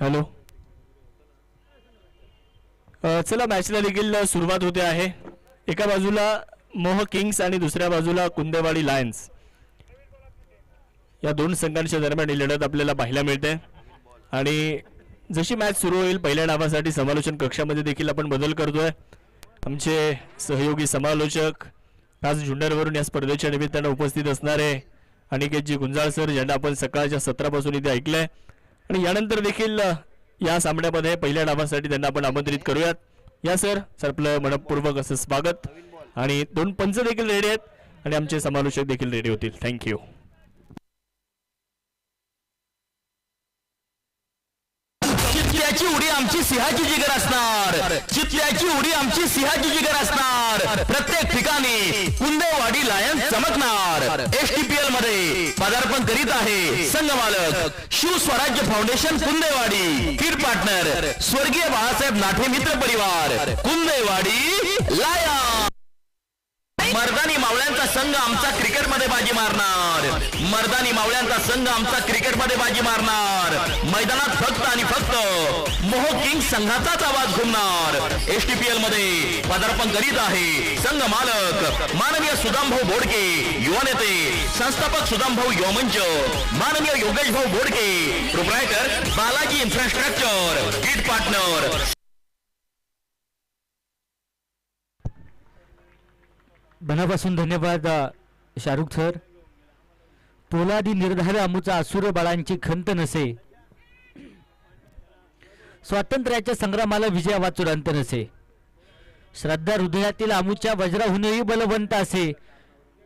Hello. चला मॅचला देखील सुरुवात होते आहे. एका बाजूला मोह किंग्स आणि दुसऱ्या बाजूला कुंदेवाडी लायन्स या दोन संघांच्या दरम्यान ही लढत आपल्याला पाहायला मिळते. आणि जशी मॅच सुरू होईल पहिल्या डावासाठी समालोचन कक्षामध्ये देखील आपण बदल करतोय. आमचे सहयोगी समालोचक आज जुन्नरवरून या स्पर्धेच्या निमित्तानं उपस्थित असणारे अनिकेतजी गुंजाळ सर, ज्यांना आपण सकाळच्या सत्रापासून इथे ऐकलंय आणि यानंतर देखील या सामन्यामध्ये पहिल्या डावासाठी त्यांना आपण आमंत्रित करूयात. या सर, आपलं मनपूर्वक असं स्वागत. आणि दोन पंच देखील रेडी आहेत आणि आमचे समालोचक देखील रेडी होतील. थँक्यू. चित्त्याची उडी आमची सिंहाची जिगर असणार. चित्त्याची उडी आमची सिंहाची जिगर असणार. प्रत्येक ठिकाणी कुंदेवाडी लायन्स चमकणार. एसटीपीएल मध्ये पदार्पण करीत आहे संघ मालक शिव स्वराज्य फाउंडेशन कुंदेवाडी. फीड पार्टनर स्वर्गीय बाळासाहेब नाठे मित्र परिवार कुंदेवाडी लायन्स. मर्दानी मावळ्यांचा संघ आमचा क्रिकेटमध्ये बाजी मारणार. मर्दानी मावळ्यांचा संघ आमचा क्रिकेटमध्ये बाजी मारणार. मैदानात फक्त आणि फक्त मोह किंग्स संघाचाच आवाज घुमणार. एसटीपीएल मध्ये पदार्पण करीत आहे संघ मालक माननीय सुदामभाऊ बोडके, युवा नेते संस्थापक सुदामभाऊ युवा मंच, माननीय योगेशभाऊ Bodke, proprietor Balaji infrastructure, feed partner. मनापासून धन्यवाद शाहरुख सर. पोलादी निर्धार आमूचा असुर बाळांची खंत नसे. स्वातंत्र्याच्या संग्रामाला विजया चुरांत नसे. श्रद्धा हृदयातील आमूच्या वज्राहूनही बलवंत असे.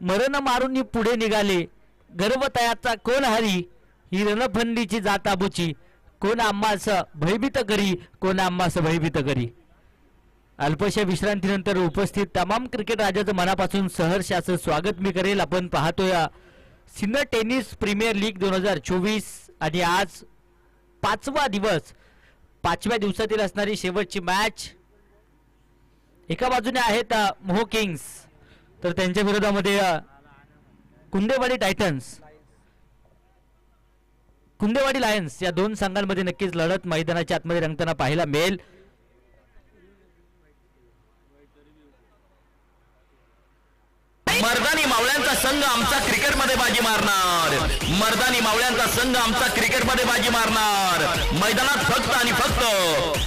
मरण मारून पुढे निघाले गर्वतयाचा कोण हरी. ही रणफंडीची जात आबूची कोण आम्हास भयभीत करी. कोण आम्हास भयभीत करी. अल्पशा विश्रांतीनंतर उपस्थित तमाम क्रिकेट राजाचं मनापासून सहर्ष असं स्वागत मी करेल. आपण पाहतोय सिनियर टेनिस प्रीमियर लीग 2024 आणि आज 5वा दिवस. 5व्या दिवसातील असणारी शेवटची मॅच. एका बाजूने आहेत मोह किंग्स तर त्यांच्या विरोधामध्ये कुंदेवाडी टायटन्स, कुंदेवाडी लायन्स या दोन संघांमध्ये नक्कीच लढत मैदानाच्या आतमध्ये रंगताना पाहायला मिळेल. मर्दानी मावळ्यांचा संघ आमचा क्रिकेटमध्ये बाजी मारणार. मर्दानी मावळ्यांचा संघ आमचा क्रिकेटमध्ये बाजी मारणार. मैदानात फक्त आणि फक्त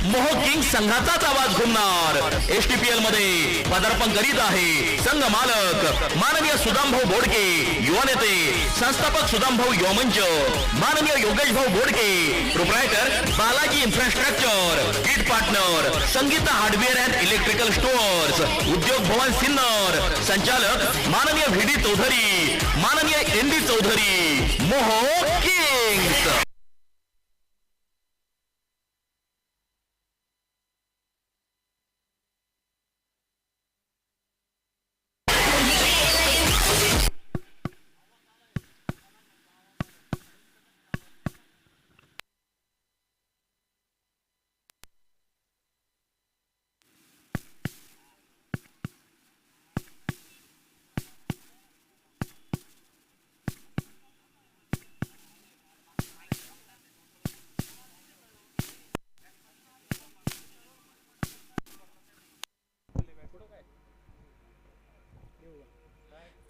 मोह किंग्स संघाचाच आवाज घुमणार. एसटीपीएल मध्ये पदार्पण करीत आहे संघ मालक माननीय सुदामभाऊ बोडके, युवा नेते संस्थापक सुदामभाऊ युवा मंच, माननीय योगेशभाऊ Bodke, proprietor Balaji infrastructure, feed partner Sangeeta hardware and electrical stores, उद्योग भवन सिन्नर, संचालक माननीय व्हीडी चौधरी, माननीय एनडी चौधरी, मोह किंग्स.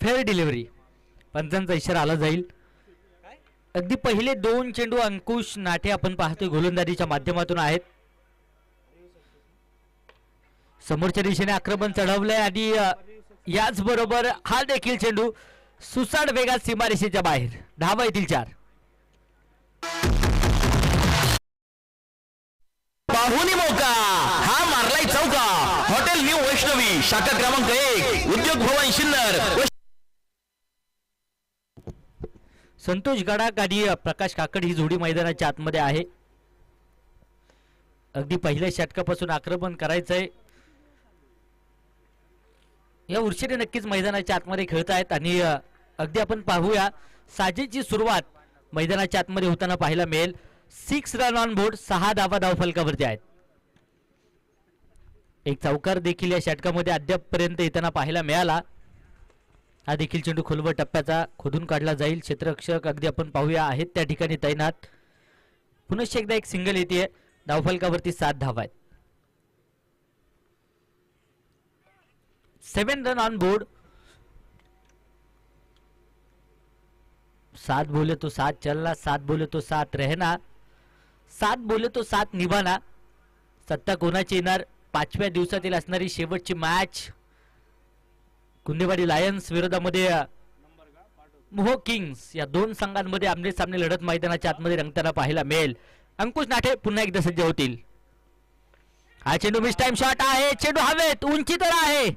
फेअर डिलिव्हरी पंचांचा इशारा आला जाईल. अगदी पहिले दोन चेंडू अंकुश नाठे आपण पाहतोय गोलंदाजीच्या माध्यमातून आहेत. समोरच्या दिशेने आक्रमण चढवलंय आणि याच बरोबर हा देखील चेंडू सुसाड वेगात सीमारेषेच्या बाहेर. धावा येतील 4. पाहुणी मौका हा मारलाय चौका. हॉटेल न्यू वैष्णवी शाखा क्रमांक 1 उद्योग भवन सिन्नर. संतोष गडाक आणि प्रकाश काकड ही जोडी मैदानाच्या आतमध्ये आहे. अगदी पहिल्या षटकापासून आक्रमण करायचंय. या उर्षेने नक्कीच मैदानाच्या आतमध्ये खेळत आहेत आणि अगदी आपण पाहूया साजेची सुरुवात मैदानाच्या आतमध्ये होताना पाहायला मिळेल. 6 रन ऑन बोर्ड, 6 धावा धावफलकावरती आहेत. एक चौकार देखील या षटकामध्ये अद्यापपर्यंत येताना पाहायला मिळाला. हा देखील चेंडू खोलवर टप्प्याचा खोदून काढला जाईल. क्षेत्ररक्षक अगदी आपण पाहूया आहेत त्या ठिकाणी तैनात. पुनश्च एकदा एक सिंगल येते. धावफलकावरती 7 धावा आहेत. 7 रन ऑन बोर्ड. 7 बोले तो 7 चलना, 7 बोले तो 7 रहना, 7 बोले तो 7 निभाना. सत्ता कोणाची येणार? 5व्या दिवसातील असणारी शेवटची मॅच कुंदेवाडी लायन्स विरोधामध्ये मोहो किंग्स या दोन संघांमध्ये आमने सामने लढत मैदानाच्या आतमध्ये रंगताना पाहायला मिळेल. अंकुश नाठे पुन्हा एकदा सज्ज होतील. हा चेंडू मिस टाइम शॉट आहे. चेंडू हवेत, उंची तर आहे.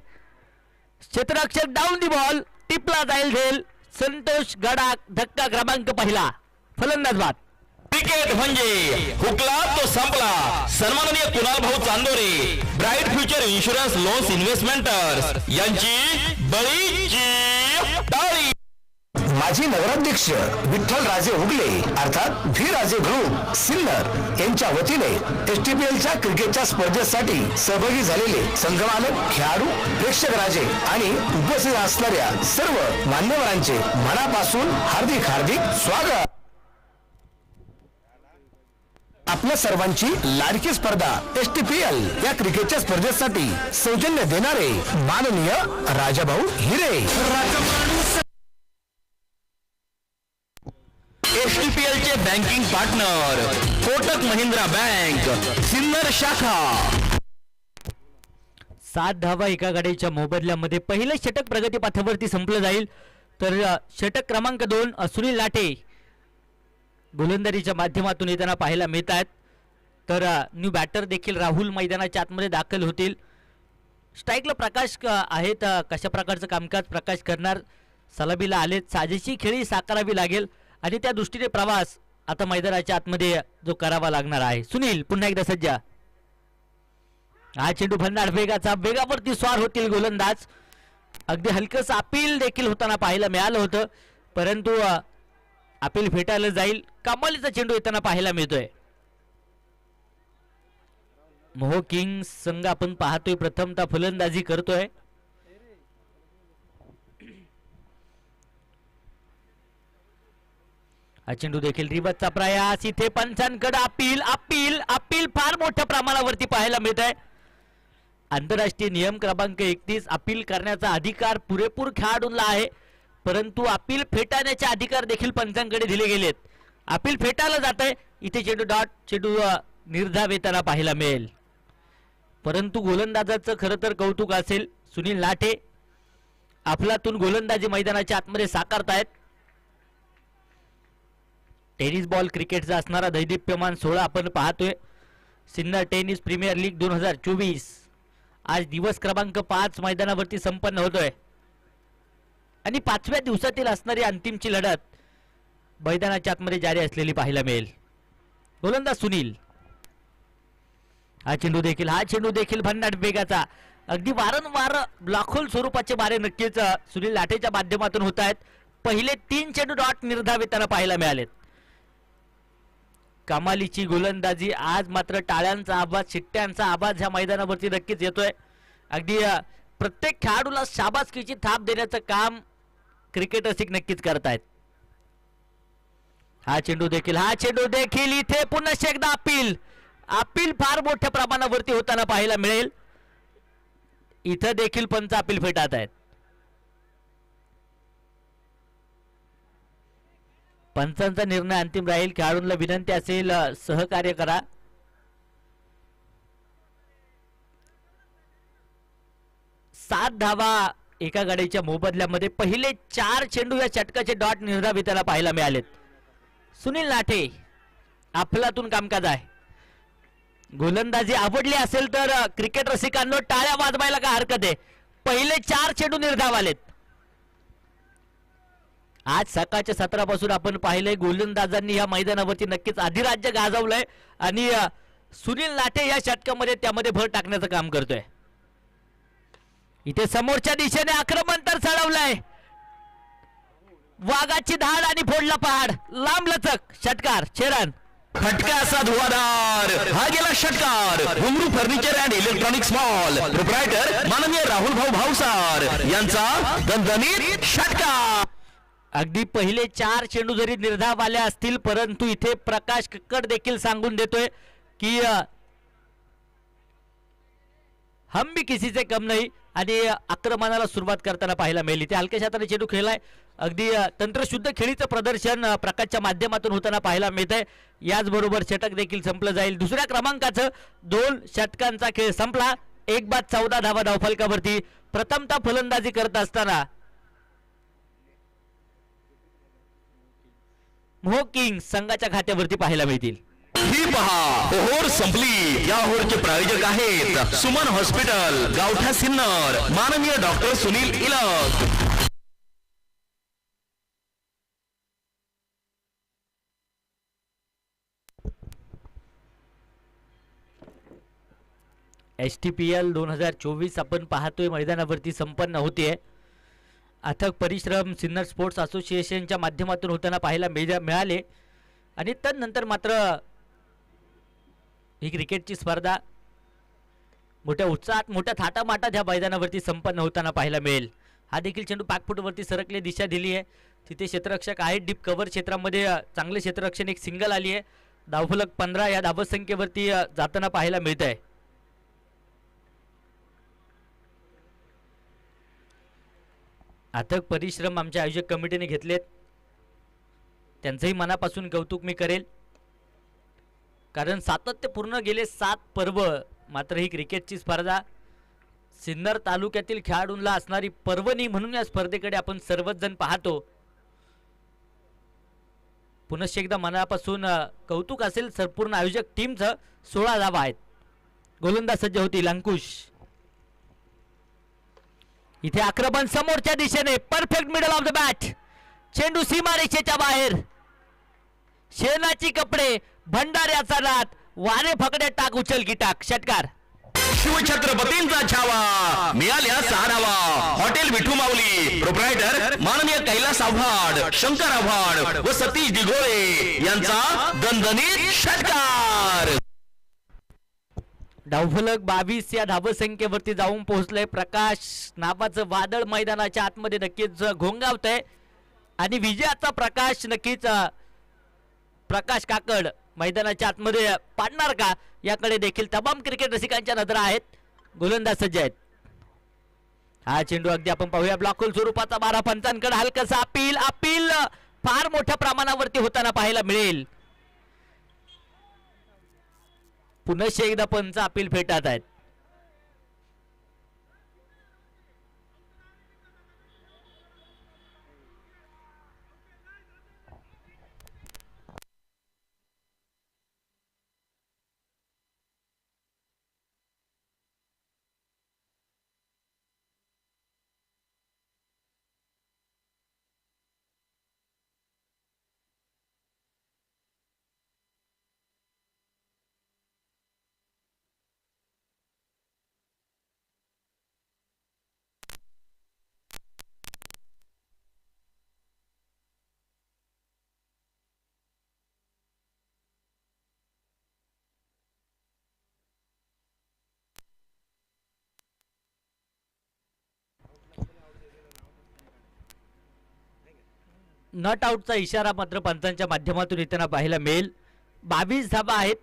क्षेत्ररक्षक डाऊन दी बॉल, टिपला जाईल झेल. संतोष गडाक धक्का क्रमांक पहिला. फलंदाज बाद. क्रिकेट म्हणजे हुकला तो संपला. सन्माननीय कुणाल भाऊ Chandore, bright future insurance loans investmenters यांची बळीची टाळी. माजी नगराध्यक्ष विठ्ठल राजे उगले अर्थात व्ही राजे ग्रुप सिन्नर यांच्या वतीने एसटीपीएलच्या क्रिकेटच्या स्पर्धेसाठी सहभागी झालेले संघमालक, खेळाडू, प्रेक्षक राजे आणि उपस्थित असणाऱ्या सर्व मान्यवरांचे मनापासून हार्दिक स्वागत. आपल्या सर्वांची लाडकी स्पर्धा एसटीपीएल या क्रिकेटच्या स्पर्धेसाठी सौजन्य देणारे माननीय राजाभाऊ हिरे. एसटीपीएल चे banking partner Kotak Mahindra bank Sinnar शाखा. 7 धावा एका गाडीच्या मोबदल्यामध्ये पहिलं षटक प्रगतीपथावरती संपलं जाईल. तर षटक क्रमांक 2 सुनील लाटे गोलंदाजीच्या माध्यमातून येताना पाहायला मिळत आहेत. तर न्यू बॅटर देखील राहुल मैदानाच्या आतमध्ये दाखल होतील. स्ट्राईकला प्रकाश आहेत. कशा प्रकारचं कामकाज प्रकाश करणार? सलामीला आले. साजेशी खेळी साकारावी लागेल आणि त्या दृष्टीने प्रवास आता मैदानाच्या आतमध्ये जो करावा लागणार आहे. सुनील पुन्हा एकदा सज्ज. हा चेंडू भन्नाट वेगाचा, वेगावरती स्वार होतील गोलंदाज. अगदी हलकंसं अपील देखील होताना पाहायला मिळालं होतं, परंतु अपील फेटायला जाईल. कमालीचा चेंडू येताना पाहायला मिळतोय. मोहो किंग्स संघ आपण पाहतोय प्रथमतः फलंदाजी करतोय. हा चेंडू देखील रिबतचा प्रयास. इथे पंचांकडे अपील अपील अपील फार मोठ्या प्रमाणावरती पाहायला मिळत आहे. आंतरराष्ट्रीय नियम क्रमांक 31 अपील करण्याचा अधिकार पुरेपूर खेळाडूंना आहे, परंतु अपील फेटाळण्याचे अधिकार देखील पंचांकडे दिले गेलेत. अपील फेटाळलं जात आहे. इथे चेंडू डॉट, चेंडू निर्धाव येताना पाहायला मिळेल. परंतु गोलंदाजाचं खरं तर कौतुक असेल. सुनील लाटे अफलातून गोलंदाजी मैदानाच्या आतमध्ये साकारतायत. टेनिस बॉल क्रिकेटचा असणारा दैदिप्यमान सोहळा आपण पाहतोय. सिन्नर टेनिस प्रीमियर लीग 2024 आज दिवस क्रमांक 5 मैदानावरती संपन्न होतोय आणि 5व्या दिवसातील असणारी अंतिमची लढत मैदानाच्या आतमध्ये जारी असलेली पाहायला मिळेल. गोलंदाज सुनील. हा चेंडू देखील भन्नाट वेगाचा. अगदी वारंवार ब्लॉकहोल स्वरूपाचे मारे नक्कीच सुनील लाटेच्या माध्यमातून होत आहेत. पहिले 3 चेंडू डॉट निर्धाव येताना पाहायला मिळालेत. कमालीची गोलंदाजी. आज मात्र टाळ्यांचा आवाज, शिट्ट्यांचा आवाज ह्या मैदानावरती नक्कीच येतोय. अगदी प्रत्येक खेळाडूला शाबासकीची थाप देण्याचं काम क्रिकेट रसिक नक्कीच करतायत. हा चेंडू देखील इथे पुन्हा एकदा अपील फार मोठ्या प्रमाणावरती होताना पाहायला मिळेल. इथं देखील पंच अपील फेटाळत आहेत. पंचांचा निर्णय अंतिम राहील. खेळाडूंना विनंती असेल सहकार्य करा. सात धावा एका गाडीच्या मोबदल्यामध्ये पहिले 4 चेंडू या षटकाचे डॉट निर्धाव येताना पाहायला मिळालेत. सुनील लाठे अफलातून कामकाज आहे. गोलंदाजी आवडली असेल तर क्रिकेट रसिकांनो टाळ्या वाजवायला काय हरकत आहे. पहिले 4 चेंडू निर्धाव आलेत. आज सकाळच्या सत्रापासून आपण पाहिलंय गोलंदाजांनी या मैदानावरती नक्कीच अधिराज्य गाजवलंय आणि सुनील लाठे या षटकामध्ये त्यामध्ये भर टाकण्याचं काम करतोय. इथे समोरच्या दिशेने आक्रमण तर चढवलंय. वाघाची धाड आणि फोडला पहाड. लांब लचक षटकार. चेरन फटका असा धुवाधार. हा गेला षटकार. घुंगरू furniture and electronics mall proprietor माननीय राहुल भाऊ भावसार यांचा दणदणीत षटकार. अगदी पहिले 4 चेंडू जरी निर्धाव आले असतील, परंतु इथे प्रकाश कक्कड देखील सांगून देतोय की हम भी किसी से कम नाही आणि आक्रमणाला सुरुवात करताना पाहायला मिळेल. इथे हलक्या हाताने चेंडू खेळलाय. अगदी तंत्रशुद्ध खेळीचं प्रदर्शन प्रकाशच्या माध्यमातून होताना पाहायला मिळत आहे. याचबरोबर षटक देखील संपलं जाईल. दुसऱ्या क्रमांकाचं 2 षटकांचा खेळ संपला. 1 बाद 14 धावा धावफलकावरती. प्रथमतः फलंदाजी करत असताना मोह किंग्स संघाच्या खात्यावरती पाहायला मिळतील. ही पहा ओहोर संपली. या ओहोरचे प्रायोजक आहेत सुमन हॉस्पिटल, गावठा सिन्नर, माननीय डॉक्टर सुनील इलक. STPL 2024 आपण पाहतोय मैदानावरती संपन्न होते. अथक परिश्रम सिन्नर स्पोर्ट्स असोसिएशनच्या माध्यमातून होताना पाहायला मिळाले आणि त्यानंतर मात्र ही क्रिकेटची स्पर्धा मोठ्या उत्साहात मोठ्या थाटामाटात ह्या मैदानावरती संपन्न होताना पाहायला मिळेल. हा देखील चेंडू पाकफुटवरती सरकले दिशा दिली आहे. तिथे क्षेत्ररक्षक आहेत डीप कव्हर क्षेत्रामध्ये चांगले क्षेत्ररक्षण. एक सिंगल आली आहे. धावफलक 15 या धावसंख्येवरती जाताना पाहायला मिळत आहे. अथक परिश्रम आमच्या आयोजक कमिटीने घेतलेत. त्यांचंही मनापासून कौतुक मी करेल, कारण सातत्यपूर्ण गेले 7 पर्व मात्र ही क्रिकेटची स्पर्धा सिन्नर तालुक्यातील खेळाडूंना असणारी पर्वणी म्हणून या स्पर्धेकडे आपण सर्वच जण पाहतो. पुनश्च एकदा मनापासून कौतुक असेल संपूर्ण आयोजक टीमचं. 16 धावा आहेत. गोलंदाज सज्ज होतील अंकुश. इथे आक्रमण समोरच्या दिशेने. Perfect middle of the bat. चेंडू सीमारेषेच्या बाहेर. शेणाची कपडे, भंडाऱ्याचा नाद, वारे फकडे टाक उचल की टाक. षटकार. शिवछत्रपतींचा छावा, मिळाल्या 6 धावा. हॉटेल विठू माऊली, प्रोप्रायटर माननीय कैलास आव्हाड, शंकर आव्हाड व सतीश दिघोळे यांचा दणदणीत षटकार. धावफलक 22 या धावसंख्येवरती जाऊन पोहोचलंय. प्रकाश नावाचं वादळ मैदानाच्या आतमध्ये नक्कीच घोंगावतंय आणि विजयाचा प्रकाश नक्कीच प्रकाश काकड मैदानाच्या आतमध्ये पाडणार का याकडे देखील तमाम क्रिकेट रसिकांच्या नजरा आहेत. गोलंदाज सज्ज आहेत. हा चेंडू अगदी आपण पाहूया ब्लॉकहोल स्वरूपाचा. 12 पंचांकडे हलकसा अपील फार मोठ्या प्रमाणावरती होताना पाहायला मिळेल. पुनश्च एकदा पंच अपील फेटात आहेत. नॉट आउटचा इशारा मात्र पंचांच्या माध्यमातून येताना पाहायला मिळेल. 22 धावा आहेत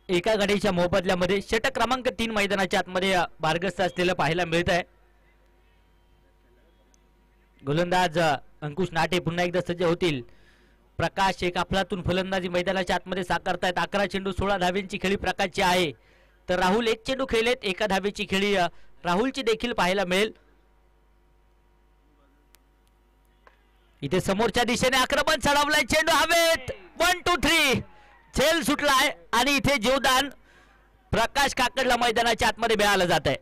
एका गडीच्या मोबदल्यामध्ये. षटक क्रमांक 3 मैदानाच्या आतमध्ये बारगस्त असलेलं पाहायला मिळत आहे. गोलंदाज अंकुश नाटे पुन्हा एकदा सज्ज होतील. प्रकाश एक अफलातून फलंदाजी मैदानाच्या आतमध्ये साकारतायत. 11 चेंडू 16 धावेंची खेळी प्रकाशची आहे, तर राहुल 1 चेंडू खेळलेत. 1 धावेची खेळी राहुलची देखील पाहायला मिळेल. इथे समोरच्या दिशेने आक्रमण चढवलाय. चेंडू हवेत. 1 2 3 झेल सुटलाय आणि इथे जीवदान प्रकाश काकडला मैदानाच्या आतमध्ये मिळालं जात आहे.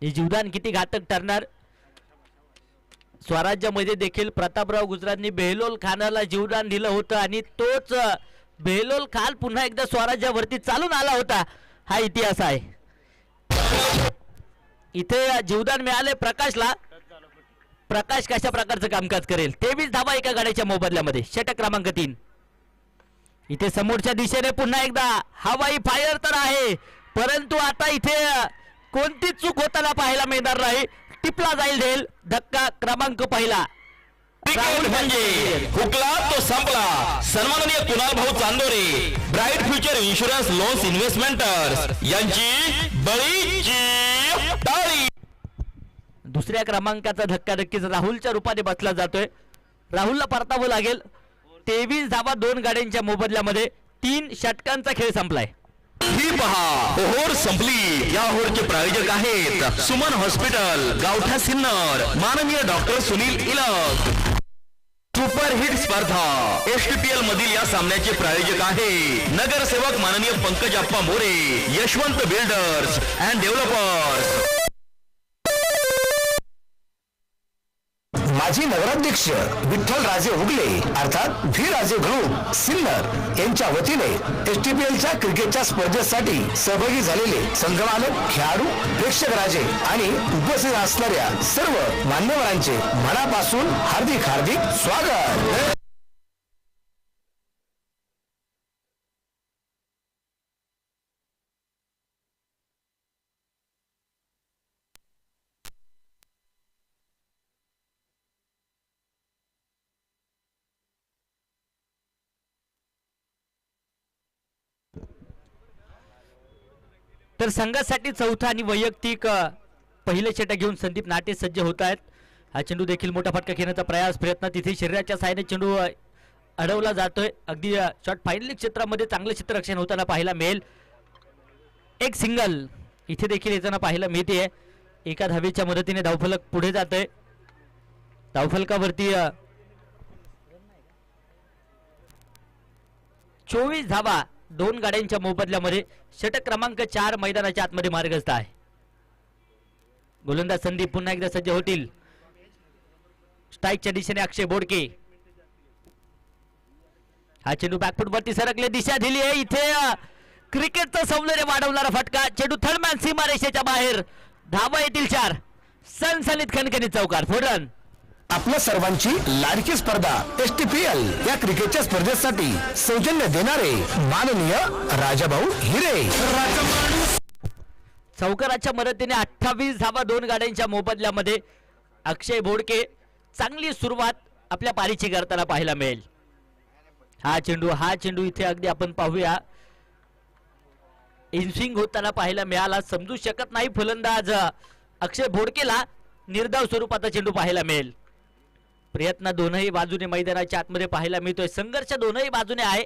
हे जीवदान किती घातक ठरणार. स्वराज्यामध्ये देखील प्रतापराव गुजरांनी बेहलोल खानाला जीवदान दिलं होतं आणि तोच बेहलोल खान पुन्हा एकदा स्वराज्यावरती चालून आला होता. हा इतिहास आहे. इथे जीवदान मिळाले प्रकाशला. प्रकाश कशा प्रकारचं कामकाज करेल. 23 धावा एका गाड्याच्या मोबदल्यामध्ये. षटक क्रमांक 3. इथे समोरच्या दिशेने पुन्हा एकदा हवाई फायर तर आहे, परंतु आता इथे कोणतीच चूक होताना पाहायला मिळणार नाही. टिपला जाईल झेल. धक्का क्रमांक 1. क्रिकेट म्हणजे हुकला तो संपला. सन्माननीय कुणाल भाऊ Chandore, bright future insurance loans investmenters यांची बळीची टाळी. दुसऱ्या क्रमांकाचा धक्काधक्कीच राहुलच्या रूपाने बसला जातोय. राहुलला परतावं लागेल. 23 धावा 2 गाड्यांच्या मोबदल्यामध्ये 3 षटकांचा खेळ संपलाय. ही पहा ओहोर संपली. या ओहोरचे प्रायोजक आहेत सुमन हॉस्पिटल, गावठा सिन्नर, माननीय डॉक्टर सुनील इलक. सुपरहिट स्पर्धा एसटीपीएल मधील या सामन्याचे प्रायोजक आहे नगरसेवक माननीय पंकज अप्पा More, Yashwant builders and developers. माजी नगराध्यक्ष विठ्ठल राजे उगले अर्थात व्ही राजे ग्रुप सिन्नर यांच्या वतीने एसटीपीएलच्या क्रिकेटच्या स्पर्धेसाठी सहभागी झालेले संघमालक, खेळाडू, प्रेक्षक राजे आणि उपस्थित असणाऱ्या सर्व मान्यवरांचे मनापासून हार्दिक हार्दिक स्वागत. तर संघासाठी चौथा आणि वैयक्तिक पहिले षटक घेऊन संदीप नाटे सज्ज होत आहेत. हा चेंडू देखील मोठा फटका घेण्याचा प्रयत्न तिथे शरीराच्या साहाय्याने चेंडू अडवला जातोय. अगदी शॉट फायनल क्षेत्रामध्ये चांगलं क्षेत्ररक्षण होताना पाहायला मिळेल. एक सिंगल इथे देखील येताना पाहायला मिळते. एका धावेच्या मदतीने धावफलक पुढे जातोय. धावफलकावरती 24 धावा 2 गाड्यांच्या मोबदल्यामध्ये षटक क्रमांक 4 मैदानाच्या आतमध्ये मार्गस्थ आहे. गोलंदाज संदीप पुन्हा एकदा सज्ज होतील. स्ट्राईकच्या दिशेने अक्षय बोडके. हा चेंडू बॅकफुट वरती सरकले, दिशा दिली आहे. इथे क्रिकेटचं सौंदर्य वाढवणारा फटका. चेंडू थर्डमॅन सीमारेषेच्या बाहेर. धावा येतील 4. सनसनीत खणखणीत चौकार. फोडन आपल्या सर्वांची लाडकी स्पर्धा एसटीपीएल या क्रिकेटच्या स्पर्धेसाठी सौजन्य देणारे माननीय राजाभाऊ हिरे. चौकाराच्या मदतीने 28 धावा 2 गाड्यांच्या मोबदल्यामध्ये अक्षय बोडके. चांगली सुरुवात आपल्या पारीची करताना पाहायला मिळेल. हा चेंडू इथे अगदी आपण पाहूया इनस्विंग होताना पाहायला मिळाला. समजू शकत नाही फलंदाज अक्षय बोडकेला. निर्धाव स्वरूपाचा चेंडू पाहायला मिळेल. प्रयत्न दोनही बाजूने मैदानाच्या आतमध्ये पाहायला मिळतोय. संघर्ष दोनही बाजूने आहे.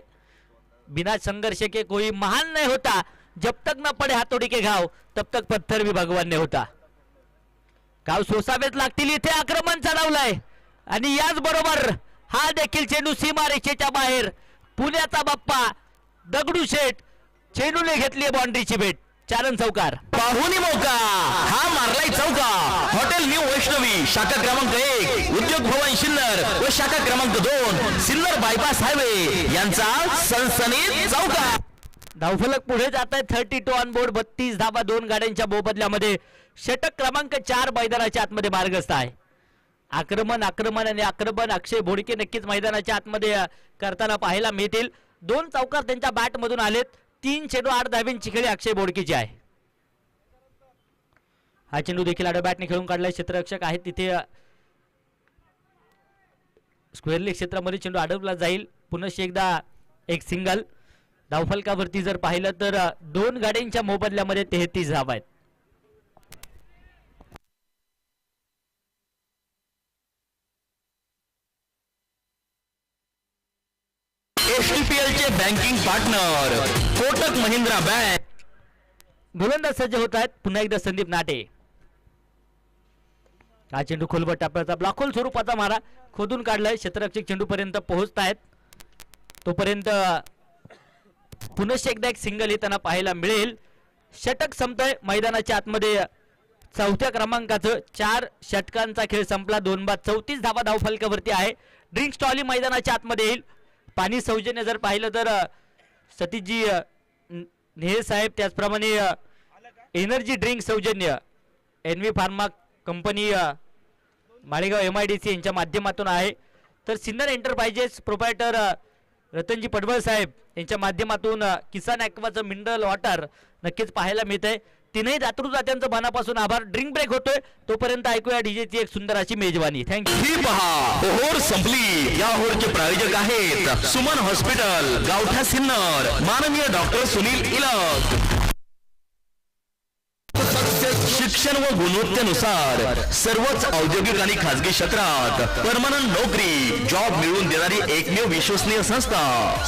बिना संघर्ष के कोई महान नहीं होता. जब तक न पडे हातोडी के घाव तब तक पत्थर भी भगवान ने होता. गाव सोसावेच लागतील. इथे आक्रमण चढवलंय आणि याच बरोबर हा देखील चेंडू सीमारेषेच्या बाहेर. पुण्याचा बाप्पा दगडूशेठ चेंडूने घेतली बाउंड्रीची भेट. 4 रन चौकार. पाहुणी मौका हा मारलाय चौका. हॉटेल न्यू वैष्णवी शाखा क्रमांक 1 उद्योग भवन सिन्नर व शाखा क्रमांक 2 सिन्नर बायपास हायवे यांचा सनसनीत चौका. धावफलक पुढे जात आहे. 32 ऑन बोर्ड. 32 धावा 2 गाड्यांच्या मोबदल्यामध्ये षटक क्रमांक 4 मैदानाच्या आतमध्ये मार्गस्थ आहे. आक्रमण आणि आक्रमण अक्षय बोडके नक्कीच मैदानाच्या आतमध्ये करताना पाहायला मिळतील. 2 चौकार त्यांच्या बॅट मधून आलेत. 3 चेंडू 8 धाव्यांची खेळी अक्षय बोडकेची आहे. हा चेंडू देखील आडव्या बॅटने खेळून काढलाय. क्षेत्ररक्षक आहेत तिथे. स्क्वेअरली क्षेत्रामध्ये चेंडू अडवला जाईल. पुन्हा एकदा एक सिंगल. धावफलकावरती जर पाहिलं तर 2 गाड्यांच्या मोबदल्यामध्ये 33 धावा आहेत. एसटीपीएल चे banking partner Kotak Mahindra bank. गोलंदाज सज्ज होत आहेत. पुन्हा एकदा संदीप नाटे. हा चेंडू खोलवर टाकण्याचा ब्लॉकहोल स्वरूपाचा मारा खोदून काढलाय. क्षेत्ररक्षक चेंडू पर्यंत पोहोचतायत. तोपर्यंत पुन्हा एकदा एक सिंगल येताना पाहायला मिळेल. षटक संपतंय. मैदानाच्या आतमध्ये 4थ्या क्रमांकाचं 4 षटकांचा खेळ संपला. 2 बाद 34 धावा धावफलकावरती आहे. ड्रिंक स्टॉली मैदानाच्या आतमध्ये येईल. पाणी सौजन्य जर पाहिलं तर सतीशजी नेहे साहेब, त्याचप्रमाणे एनर्जी ड्रिंक सौजन्य envy pharma company Malegaon MIDC यांच्या माध्यमातून आहे. तर सिन्नर एंटरप्राइजेस प्रोप्रायटर रतनजी पडवळ साहेब यांच्या माध्यमातून किसान ॲक्वाचं मिनरल वॉटर नक्कीच पाहायला मिळतंय. तीनही दातृजात्यांचं मनापासून आभार. ड्रिंक ब्रेक होतोय, तोपर्यंत ऐकूया डीजेची एक सुंदर अशी मेजवानी. थँक्यू. ही पहा ओहोर संपली. या ओहोरचे प्रायोजक आहेत सुमन हॉस्पिटल, गावठा सिन्नर, माननीय डॉक्टर सुनील इलक. शिक्षण व गुणवत्तेनुसार सर्वच औद्योगिक आणि खाजगी क्षेत्रात परमनंट नोकरी जॉब मिळवून देणारी एकमेव विश्वसनीय संस्था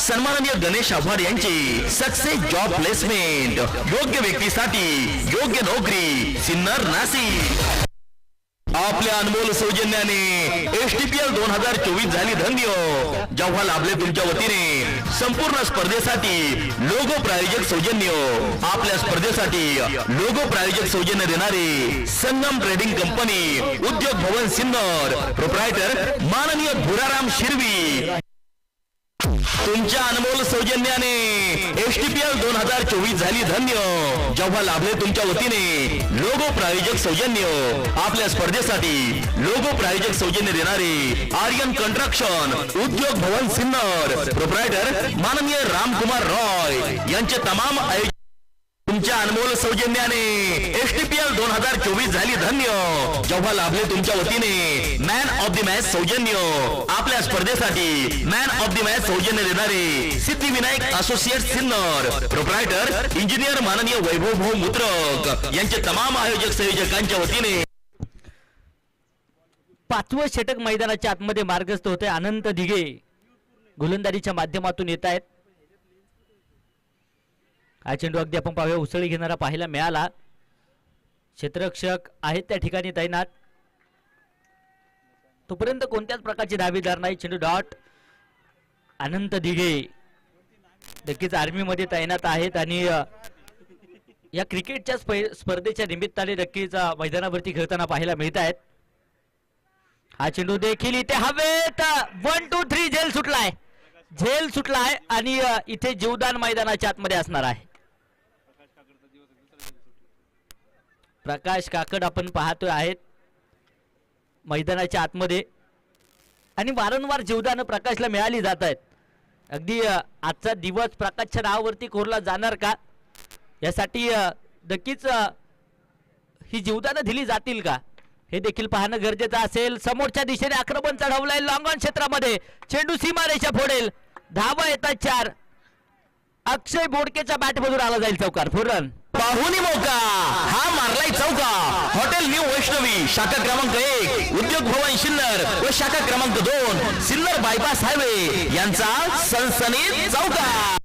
सन्माननीय गणेश आव्हाड यांची सक्सेस जॉब प्लेसमेंट. योग्य व्यक्तीसाठी योग्य नोकरी. सिन्नर, नाशिक. आपल्या अनमोल सौजन्याने STPL 2024 झाली धन्य. जेव्हा लाभले तुमच्या वतीने संपूर्ण स्पर्धेसाठी लोगो प्रायोजक सौजन्य. आपल्या स्पर्धेसाठी लोगो प्रायोजक सौजन्य देणारे संगम ट्रेडिंग कंपनी, उद्योग भवन सिन्नर, प्रोप्रायटर माननीय भुराराम शिरवी. तुमच्या अनमोल सौजन्याने STPL 2024 झाली धन्य. जेव्हा लाभले तुमच्या वतीने लोगो प्रायोजक सौजन्य. आपल्या स्पर्धेसाठी लोगो प्रायोजक सौजन्य देणारे आर्यन कंस्ट्रक्शन, उद्योग भवन सिन्नर, प्रोप्रायटर माननीय रामकुमार रॉय यांचे तमाम आयोजक. तुमच्या अनमोल सौजन्याने STPL 2024 झाली धन्य. जेव्हा लाभले तुमच्या वतीने मॅन ऑफ द मॅच सौजन्य. आपल्या स्पर्धेसाठी मॅन ऑफ द मॅच सौजन्य देणारे Siddhivinayak associate Sinnar, proprietor engineer माननीय वैभव भाऊ मुत्रक यांचे तमाम आयोजक संयोजकांच्या वतीने. पाचवं षटक मैदानाच्या आतमध्ये मार्गस्थ होते. अनंत दिघे गोलंदाजीच्या माध्यमातून येत आहेत. हा चेंडू अगदी आपण पाहूया उसळी घेणारा पाहायला मिळाला. क्षेत्ररक्षक आहेत त्या ठिकाणी तैनात. तोपर्यंत कोणत्याच प्रकारची दावेदार नाही. चेंडू डॉट. अनंत दिघे नक्कीच आर्मीमध्ये तैनात आहेत आणि या क्रिकेटच्या स्पर्धेच्या निमित्ताने नक्कीच मैदानावरती खेळताना पाहायला मिळत आहेत. हा चेंडू देखील इथे हवेत. 1 2 3 झेल सुटलाय आणि इथे जीवदान मैदानाच्या आतमध्ये असणार आहे. प्रकाश काकड आपण पाहतोय आहेत मैदानाच्या आतमध्ये आणि वारंवार जीवदान प्रकाशला मिळाली जात आहेत. अगदी आजचा दिवस प्रकाशच्या नावावरती कोरला जाणार का यासाठी नक्कीच ही जीवदानं दिली जातील का हे देखील पाहणं गरजेचं असेल. समोरच्या दिशेने आक्रमण चढवलंय लॉंग ऑन क्षेत्रामध्ये. चेंडू सीमारेषा फोडेल. धावा येतात 4. अक्षय बोडकेच्या बॅट मधून आला जाईल चौकार. फुरन पाहुणी मौका. हा मारलाय चौका. हॉटेल न्यू वैष्णवी शाखा क्रमांक 1, उद्योग भवन सिन्नर व शाखा क्रमांक 2 सिन्नर बायपास हायवे यांचा सनसनीत चौका.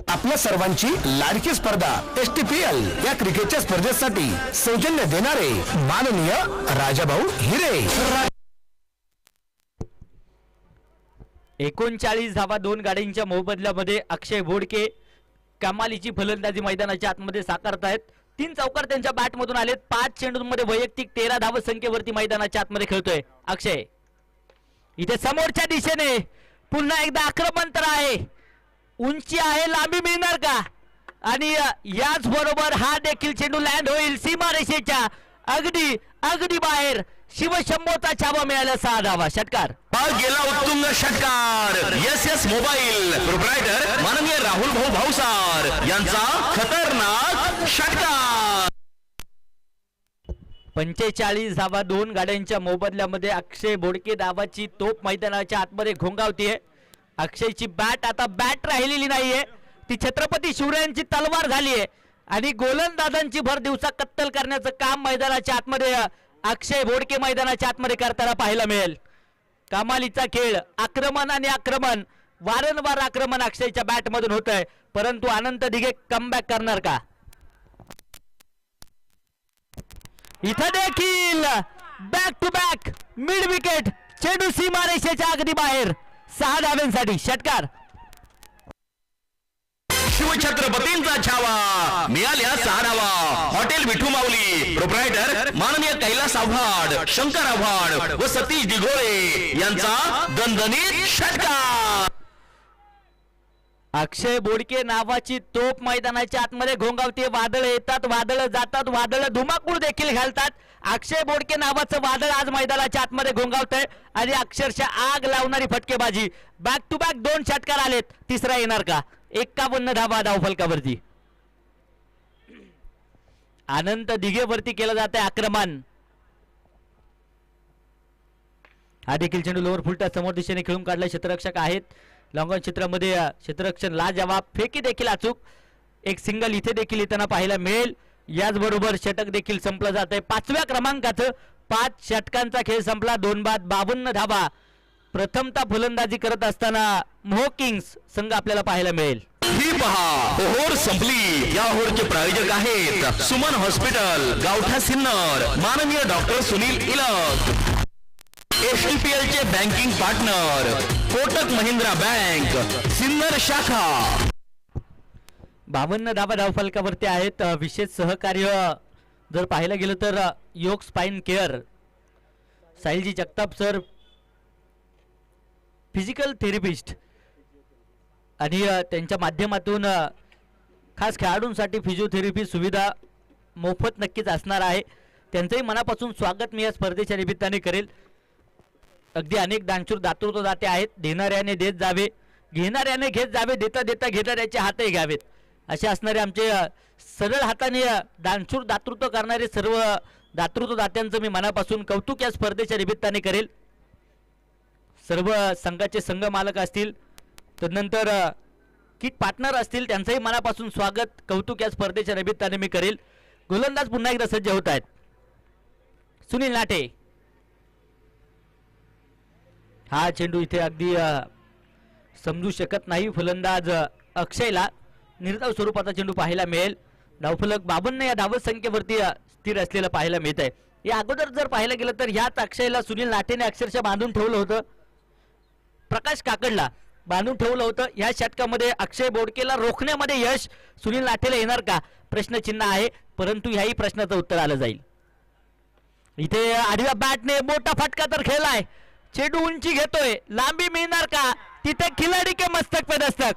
आपल्या सर्वांची लाडकी स्पर्धा STPL या क्रिकेटच्या स्पर्धेसाठी सौजन्य देणारे माननीय राजाभाऊ हिरे. 39 धावा 2 गाड्यांच्या मोबदल्यामध्ये अक्षय बोडके कमालीची फलंदाजी मैदानाच्या आतमध्ये साकारतायत. 3 चौकार त्यांच्या बॅट मधून आलेत. 5 चेंडूंमध्ये वैयक्तिक 13 धाव संख्येवरती मैदानाच्या आतमध्ये खेळतोय अक्षय. इथे समोरच्या दिशेने पुन्हा एकदा आक्रमण तर आहे. उंची आहे, लांबी मिळणार का? आणि याच बरोबर हा देखील चेंडू लँड होईल सीमारेषेच्या अगदी बाहेर. शिवशंभोचा छावा मिळाला. 6 धावा. षटकार. हा गेला उत्तुंग षटकार. SS मोबाईल प्रोप्रायटर माननीय राहुल भाऊ भाऊसार यांचा खतरनाक षटकार. 45 धावा 2 गाड्यांच्या मोबदल्यामध्ये अक्षय बोडके धावाची तोप मैदानाच्या आतमध्ये घोंगावतीये. अक्षयची बॅट आता बॅट राहिलेली नाहीये. ती छत्रपती शिवरायांची तलवार झालीये आणि गोलंदाजांची भर दिवसा कत्तल करण्याचं काम मैदानाच्या आतमध्ये अक्षय बोडके मैदानाच्या आतमध्ये करताना पाहायला मिळेल. कमालीचा खेळ. आक्रमण आणि आक्रमण. वारंवार आक्रमण अक्षयच्या बॅट मधून होत आहे. परंतु अनंत दिघे कमबॅक करणार का? इथं देखील back to back mid wicket. चेंडू सीमारेषेच्या अगदी बाहेर. 6 धाव्यांसाठी. षटकार. शिवछत्रपतींचा छावा मिळाल्या 6 धावा. हॉटेल विठू माऊली प्रोप्रायटर माननीय कैलास आव्हाड, शंकर आव्हाड व सतीश दिघोळे यांचा दणदणीत षटकार. अक्षय बोडके नावाची तोप मैदानाच्या आतमध्ये घोंगावते. वादळ येतात, वादळ जातात, वादळ धुमाकूळ देखील घालतात. अक्षय बोडके नावाचं वादळ आज मैदानाच्या आतमध्ये घोंगावतंय आणि अक्षरशः आग लावणारी फटकेबाजी. बॅक टू बॅक 2 षटकार आलेत. तिसरा येणार का? 51 धावा धावफलकावरती. अनंत दिघेवरती केलं जात आहे आक्रमण. हा देखील चेंडू लोअर फुलटा समोर दिशेने खेळून काढला. क्षेत्ररक्षक आहेत लॉंगॉन क्षेत्रामध्ये. क्षेत्ररक्षण लाजवाब. फेकी देखील अचूक. एक सिंगल इथे देखील येताना पाहायला मिळेल. याचबरोबर षटक देखील संपलं जात आहे. 5व्या क्रमांकाचं 5 षटकांचा खेळ संपला. 2 बाद 52 धावा. प्रथमतः फलंदाजी करत असताना मोह किंग्स संघ आपल्याला पाहायला मिळेल. ही पहा ओव्हर संपली. या ओव्हरचे प्रायोजक आहेत सुमन हॉस्पिटल, गावठा सिन्नर, माननीय डॉक्टर सुनील इलक. एसटीपीएल चे banking partner Kotak Mahindra bank Sinnar शाखा. 52 धावा धावफलकावरती आहेत. विशेष सहकार्य जर पाहायला गेलं तर योग स्पाइन केअर, साहिलजी जगताप सर फिजिकल थेरपिस्ट आणि त्यांच्या माध्यमातून खास खेळाडूंसाठी फिजिओथेरपी सुविधा मोफत नक्कीच असणार आहे. त्यांचंही मनापासून स्वागत मी या स्पर्धेच्या निमित्ताने करेल. अगदी अनेक दानशूर दातृत्व दाते आहेत. देणाऱ्याने देत जावे, घेणाऱ्याने घेत जावे, देता देता घेणाऱ्याचे हातही घ्यावेत असे असणारे आमचे सरळ हाताने दानशूर दातृत्व करणारे सर्व दातृत्व दात्यांचं मी मनापासून कौतुक या स्पर्धेच्या निमित्ताने करेल. सर्व संघाचे संघ मालक असतील, तदनंतर किट पार्टनर असतील, त्यांचंही मनापासून स्वागत कौतुक या स्पर्धेच्या निमित्ताने मी करेल. गोलंदाज पुन्हा एकदा सज्ज होत आहेत. सुनील नाटे. हा चेंडू इथे अगदी समजू शकत नाही फलंदाज अक्षयला. निर्धाव स्वरूपाचा चेंडू पाहायला मिळेल. धावफलक 52 या धावत संख्येवरती स्थिर असलेलं पाहायला मिळत आहे. या अगोदर जर पाहायला गेलं तर ह्याच अक्षयला सुनील नाटेने अक्षरशः बांधून ठेवलं होतं. प्रकाश काकडला बांधून ठेवलं होतं. या षटकामध्ये अक्षय बोडकेला रोखण्यामध्ये यश सुनील नाटेला येणार का प्रश्नचिन्ह आहे, परंतु ह्याही प्रश्नाचं उत्तर आलं जाईल. इथे आडव्या बॅटने मोठा फटका तर खेळलाय. चेंडू उंची घेतोय, लांबी मिळणार का? तिथे खिलाडी के मस्तक पे दस्तक.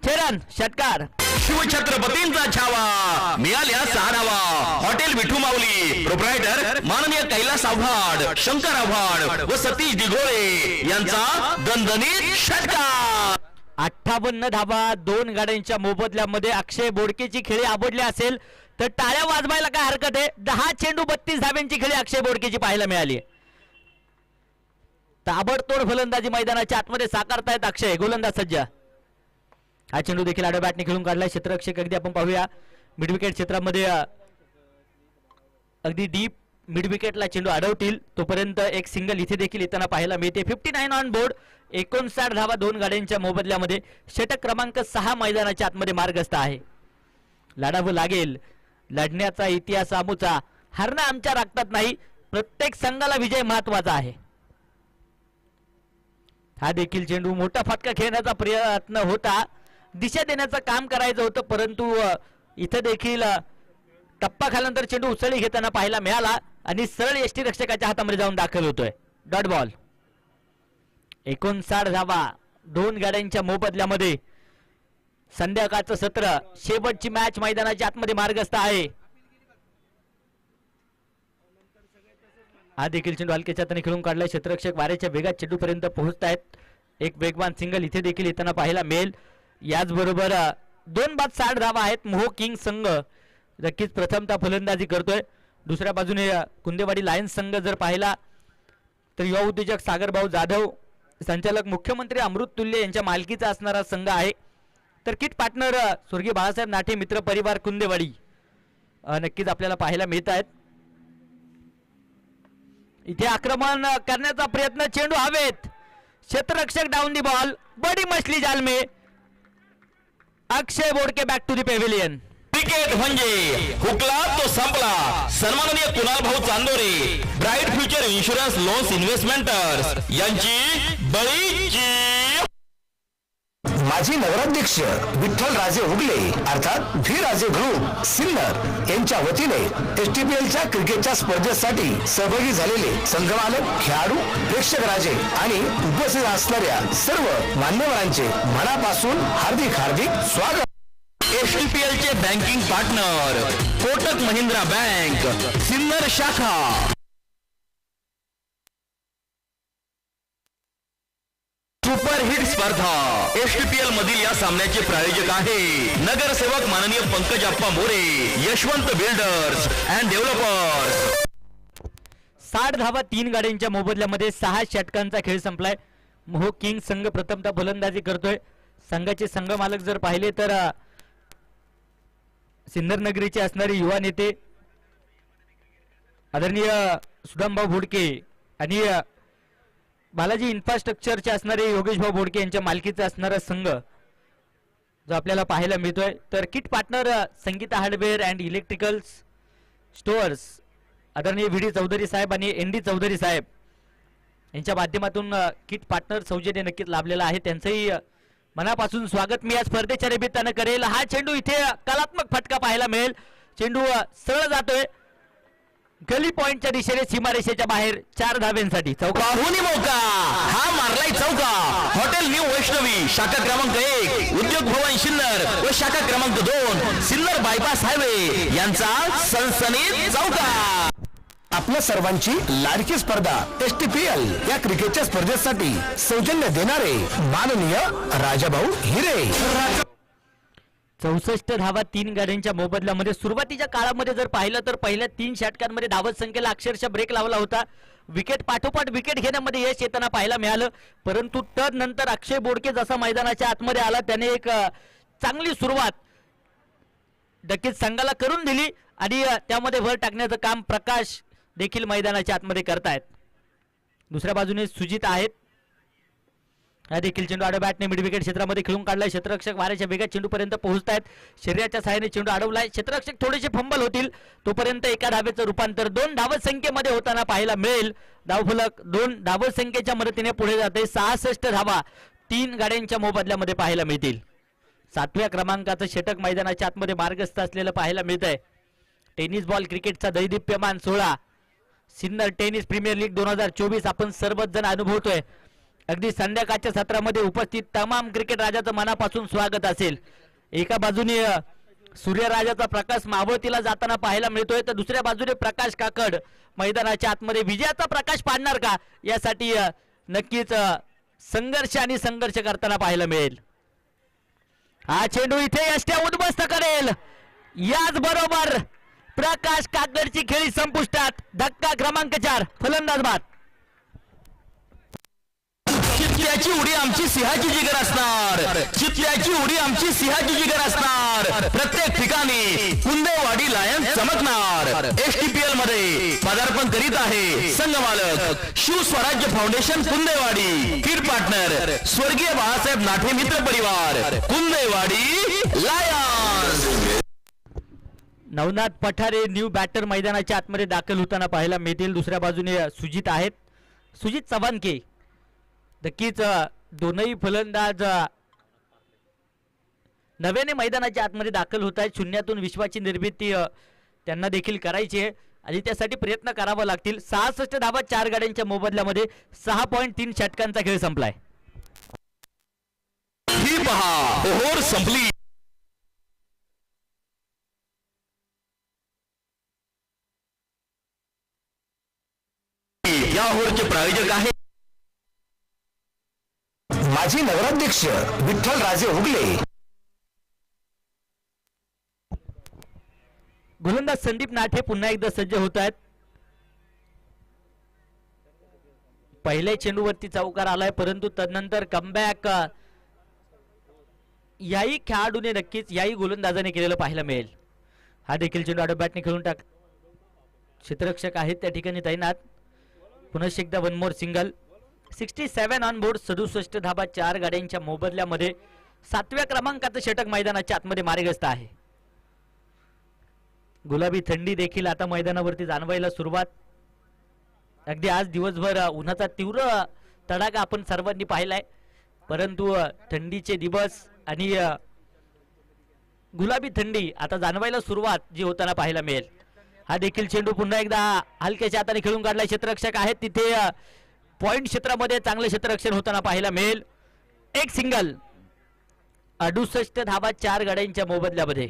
छेरन षटकार. शिवछत्रपतींचा छावा मिळाल्या 6 धावा. हॉटेल विठू माऊली प्रोप्रायटर माननीय कैलास आव्हाड, शंकर आव्हाड व सतीश दिघोळे यांचा दणदणीत षटकार. 58 धावा 2 गाड्यांच्या मोबदल्यामध्ये. अक्षय बोडकेची खेळी आवडली असेल तर टाळ्या वाजवायला काय हरकत आहे. 10 चेंडू 32 धाव्यांची खेळी अक्षय बोडकेची पाहायला मिळाली. ताबडतोड फलंदाजी मैदानाच्या आतमध्ये साकारतायत अक्षय. गोलंदाज सज्ज. हा चेंडू देखील आडव्या बॅटने खेळून काढलाय. क्षेत्ररक्षक अगदी आपण पाहूया मिड विकेट क्षेत्रामध्ये अगदी डीप मिड विकेटला चेंडू अडवतील तोपर्यंत एक सिंगल इथे देखील येताना पाहायला मिळते. 59 ऑन बोर्ड. 59 धावा 2 गाड्यांच्या मोबदल्यामध्ये. षटक क्रमांक 6 मैदानाच्या आतमध्ये मार्गस्थ आहे. लढावं लागेल. लढण्याचा इतिहास आमूचा. हरणं आमच्या रक्तात नाही. प्रत्येक संघाला विजय महत्वाचा आहे. हा देखील चेंडू मोठा फटका खेळण्याचा प्रयत्न होता. दिशा देण्याचं काम करायचं होतं, परंतु इथं देखील टप्पा खाल्यानंतर चेंडू उसळी घेताना पाहायला मिळाला आणि सरळ यष्टी रक्षकाच्या हातामध्ये जाऊन दाखल होतोय. Dot ball. 59 धावा 2 गाड्यांच्या मोबदल्यामध्ये. संध्याकाळचं सत्र, शेवटची मॅच मैदानाच्या आतमध्ये मार्गस्थ आहे. हा देखील चेंडू हलक्याच्या हाताने खेळून काढलाय. क्षेत्ररक्षक वाऱ्याच्या वेगात चेंडूपर्यंत पोहोचतायत. एक वेगवान सिंगल इथे देखील येताना पाहायला मिळेल. याचबरोबर 2 बाद 60 धावा आहेत. मोह किंग संघ नक्कीच प्रथमतः फलंदाजी करतोय. दुसऱ्या बाजूने कुंदेवाडी लायन्स संघ जर पाहिला तर युवा उद्योजक सागरभाऊ जाधव, संचालक मुख्यमंत्री अमृत तुल्य यांच्या मालकीचा असणारा संघ आहे. तर किट पार्टनर स्वर्गीय बाळासाहेब नाटे मित्र परिवार कुंदेवाडी नक्कीच आपल्याला पाहायला मिळत आहेत. इथे आक्रमण करण्याचा प्रयत्न. चेंडू हवेत. क्षेत्ररक्षक डाऊन दी बॉल. बडी मछली जाल में. Akshay Bodke back to the pavilion. Cricket म्हणजे हुकला तो संपला. सन्माननीय कुणाल भाऊ Chandore, bright future insurance loans investmenters यांची बळीची. माजी नगराध्यक्ष विठ्ठल राजे उगले अर्थात व्ही राजे ग्रुप सिन्नर यांच्या वतीने एसटीपीएलच्या क्रिकेटच्या स्पर्धेसाठी सहभागी झालेले संघमालक, खेळाडू, प्रेक्षक राजे आणि उपस्थित असणाऱ्या सर्व मान्यवरांचे मनापासून हार्दिक स्वागत. एसटीपीएल चे banking partner Kotak Mahindra bank Sinnar शाखा. सुपरहिट स्पर्धा एसटीपीएल मधील या सामन्याचे प्रायोजक आहे नगरसेवक माननीय पंकज अप्पा More, Yashwant builders and developers. 60 धावा 3 गाड्यांच्या मोबदल्यामध्ये 6 षटकांचा खेळ संपलाय. मोह किंग संघ प्रथमतः फलंदाजी करतोय. संघाचे संघ मालक जर पाहिले तर सिन्नर नगरीचे असणारे युवा नेते आदरणीय सुदामभाऊ भोडके आणि बालाजी इन्फ्रास्ट्रक्चरचे असणारे योगेशभाऊ भोडके यांच्या मालकीचा असणारा संघ जो आपल्याला पाहायला मिळतोय. तर kit partner Sangeeta hardware and electricals stores आदरणीय व्ही डी चौधरी साहेब आणि एन डी चौधरी साहेब यांच्या माध्यमातून किट पार्टनर सौजन्य नक्कीच लाभलेला आहे. त्यांचंही मनापासून स्वागत मी या स्पर्धेच्या निमित्तानं करेल. हा चेंडू इथे कलात्मक फटका पाहायला मिळेल. चेंडू सरळ जातोय गली पॉइंटच्या दिशेने सीमारेषेच्या बाहेर 4 धाब्यांसाठी. पाहुणी मौका हा मारलाय चौका. हॉटेल न्यू वैष्णवी शाखा क्रमांक 1 उद्योग भवन सिन्नर व शाखा क्रमांक 2 सिन्नर बायपास हायवे यांचा सनसनीत चौका. आपल्या सर्वांची लाडकी स्पर्धा एसटीपीएल या क्रिकेटच्या स्पर्धेसाठी सौजन्य देणारे माननीय राजाभाऊ हिरे. 64 धावा 3 गाड्यांच्या मोबदल्यामध्ये सुरुवातीच्या काळामध्ये जर पाहिलं तर पहिल्या 3 षटकांमध्ये धावत संख्येला अक्षरशः ब्रेक लावला होता. विकेट पाठोपाठ विकेट घेण्यामध्ये यश येताना पाहायला मिळालं. परंतु त्यानंतर अक्षय बोडके जसा मैदानाच्या आतमध्ये आला त्याने एक चांगली सुरुवात नक्कीच संघाला करून दिली आणि त्यामध्ये भर टाकण्याचं काम प्रकाश देखील मैदानाच्या आतमध्ये करतायत. दुसऱ्या बाजूने सुजित आहेत. हा देखील चेंडू आडव्या बॅटने मिड विकेट क्षेत्रामध्ये खेळून काढलाय. क्षेत्ररक्षक वाऱ्याच्या वेगात चेंडूपर्यंत पोहोचतायत. शरीराच्या सहाय्याने चेंडू अडवलाय. क्षेत्ररक्षक थोडेसे फंबल होतील तोपर्यंत एका धावेचं रूपांतर 2 धावत संख्येमध्ये होताना पाहायला मिळेल. धावफलक 2 धावत संख्येच्या मदतीने पुढे जाते. 66 धावा 3 गाड्यांच्या मोबदल्यामध्ये पाहायला मिळतील. 7व्या क्रमांकाचं षटक मैदानाच्या आतमध्ये मार्गस्थ असलेलं पाहायला मिळत आहे. टेनिस बॉल क्रिकेटचा दैदिप्यमान सोहळा सिन्नर टेनिस प्रीमियर लीग 2024 आपण सर्वच जण अनुभवतोय. अगदी संध्याकाळच्या सत्रामध्ये उपस्थित तमाम क्रिकेट राजाचं मनापासून स्वागत असेल. एका बाजूने सूर्यराजाचा प्रकाश मावळतीला जाताना पाहायला मिळतोय तर दुसऱ्या बाजूने प्रकाश काकड मैदानाच्या आतमध्ये विजयाचा प्रकाश पाडणार का यासाठी नक्कीच संघर्ष करताना पाहायला मिळेल. हा चेंडू इथे यष्ट्या उद्ध्वस्त करेल. याच बरोबर प्रकाश काकडची खेळी संपुष्टात. धक्का क्रमांक 4 फलंदाज बाद. चित्त्याची उडी आमची सिंहाची जिगर असणार. चित्त्याची उडी आमची सिंहाची जिगर असणार. प्रत्येक ठिकाणी कुंदेवाडी लायन चमकणार. एसटीपीएल मध्ये पदार्पण करीत आहे संघ मालक Shivswarajya foundation Kundewadi. Kit partner स्वर्गीय बाळासाहेब नाठे मित्र परिवार Kundewadi lions. Navnath Pathare new batter मैदानाच्या आतमध्ये दाखल होताना पाहायला मिळतील. दुसऱ्या बाजूने सुजित आहेत. सुजित चव्हाणके नक्कीच दोनही फलंदाज नव्याने मैदानाच्या आतमध्ये दाखल होत आहेत. शून्यातून विश्वाची निर्मिती त्यांना देखील करायची आहे आणि त्यासाठी प्रयत्न करावा लागतील. 66 धावा 4 गाड्यांच्या मोबदल्यामध्ये 6.3 षटकांचा खेळ संपलाय. ही पहा ओव्हर संपली. या ओव्हरचे प्रायोजक आहे माजी नगराध्यक्ष विठ्ठल राजे उगले. गोलंदाज संदीप नाठे पुन्हा एकदा सज्ज होत आहेत. पहिल्या चेंडूवरती चौकार आलाय परंतु तदनंतर कमबॅक याही खेळाडूने नक्कीच याही गोलंदाजाने केलेलं पाहायला मिळेल. हा देखील चेंडू आडव्या बॅटने खेळून टाक. क्षेत्ररक्षक आहेत त्या ठिकाणी तैनात. पुन्हा एकदा one more single. 67 on board. 67 धाबा 4 गाड्यांच्या मोबदल्यामध्ये 7व्या क्रमांकाचं षटक मैदानाच्या आतमध्ये मार्गस्थ आहे. गुलाबी थंडी देखील आता मैदानावरती जाणवायला सुरुवात. अगदी आज दिवसभर उन्हाचा तीव्र तडाखा आपण सर्वांनी पाहिलाय परंतु थंडीचे दिवस आणि गुलाबी थंडी आता जाणवायला सुरुवात जी होताना पाहायला मिळेल. हा देखील चेंडू पुन्हा एकदा हलक्याच्या हाताने खेळून काढला. क्षेत्ररक्षक आहेत तिथे पॉइंट क्षेत्रामध्ये चांगले क्षेत्ररक्षण होताना पाहायला मिळेल. एक सिंगल. 68 धावा 4 गाड्यांच्या मोबदल्यामध्ये.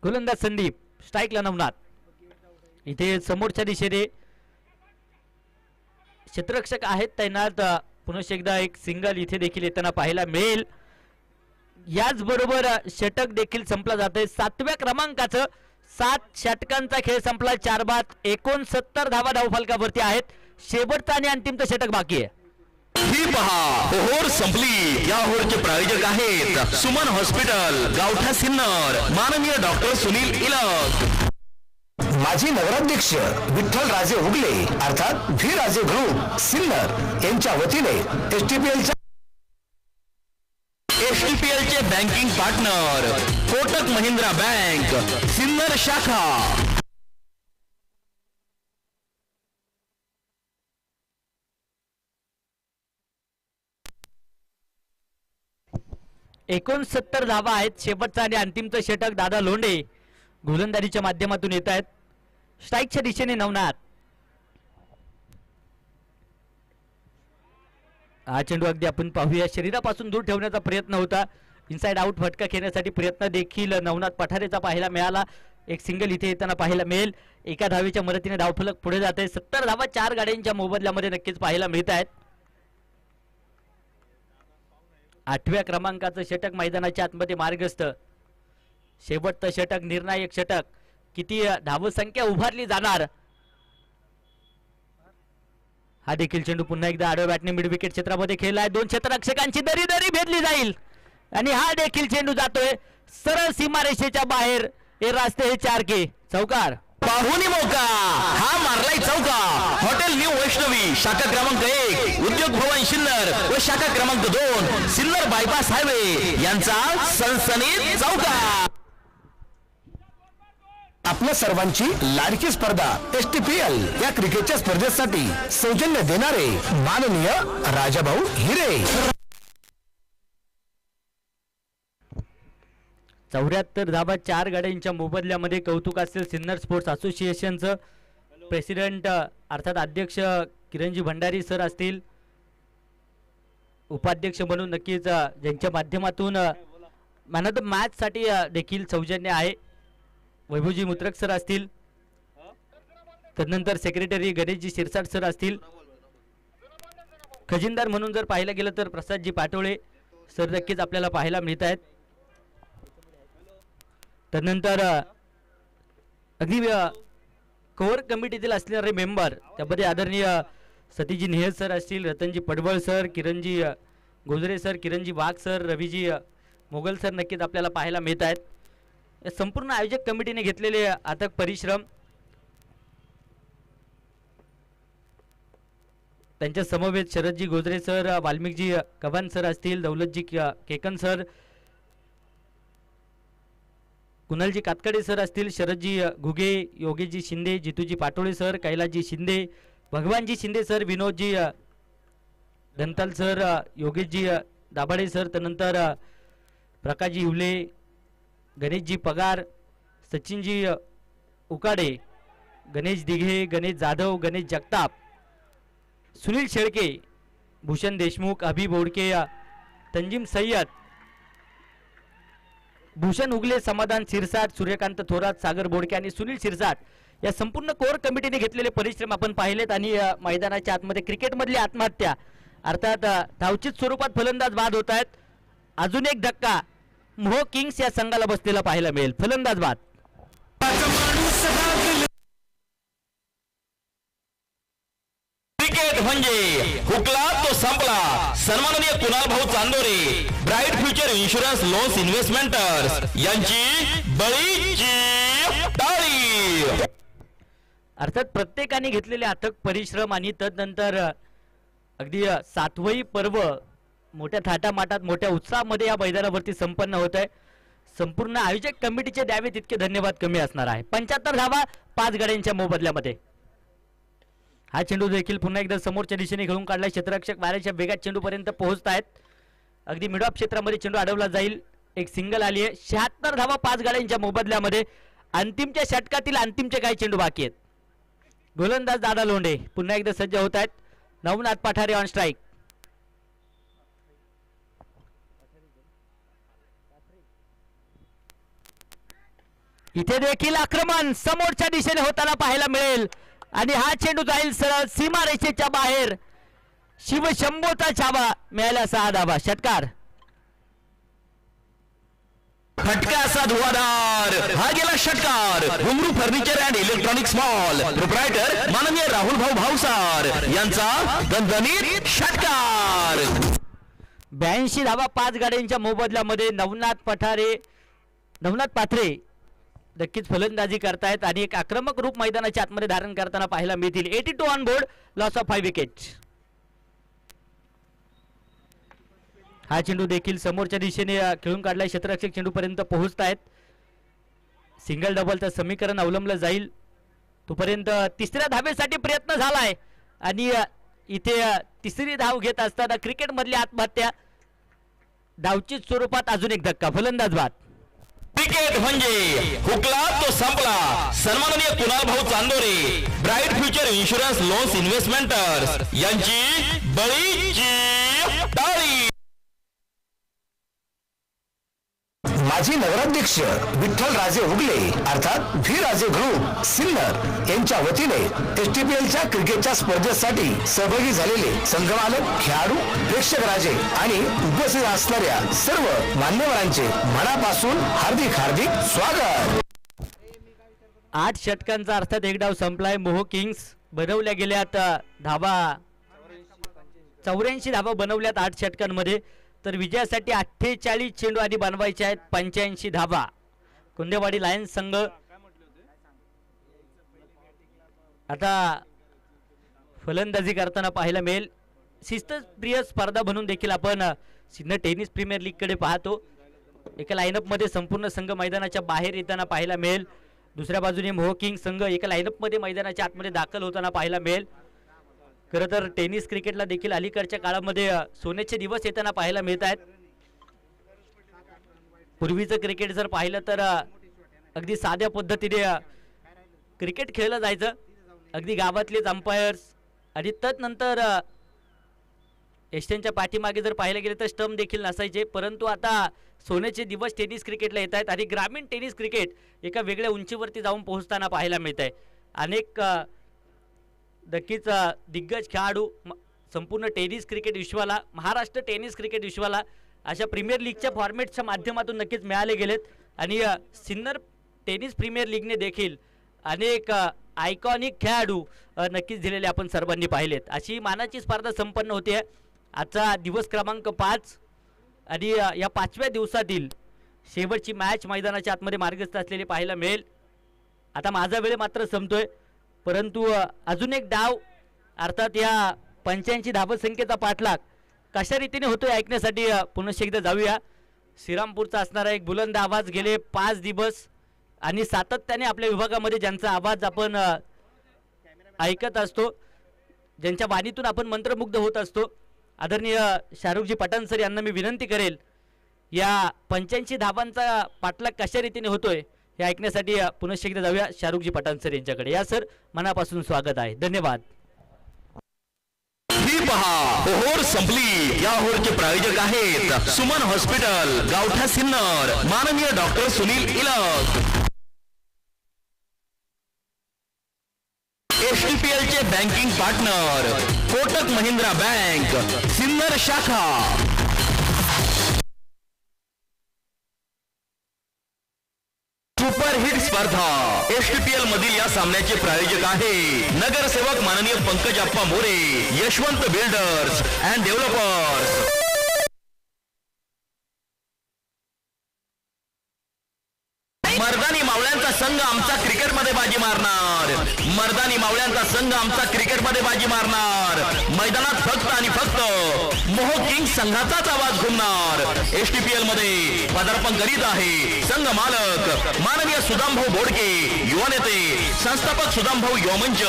गोलंदाज संदीप, स्ट्राईकला नवनाथ. इथे समोरच्या दिशेने क्षेत्ररक्षक आहेत तैनात. पुन्हा एकदा एक सिंगल इथे देखील येताना पाहायला मिळेल. याचबरोबर षटक देखील संपला जातोय. 7व्या क्रमांकाचं 7 षटकांचा खेळ संपला. 4 बाद 69 धावा धावफलकावरती आहेत. शेवटचा आणि अंतिमचं षटक बाकी आहे. ही पहा ओहोर संपली. या ओहोरचे प्रायोजक आहेत सुमन हॉस्पिटल, गावठा सिन्नर, माननीय डॉक्टर सुनील इलक. माजी नगराध्यक्ष विठ्ठल राजे उगले अर्थात व्ही राजे ग्रुप सिन्नर यांच्या वतीने एसटीपीएलचे banking partner Kotak Mahindra bank Sinnar शाखा. 69 धावा आहेत. शेवटचा आणि अंतिमचं षटक दादा लोंढे गोलंदाजीच्या माध्यमातून येत आहेत. स्ट्राईकच्या दिशेने नवनाथ. हा चेंडू अगदी आपण पाहूया शरीरापासून दूर ठेवण्याचा प्रयत्न होता. इनसाइड आउट फटका खेळण्यासाठी प्रयत्न देखील नवनाथ पठारेचा पाहायला मिळाला. एक सिंगल इथे येताना पाहायला मिळेल. एका धावेच्या मदतीने धावफलक पुढे जात आहे. 70 धावा 4 गाड्यांच्या मोबदल्यामध्ये नक्कीच पाहायला मिळत आहेत. 8व्या क्रमांकाचं षटक मैदानाच्या आतमध्ये मार्गस्थ. शेवटचं षटक निर्णायक षटक. किती धावसंख्या उभारली जाणार. हा देखील चेंडू पुन्हा एकदा आडव्या बॅटने मिड विकेट क्षेत्रामध्ये खेळलाय. 2 क्षेत्ररक्षकांची दरी दरी भेदली जाईल आणि हा देखील चेंडू जातोय सरळ सीमारेषेच्या बाहेर. हे रास्ते हे 4 के चौकार. पाहुणी मौका हा मारलाय चौका. हॉटेल न्यू वैष्णवी शाखा क्रमांक 1 उद्योग भवन सिन्नर व शाखा क्रमांक 2 सिन्नर बायपास हायवे यांचा सनसनीत चौका. आपल्या सर्वांची लाडकी स्पर्धा एसटीपीएल या क्रिकेटच्या स्पर्धेसाठी सौजन्य देणारे माननीय राजाभाऊ हिरे. 74 धावा 4 गाड्यांच्या मोबदल्यामध्ये. कौतुक असेल सिन्नर स्पोर्ट्स असोसिएशनचं. प्रेसिडेंट अर्थात अध्यक्ष किरणजी भंडारी सर असतील. उपाध्यक्ष म्हणून नक्कीच ज्यांच्या माध्यमातून मॅन ऑफ द मॅच साठी देखील सौजन्य आहे. वैभवजी मुत्रक सर असतील. तदनंतर सेक्रेटरी गणेशजी शिरसाट सर असतील. खजिनदार म्हणून जर पाहायला गेलं तर प्रसादजी पाटोळे सर नक्कीच आपल्याला पाहायला मिळत आहेत. तदनंतर अगदी कोर कमिटीतील असणारे मेंबर त्यामध्ये आदरणीय सतीजी नेहल सर असतील, रतनजी पडवळ सर, किरणजी गोजरे सर, किरणजी वाघ सर, रवीजी मोगल सर नक्कीच आपल्याला पाहायला मिळत आहेत. संपूर्ण आयोजक कमिटीने घेतलेले अथक परिश्रम. त्यांच्या समवेत शरदजी गोजरे सर, वाल्मिकजी कवान सर असतील, दौलतजी केकन सर, कुणालजी कातकडे सर असतील, शरदजी घुगे, योगेशजी शिंदे, जितूजी पाटोळे सर, कैलासजी शिंदे, भगवानजी शिंदे सर, विनोदजी दंताल सर, योगेशजी दाभाडे सर, त्यानंतर प्रकाशजी इवले, गणेशजी पगार, सचिनजी उकाडे, गणेश दिघे, गणेश जाधव, गणेश जगताप, सुनील शेळके, भूषण देशमुख, अभि बोडके, तंजीम सय्यद, भूषण उगले, समाधान शिरसाट, सूर्यकांत थोरात, सागर बोडके आणि सुनील शिरसाट या संपूर्ण कोर कमिटीने घेतलेले परिश्रम आपण पाहिलेत. आणि मैदानाच्या आतमध्ये क्रिकेटमधली आत्महत्या अर्थात धावचित स्वरूपात फलंदाज बाद होत आहेत. अजून एक धक्का मोह किंग्स या संघाला बसलेला पाहायला मिळेल. फलंदाज बाद. क्रिकेट म्हणजे हुकला तो संपला. सन्माननीय कुणाल भाऊ Chandore, bright future insurance loans investmenters यांची बळीची टाळी. अर्थात प्रत्येकाने घेतलेले अथक परिश्रम आणि तदनंतर अगदी 7वं पर्व मोठ्या थाटामाटात मोठ्या उत्साहामध्ये या मैदानावरती संपन्न होत आहे. संपूर्ण आयोजक कमिटीचे द्यावे तितके धन्यवाद कमी असणार आहे. 75 धावा 5 गाड्यांच्या मोबदल्यामध्ये. हा चेंडू देखील पुन्हा एकदा समोरच्या दिशेने खेळून काढला. क्षेत्ररक्षक वाऱ्याच्या वेगात चेंडू पर्यंत पोहोचत आहेत. अगदी मिड ऑफ क्षेत्रामध्ये चेंडू अडवला जाईल. एक सिंगल आली आहे. 76 धावा 5 गाड्यांच्या मोबदल्यामध्ये. अंतिमच्या षटकातील अंतिमचे काही चेंडू बाकी आहेत. गोलंदाज दादा लोंढे पुन्हा एकदा सज्ज होत आहेत. Navnath Pathare on strike. इथे देखील आक्रमण समोरच्या दिशेने होताना पाहायला मिळेल आणि हा चेंडू जाईल सरळ सीमारेषेच्या बाहेर. शिवशंभोचा छावा मिळाला 6 धावा. षटकार. फटका असा धुवाधार हा गेला षटकार. घुंगरू furniture and electronics mall proprietor माननीय राहुल भाऊ भावसार यांचा दणदणीत षटकार. 82 धावा 5 गाड्यांच्या मोबदल्यामध्ये नवनाथ पाथरे नक्कीच फलंदाजी करतायत आणि एक आक्रमक रूप मैदानाच्या आतमध्ये धारण करताना पाहायला मिळतील. 82 on board, loss of 5 wicket. हा चेंडू देखील समोरच्या दिशेने खेळून काढलाय. क्षेत्ररक्षक चेंडू पर्यंत पोहोचतायत. सिंगल डबलचं समीकरण अवलंबलं जाईल तोपर्यंत तिसऱ्या धावेसाठी प्रयत्न झालाय आणि इथे तिसरी धाव घेत असताना क्रिकेट मधली आत्महत्या. धावची स्वरूपात अजून एक धक्का. फलंदाज बाद. क्रिकेट म्हणजे हुकला तो संपला. सन्माननीय कुणाल भाऊ Chandore bright future insurance loans investmenters यांची बळीची टाळी. माजी नगराध्यक्ष विठ्ठल राजे उगले अर्थात व्ही राजे ग्रुप सिन्नर यांच्या वतीने एसटीपीएलच्या क्रिकेटच्या स्पर्धेसाठी सहभागी झालेले संघमालक, खेळाडू, प्रेक्षक राजे आणि उपस्थित असणाऱ्या सर्व मान्यवरांचे मनापासून हार्दिक हार्दिक स्वागत. 8 षटकांचा अर्थात एक डाव संपलाय. मोहो किंग्स बनवल्या गेल्यात धावा 84 धावा बनवल्यात 8 षटकांमध्ये. तर विजयासाठी 48 चेंडू आधी बनवायचे आहेत. 85 धावा. कुंदेवाडी लायन्स संघ आता फलंदाजी करताना पाहायला मिळेल. शिस्तप्रिय स्पर्धा म्हणून देखील आपण सिन्नर टेनिस प्रीमियर लीग कडे पाहतो. एका लाईनअप मध्ये संपूर्ण संघ मैदानाच्या बाहेर येताना पाहायला मिळेल. दुसऱ्या बाजूने मोहो किंग संघ एका लाईनअप मध्ये मैदानाच्या आतमध्ये दाखल होताना पाहायला मिळेल. खरं तर टेनिस क्रिकेटला देखील अलीकडच्या काळामध्ये सोन्याचे दिवस येताना पाहायला मिळत आहेत. पूर्वीचं क्रिकेट जर पाहिलं तर अगदी साध्या पद्धतीने क्रिकेट खेळलं जायचं. अगदी गावातलेच अंपायर्स आणि तदनंतर एशियनच्या पाठीमागे जर पाहायला गेले तर स्टंप देखील नसायचे. परंतु आता सोन्याचे दिवस टेनिस क्रिकेटला येत आहेत आणि ग्रामीण टेनिस क्रिकेट एका वेगळ्या उंचीवरती जाऊन पोहोचताना पाहायला मिळत आहे. अनेक नक्कीच दिग्गज खेळाडू संपूर्ण टेनिस क्रिकेट विश्वाला, महाराष्ट्र टेनिस क्रिकेट विश्वाला अशा प्रीमियर लीगच्या फॉर्मॅटच्या माध्यमातून नक्कीच मिळाले गेलेत आणि सिन्नर टेनिस प्रीमियर लीगने देखील अनेक आयकॉनिक खेळाडू नक्कीच दिलेले आपण सर्वांनी पाहिलेत. अशी मानाची स्पर्धा संपन्न होते. आजचा दिवस क्रमांक 5 आणि या 5व्या दिवसातील शेवटची मॅच मैदानाच्या आतमध्ये मार्गस्थ असलेली पाहायला मिळेल. आता माझा वेळ मात्र संपतोय परंतु अजून एक डाव अर्थात या 85 धावसंख्येचा पाठलाग कशा रीतीने होतोय ऐकण्यासाठी पुन्हा एकदा जाऊया. श्रीरामपूरचा असणारा एक बुलंद आवाज गेले 5 दिवस आणि सातत्याने आपल्या विभागामध्ये ज्यांचा आवाज आपण ऐकत असतो, ज्यांच्या वाणीतून आपण मंत्रमुग्ध होत असतो, आदरणीय शाहरुखजी पठाण सर यांना मी विनंती करेल या 85 धावांचा पाठलाग कशा रीतीने होतोय हे ऐकण्यासाठी पुन्हा एकदा जाऊया शाहरुखजी पठाण सर यांच्याकडे. या सर, मनापासून स्वागत आहे. धन्यवाद. ही पहा ओहोर संपली. या ओहोरचे प्रायोजक आहेत सुमन हॉस्पिटल, गावठा सिन्नर, माननीय डॉक्टर सुनील इलक. एसटीपीएल चे banking partner Kotak Mahindra bank Sinnar शाखा. सुपरहिट स्पर्धा एसटीपीएल मधील या सामन्याचे प्रायोजक आहे नगरसेवक माननीय पंकज अप्पा More, Yashwant builders and developers. मर्दानी मावळ्यांचा संघ आमचा क्रिकेटमध्ये बाजी मारणार. मर्दानी मावळ्यांचा संघ आमचा क्रिकेटमध्ये बाजी मारणार. मैदानात फक्त आणि फक्त मोहो किंग्स संघाचाच आवाज घुमणार. एसटीपीएल मध्ये पदार्पण करीत आहे संघ मालक माननीय सुदामभाऊ बोडके, युवा नेते संस्थापक सुदामभाऊ युवा मंच,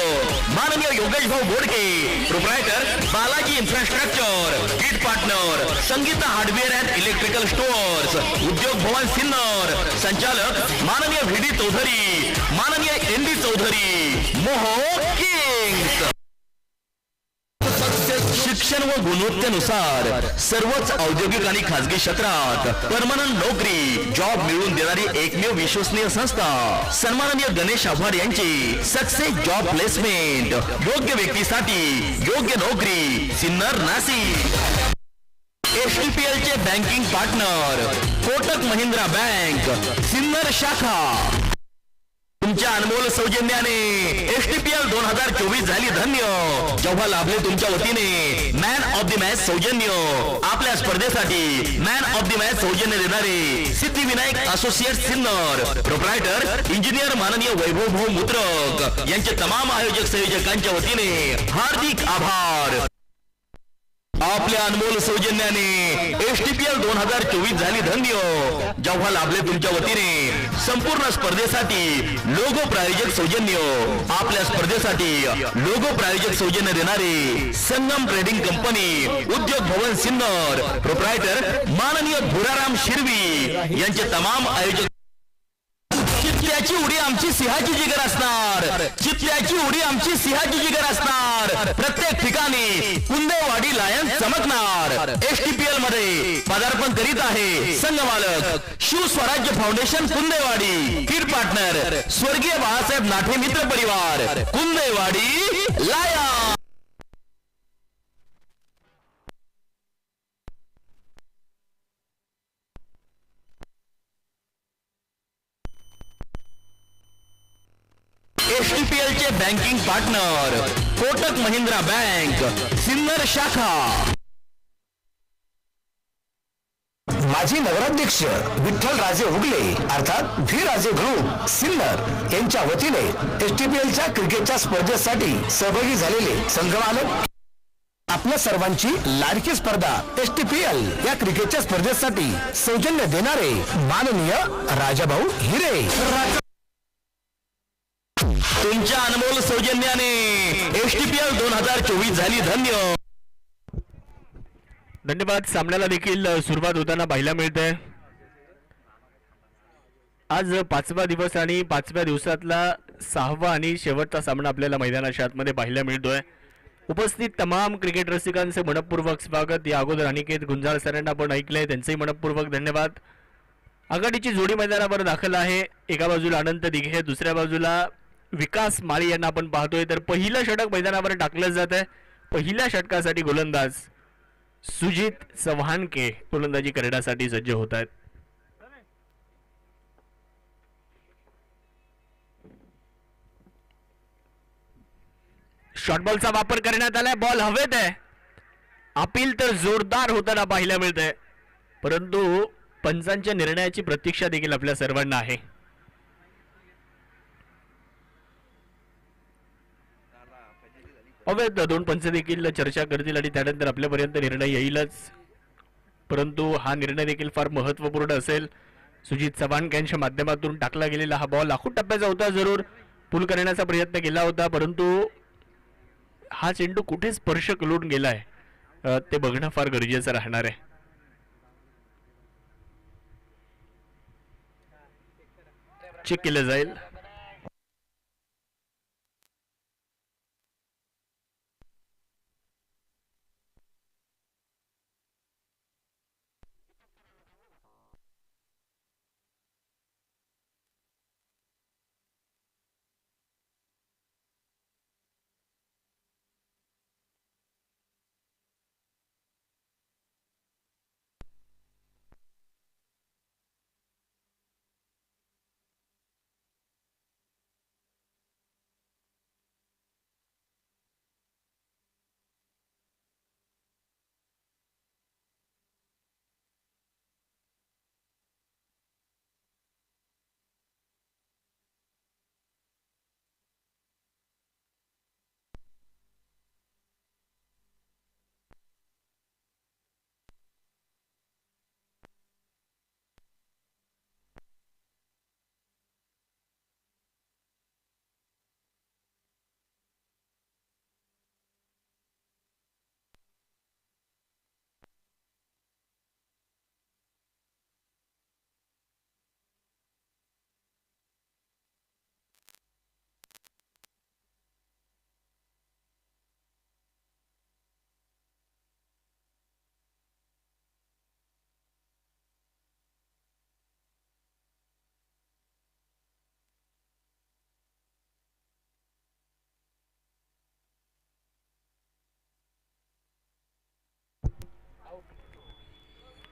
माननीय योगेश भाऊ Bodke, proprietor Balaji infrastructure, kit partner Sangeeta hardware and electrical stores, उद्योग भवन सिन्नर, संचालक माननीय व्हीडी चौधरी, माननीय एनडी चौधरी. मोहो किंग्स. शिक्षण व गुणवत्तेनुसार सर्वच औद्योगिक आणि खासगी क्षेत्रात परमनंट नोकरी जॉब मिळवून देणारी एकमेव विश्वसनीय संस्था सन्माननीय गणेश आव्हाड यांची सक्सेस जॉब प्लेसमेंट. योग्य व्यक्तीसाठी योग्य नोकरी. सिन्नर नाशिक. एचटीपीएल चे banking partner Kotak Mahindra bank Sinnar शाखा. तुमच्या अनमोल सौजन्याने एचटीपीएल 2024 झाली धन्य. जेव्हा लाभले तुमच्या वतीने मॅन ऑफ द मॅच सौजन्य. आपल्या स्पर्धेसाठी मॅन ऑफ द मॅच सौजन्य देणारे Siddhivinayak associate Sinnar proprietor engineer माननीय वैभव भाऊ मुत्रक यांचे तमाम आयोजक संयोजकांच्या वतीने हार्दिक आभार. आपल्या अनमोल सौजन्याने एचटीपीएल 2024 झाली धन्य. जेव्हा लाभले तुमच्या वतीने संपूर्ण स्पर्धेसाठी लोगो प्रायोजक सौजन्य. आपल्या स्पर्धेसाठी लोगो प्रायोजक सौजन्य देणारे संगम ट्रेडिंग कंपनी उद्योग भवन सिन्नर प्रोप्रायटर माननीय भुराराम शिरवी यांचे तमाम आयोजक. चित्त्याची उडी आमची सिंहाची जिगर असणार. चित्त्याची उडी आमची सिंहाची जिगर असणार. प्रत्येक ठिकाणी कुंदेवाडी लायन्स चमकणार. एचटीपीएल मध्ये पदार्पण करीत आहे संघमालक शिव स्वराज्य फाउंडेशन कुंदेवाडी. किड पार्टनर स्वर्गीय बाळासाहेब नाठे मित्र परिवार कुंदेवाडी लायन्स. एचटीपीएल चे banking partner Kotak Mahindra bank Sinnar शाखा. माजी नगराध्यक्ष विठ्ठल राजे उगले अर्थात व्ही राजे ग्रुप सिन्नर यांच्या वतीने एचटीपीएलच्या क्रिकेटच्या स्पर्धेसाठी सहभागी झालेले संघमालक आपल्या सर्वांची लाडकी स्पर्धा एचटीपीएल या क्रिकेटच्या स्पर्धेसाठी सौजन्य देणारे माननीय राजाभाऊ हिरे. तुमच्या अनमोल सौजन्याने एचटीपीएल 2024 झाली धन्य. धन्यवाद. सामन्याला देखील सुरुवात होताना पाहायला मिळते. आज 5वा दिवस आणि 5व्या दिवसातला 6वा आणि शेवटचा सामना आपल्याला मैदानाच्या आतमध्ये पाहायला मिळतोय. उपस्थित तमाम क्रिकेट रसिकांचे मनपूर्वक स्वागत. या अगोदर अनिकेत गुंजाळ सरांना आपण ऐकलंय, त्यांचेही मनपूर्वक धन्यवाद. आघाडीची जोडी मैदानावर दाखल आहे. एका बाजूला अनंत दिघे, दुसऱ्या बाजूला विकास माळी यांना आपण पाहतोय. तर पहिलं षटक मैदानावर टाकलं जात आहे. पहिल्या षटकासाठी गोलंदाज सुजित चव्हाणके गोलंदाजी करण्यासाठी सज्ज होत आहेत. शॉर्ट बॉलचा वापर करण्यात आलाय. बॉल हवेत आहे. अपील तर जोरदार होताना पाहायला मिळतंय, परंतु पंचांच्या निर्णयाची प्रतीक्षा देखील आपल्या सर्वांना आहे. अवैध दोन पंच देखील चर्चा करतील आणि त्यानंतर आपल्यापर्यंत निर्णय येईलच, परंतु हा निर्णय देखील फार महत्त्वपूर्ण असेल. सुजित चव्हाण यांच्या माध्यमातून टाकला गेलेला हा बॉल आखूड टप्प्याचा होता. जरूर पुल करण्याचा प्रयत्न केला होता, परंतु हा चेंडू कुठे स्पर्श करून गेलाय ते बघणं फार गरजेचं राहणार आहे. चेक केलं जाईल.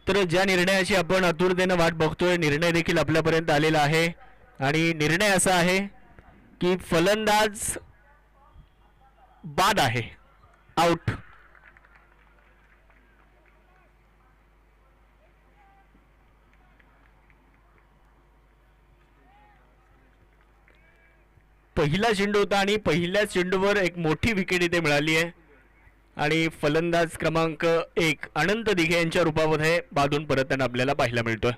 तर ज्या निर्णयाची आपण आतुरतेनं वाट बघतोय, निर्णय देखील आपल्यापर्यंत आलेला आहे आणि निर्णय असा आहे की फलंदाज बाद आहे, आउट. पहिला चेंडू होता आणि पहिल्याच चेंडूवर एक मोठी विकेट इथे मिळाली आहे आणि फलंदाज क्रमांक 1 अनंत दिघे यांच्या रूपामध्ये बादून परतताना आपल्याला पाहायला मिळतोय.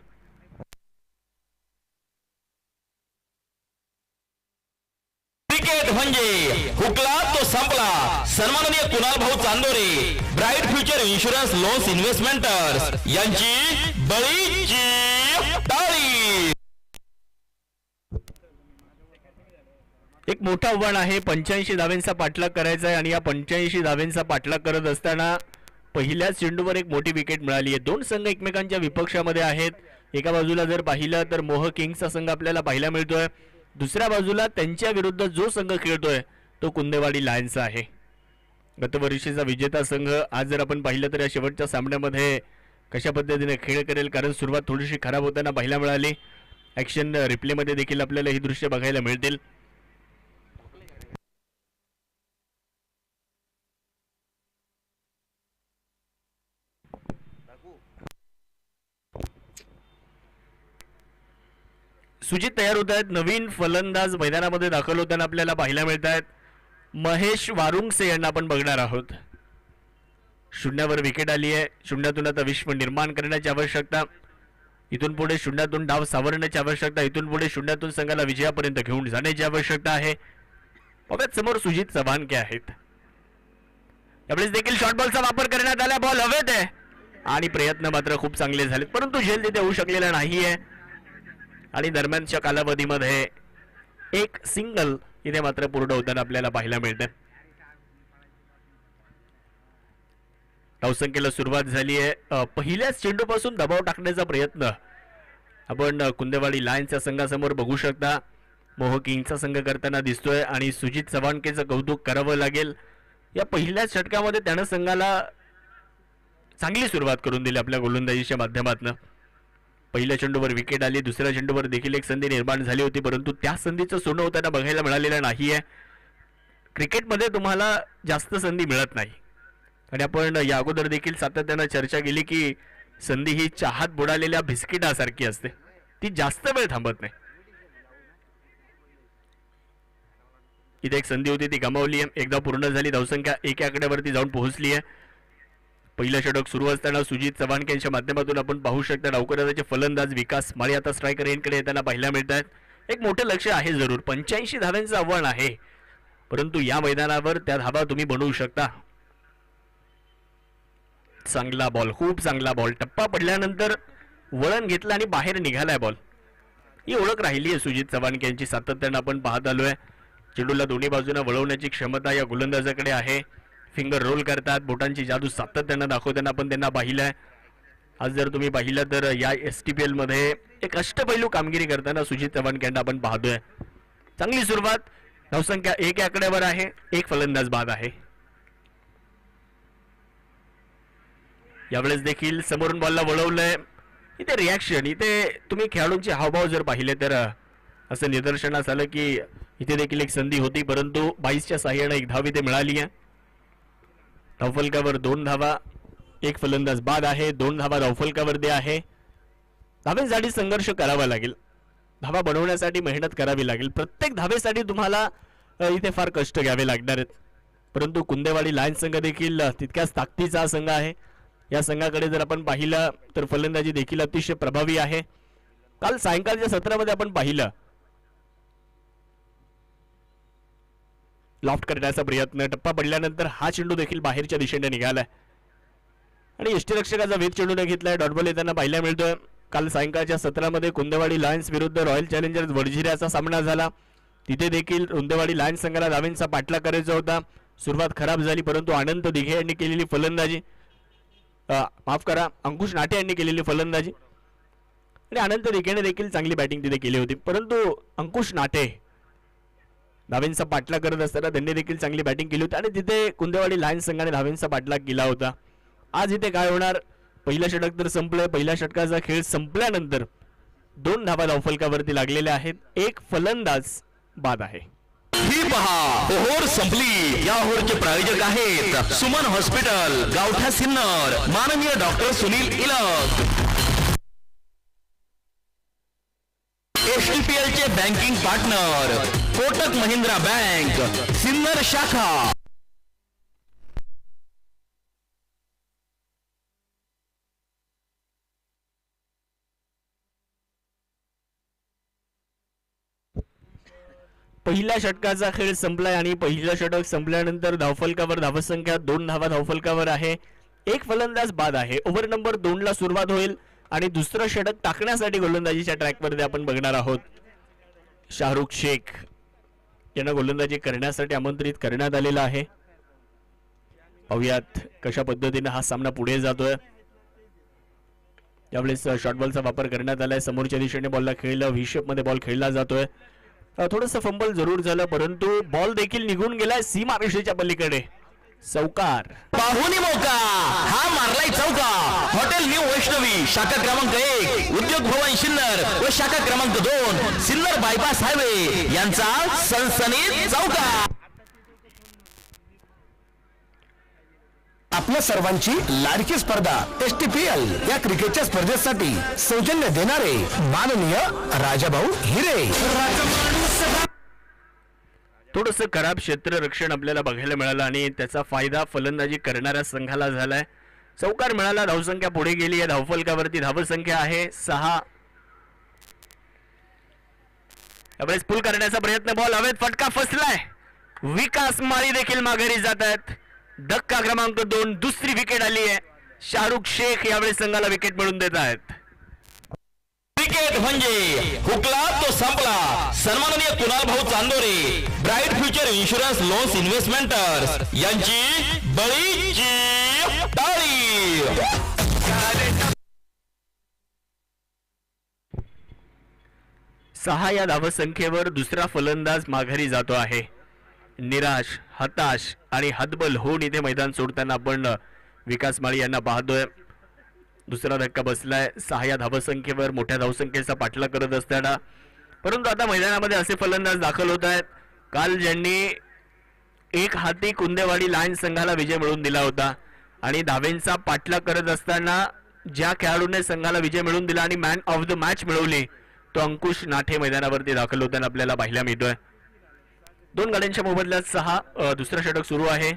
क्रिकेट म्हणजे हुकला तो संपला. सन्माननीय कुणाल भाऊ Chandore, bright future insurance loans investmenters यांची बळीची टाळी. एक मोठं आव्हान आहे, 85 धावेंचा पाठलाग करायचा आहे आणि या 85 धावेंचा पाठलाग करत असताना पहिल्याच चेंडूवर एक मोठी विकेट मिळाली आहे. दोन संघ एकमेकांच्या विपक्षामध्ये आहेत. एका बाजूला जर पाहिलं तर मोह किंग्सचा संघ आपल्याला पाहायला मिळतोय, दुसऱ्या बाजूला त्यांच्या विरुद्ध जो संघ खेळतोय तो कुंदेवाडी लायन्स आहे. गतवर्षीचा विजेता संघ आज जर आपण पाहिलं तर या शेवटच्या सामन्यामध्ये कशा पद्धतीने खेळ करेल, कारण सुरुवात थोडीशी खराब होताना पाहायला मिळाली. ॲक्शन रिप्लेमध्ये देखील आपल्याला ही दृश्य बघायला मिळतील. सुजित तयार होत आहेत, नवीन फलंदाज मैदानामध्ये दाखल होताना आपल्याला पाहायला मिळत आहेत. महेश वारुंगसे यांना आपण बघणार आहोत. शून्यावर विकेट आली आहे, शून्यातून आता विश्व निर्माण करण्याची आवश्यकता, इथून पुढे शून्यातून डाव सावरण्याची आवश्यकता, इथून पुढे शून्यातून संघाला विजयापर्यंत घेऊन जाण्याची आवश्यकता आहे. समोर सुजित चव्हाणके आहेत. यावेळेस देखील शॉर्ट बॉलचा वापर करण्यात आला, बॉल हवेत आहे आणि प्रयत्न मात्र खूप चांगले झालेत, परंतु झेल तिथे होऊ शकलेला नाहीये आणि दरम्यानच्या कालावधीमध्ये एक सिंगल इथे मात्र पूर्ण होताना आपल्याला पाहायला मिळते. धावसंख्येला सुरुवात झाली आहे. पहिल्याच चेंडूपासून दबाव टाकण्याचा प्रयत्न आपण कुंदेवाडी लायन्सच्या संघासमोर बघू शकता. मोह किंगचा संघ करताना दिसतोय आणि सुजित चव्हाणकेचं कौतुक करावं लागेल. या पहिल्याच षटकामध्ये त्यानं संघाला चांगली सुरुवात करून दिली आपल्या गोलंदाजीच्या माध्यमातून. पहिल्या चेंडूवर विकेट आली, दुसऱ्या चेंडूवर देखील एक संधी निर्माण झाली होती, परंतु त्या संधीचं सोनं होताना बघायला मिळालेलं नाहीये. क्रिकेटमध्ये तुम्हाला जास्त संधी मिळत नाही आणि आपण या अगोदर देखील सातत्यानं चर्चा केली की संधी ही चहात बुडालेल्या बिस्किटासारखी असते, ती जास्त वेळ थांबत नाही. इथे एक संधी होती ती गमावली आहे, एकदा पूर्ण झाली, धावसंख्या 1 आकड्यावरती जाऊन पोहोचली आहे. पहिलं षटक सुरू असताना सुजित चव्हाणके यांच्या माध्यमातून आपण पाहू शकता डावकऱ्याचे फलंदाज विकास माळी आता स्ट्रायकर यांकडे येताना पाहायला मिळत आहेत. एक मोठं लक्ष आहे जरूर, 85 धाव्यांचं आव्हान आहे, परंतु या मैदानावर त्या धावा तुम्ही बनवू शकता. चांगला बॉल, खूप चांगला बॉल, टप्पा पडल्यानंतर वळण घेतलं आणि बाहेर निघालाय बॉल. ही ओळख राहिली आहे सुजित चव्हाणके यांची, सातत्यानं आपण पाहत आलोय. चेंडूला दोन्ही बाजूने वळवण्याची क्षमता या गोलंदाजाकडे आहे. फिंगर रोल करतात, बोटांची जादू सातत्यानं दाखवताना आपण त्यांना पाहिलंय. आज जर तुम्ही पाहिलं तर या STPL मध्ये एक अष्टपैलू कामगिरी करताना सुजित चव्हाणके यांना आपण पाहतोय. चांगली सुरुवात, धावसंख्या 1 आकड्यावर आहे, एक फलंदाज बाद आहे. यावेळेस देखील समोरून बॉलला वळवलंय. इथे रिॲक्शन, इथे तुम्ही खेळाडूंचे हावभाव जर पाहिले तर असं निदर्शनास आलं की इथे देखील एक संधी होती, परंतु 22च्या साह्याने एक धाव इथे मिळाली आहे. धावफलकावर 2 धावा, एक फलंदाज बाद आहे, 2 धावा धावफलकावरती आहे. धावेसाठी संघर्ष करावा लागेल, धावा बनवण्यासाठी मेहनत करावी लागेल. प्रत्येक धावेसाठी तुम्हाला इथे फार कष्ट घ्यावे लागणार आहेत, परंतु कुंदेवाडी लायन्स संघ देखील तितक्याच ताकदीचा संघ आहे. या संघाकडे जर आपण पाहिलं तर फलंदाजी देखील अतिशय प्रभावी आहे. काल सायंकाळच्या सत्रामध्ये आपण पाहिलं लॉफ्ट करण्याचा प्रयत्न, टप्पा पडल्यानंतर हा चेंडू देखील बाहेरच्या दिशेने निघालाय आणि यष्टीरक्षकाचा वेध चेंडूने घेतलाय. डॉट बॉल येताना पाहायला मिळतोय. काल सायंकाळच्या सत्रामध्ये कुंदेवाडी लायन्स विरुद्ध रॉयल चॅलेंजर्स वडझिऱ्याचा सामना झाला. तिथे देखील कुंदेवाडी लायन्स संघाला धावेंचा पाठलाग करायचा होता. सुरुवात खराब झाली, परंतु अनंत दिघे यांनी केलेली फलंदाजी, माफ करा, अंकुश नाटे यांनी केलेली फलंदाजी आणि अनंत दिघेने देखील चांगली बॅटिंग तिथे केली होती, परंतु अंकुश नाटे धावेंचा पाठलाग करत असताना त्यांनी देखील चांगली बॅटिंग केली होती आणि तिथे कुंदेवाडी लायन्स संघाने धावेंचा पाठलाग केला होता. आज इथे काय होणार, पहिलं षटक तर संपलंय. पहिल्या षटकाचा खेळ संपल्यानंतर 2 धावा धावफलकावरती लागलेल्या आहेत. एक फलंदाज बाद आहे. ही पहा ओव्हर संपली. या ओव्हरचे प्रायोजक आहेत सुमन हॉस्पिटल, गावठा सिन्नर, माननीय डॉक्टर सुनील इलक. एसटीपीएल चे banking partner Kotak Mahindra bank, Sinnar शाखा. पहिल्या षटकाचा खेळ संपलाय आणि पहिलं षटक संपल्यानंतर धावफलकावर धावसंख्या 2 धावा धावफलकावर आहे. एक फलंदाज बाद आहे. ओव्हर नंबर 2 ला सुरुवात होईल आणि दुसरं षटक टाकण्यासाठी गोलंदाजीच्या ट्रॅकवरती आपण बघणार आहोत. शाहरुख शेख यांना गोलंदाजी करण्यासाठी आमंत्रित करण्यात आलेलं आहे. पाहूयात कशा पद्धतीने हा सामना पुढे जातोय. यावेळेस शॉर्ट बॉलचा वापर करण्यात आलाय. समोरच्या दिशेने बॉलला खेळलं, व्ही-शेप मध्ये बॉल खेळला जातोय. थोडंसं फंबल जरूर झालं परंतु बॉल देखील निघून गेलाय सीमारेषेच्या पलीकडे. चौकार पाहुणी मौका, हा मारलाय चौका. हॉटेल न्यू वैष्णवी शाखा क्रमांक 1, उद्योग भवन सिन्नर व शाखा क्रमांक 2 सिन्नर बायपास हायवे यांचा सनसनीत चौका. आपल्या सर्वांची लाडकी स्पर्धा STPL या क्रिकेटच्या स्पर्धेसाठी सौजन्य देणारे माननीय राजाभाऊ हिरे. थोडंसं खराब क्षेत्ररक्षण आपल्याला बघायला मिळालं आणि त्याचा फायदा फलंदाजी करणाऱ्या संघाला झालाय. चौकार मिळाला, धावसंख्या पुढे गेली आहे. धावफलकावरती धावसंख्या आहे 6. यावेळेस पुल करण्याचा प्रयत्न, बॉल हवेत, फटका फसलाय. विकास माळी देखील माघारी जात आहेत. धक्का क्रमांक 2, दुसरी विकेट आली आहे. शाहरुख शेख यावेळेस संघाला विकेट मिळवून देत आहेत. क्रिकेट म्हणजे हुकला तो संपला. सन्माननीय कुणाल भाऊ Chandore, bright future insurance loans investmenters यांची बळीची टाळी. 6 या धावसंख्येवर दुसरा फलंदाज माघारी जातो आहे. निराश, हताश आणि हतबल होऊन इथे मैदान सोडताना आपण विकास माळी यांना पाहतोय. दुसरा धक्का बसलाय 6 या धावसंख्येवर मोठ्या धावसंख्येचा पाठलाग करत असताना. परंतु आता मैदानामध्ये असे फलंदाज दाखल होत आहेत. काल ज्यांनी एक हाती कुंदेवाडी लायन्स संघाला विजय मिळवून दिला होता आणि धावेंचा पाठलाग करत असताना ज्या खेळाडूने संघाला विजय मिळवून दिला आणि मॅन ऑफ द मॅच मिळवली तो अंकुश नाठे मैदानावरती दाखल होताना आपल्याला पाहायला मिळतोय. 2 गाड्यांच्या मोबदल्यात 6. दुसरं षटक सुरू आहे.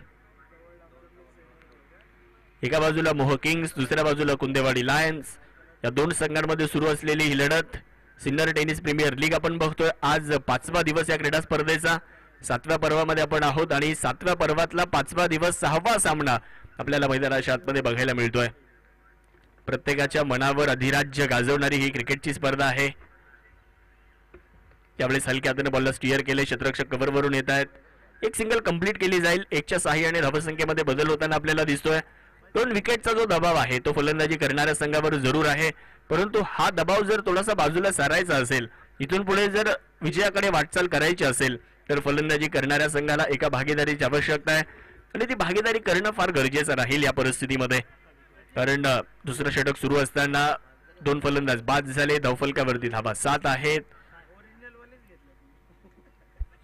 एका बाजूला मोह किंग्स, दुसऱ्या बाजूला कुंदेवाडी लायन्स. या 2 संघांमध्ये सुरू असलेली ही लढत सिन्नर टेनिस प्रीमियर लीग आपण बघतोय. आज 5वा दिवस या क्रीडा स्पर्धेचा. 7व्या पर्वामध्ये आपण आहोत आणि 7व्या पर्वातला 5वा दिवस 6वा सामना आपल्याला मैदानाच्या आतमध्ये बघायला मिळतोय. प्रत्येकाच्या मनावर अधिराज्य गाजवणारी ही क्रिकेटची स्पर्धा आहे. त्यावेळेस हलक्या हाताने बॉलला स्टिअर केले, क्षेत्ररक्षक कव्हरवरून येत आहेत. एक सिंगल कंप्लीट केली जाईल. 1च्या साहाय्याने धावसंख्येमध्ये बदल होताना आपल्याला दिसतोय. 2 विकेटचा जो दबाव आहे तो फलंदाजी करणाऱ्या संघावर जरूर आहे परंतु हा दबाव जर थोडासा बाजूला सारायचा असेल, इथून पुढे जर विजयाकडे वाटचाल करायची असेल तर फलंदाजी करणाऱ्या संघाला एका भागीदारीची आवश्यकता आहे आणि ती भागीदारी करणं फार गरजेचं राहील या परिस्थितीमध्ये. कारण दुसरं षटक सुरू असताना 2 फलंदाज बाद झाले. धावफलकावरती धावा 7 आहेत.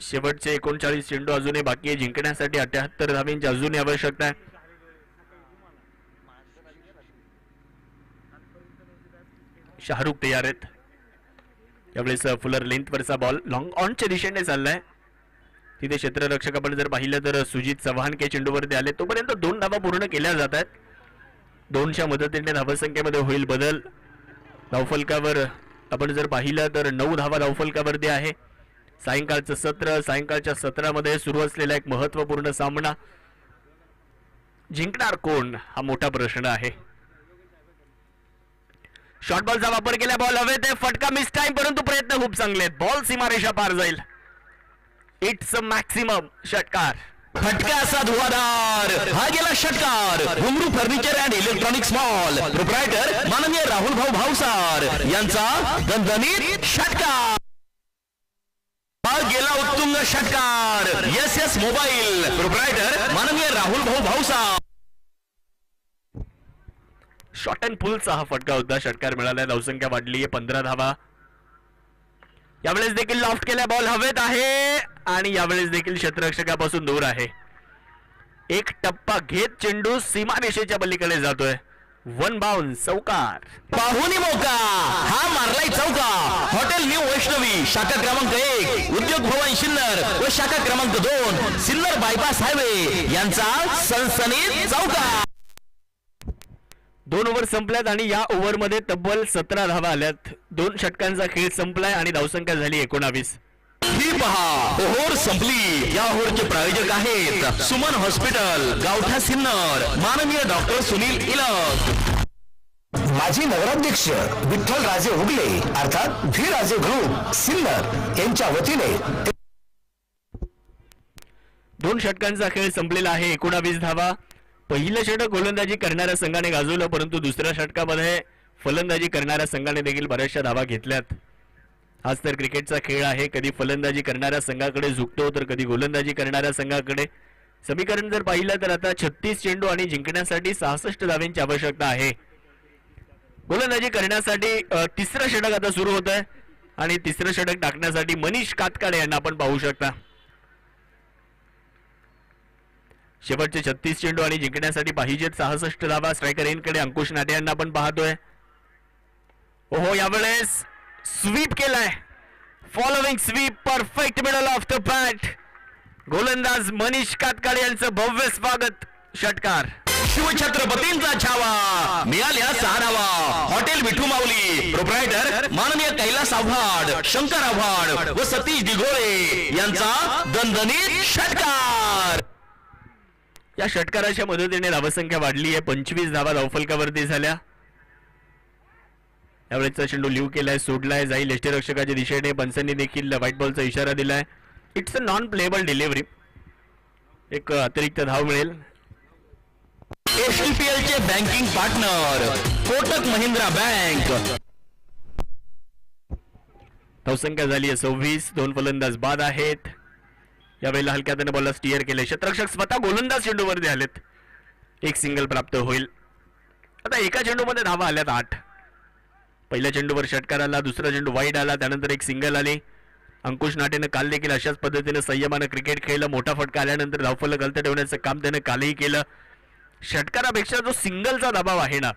शेवटचे 39 चेंडू अजूनही बाकी आहे. जिंकण्यासाठी 78 धावांची अजूनही आवश्यकता आहे. शाहरुख तयार आहेत. यावेळेस फुलर लेंथवरचा बॉल लॉंग ऑनच्या दिशेने चाललाय. तिथे क्षेत्ररक्षक आपण जर पाहिलं तर सुजित चव्हाण के चेंडूवरती आले. तोपर्यंत 2 धावा पूर्ण केल्या जात आहेत. 2च्या मदतीने धावसंख्येमध्ये होईल बदल. धावफलकावर आपण जर पाहिलं तर 9 धावा धावफलकावरती आहे. सायंकाळचं सत्र, सायंकाळच्या सत्रामध्ये सुरू असलेला एक महत्त्वपूर्ण सामना. जिंकणार कोण हा मोठा प्रश्न आहे. शॉर्ट बॉलचा वापर केला, बॉल हवे ते फटका मिस टाइम परंतु प्रयत्न खूप चांगले आहेत. बॉल सीमारेषा पार जाईल. इट्स अ मॅक्सिमम षटकार. फटका असा धुवाधार, हा गेला षटकार. घुंगरू furniture and electronics mall proprietor माननीय राहुल भाऊ भावसार यांचा दणदणीत षटकार. हा गेला उत्तुंग षटकार. एस मोबाईल प्रोप्रायटर माननीय राहुल भाऊ भावसार. शॉट अँड पुलचा हा फटका होता. षटकार मिळाला. धावसंख्या वाढली आहे 15 धावा. यावेळेस देखील लॉफ्ट केल्या. बॉल हवेत आहे आणि यावेळेस देखील क्षेत्ररक्षकापासून दूर आहे. एक टप्पा घेत चेंडू सीमारेषेच्या पलीकडे जातोय. One bounce. चौकार. पाहुणी मौका. हा मारलाय चौका. हॉटेल न्यू वैष्णवी शाखा क्रमांक 1 उद्योग भवन सिन्नर व शाखा क्रमांक 2 सिन्नर बायपास हायवे यांचा सनसनीत चौका. 2 ओव्हर संपल्यात आणि या ओव्हरमध्ये तब्बल 17 धावा आल्यात. 2 षटकांचा खेळ संपलाय आणि धावसंख्या झाली 19. ही पहा ओव्हर संपली. या ओव्हरचे प्रायोजक आहेत सुमन हॉस्पिटल गावठा सिन्नर माननीय डॉक्टर सुनील इलक. माजी नगराध्यक्ष विठ्ठल राजे उगले अर्थात व्ही राजे ग्रुप सिन्नर यांच्या वतीने 2 षटकांचा खेळ संपलेला आहे. 19 धावा. पहिलं षटक गोलंदाजी करणाऱ्या संघाने गाजवलं, परंतु दुसऱ्या षटकामध्ये फलंदाजी करणाऱ्या संघाने देखील बऱ्याचशा धावा घेतल्यात. हाच तर क्रिकेटचा खेळ आहे. कधी फलंदाजी करणाऱ्या संघाकडे झुकतो तर कधी गोलंदाजी करणाऱ्या संघाकडे. समीकरण जर पाहिलं तर आता 36 चेंडू आणि जिंकण्यासाठी 66 धावांची आवश्यकता आहे. गोलंदाजी करण्यासाठी तिसरं षटक आता सुरू होत आहे आणि तिसरं षटक टाकण्यासाठी मनीष कातकाडे यांना आपण पाहू शकता. शेवटचे 36 चेंडू आणि जिंकण्यासाठी पाहिजेत 66 धावा. स्ट्रायकर एनकडे अंकुश नाटे यांना आपण पाहतोय. ओहो, यावेळेस स्वीप केलाय. Following sweep. Perfect middle of the bat. गोलंदाज मनीष कातकाडे यांचं भव्य स्वागत. षटकार. शिवछत्रपतींचा छावा मिळाल्या 6 धावा. हॉटेल विठू माऊली प्रोप्रायटर माननीय कैलास आव्हाड शंकर आव्हाड व सतीश दिघोळे यांचा दणदणीत षटकार. या षटकाराच्या मदतीने धावसंख्या वाढली आहे. 25 धावा धावफलकावरती झाल्या. यावेळेचा चेंडू लिव्ह केलाय. सोडलाय. जाईल यष्टीरक्षकाच्या दिशेने. पंचांनी देखील व्हाईट बॉलचा इशारा दिलाय. It's a non playable delivery. एक अतिरिक्त धाव मिळेल. एसटीपीएल चे banking partner Kotak Mahindra bank. धावसंख्या झाली आहे 26. 2 फलंदाज बाद आहेत. यावेळेला हलक्या हाताने बॉलला स्टिअर केले. क्षेत्ररक्षक स्वतः गोलंदाज चेंडूवरती आलेत. एक सिंगल प्राप्त होईल. आता एका चेंडूमध्ये धावा आल्यात 8. पहिल्या चेंडूवर षटकार आला. दुसरा चेंडू वाईड आला. त्यानंतर एक सिंगल आली. अंकुश नाटेनं काल देखील अशाच पद्धतीने संयमानं क्रिकेट खेळलं. मोठा फटका आल्यानंतर धावफलक गलत ठेवण्याचं काम त्यानं कालही केलं. षटकारापेक्षा जो सिंगलचा दबाव आहे ना,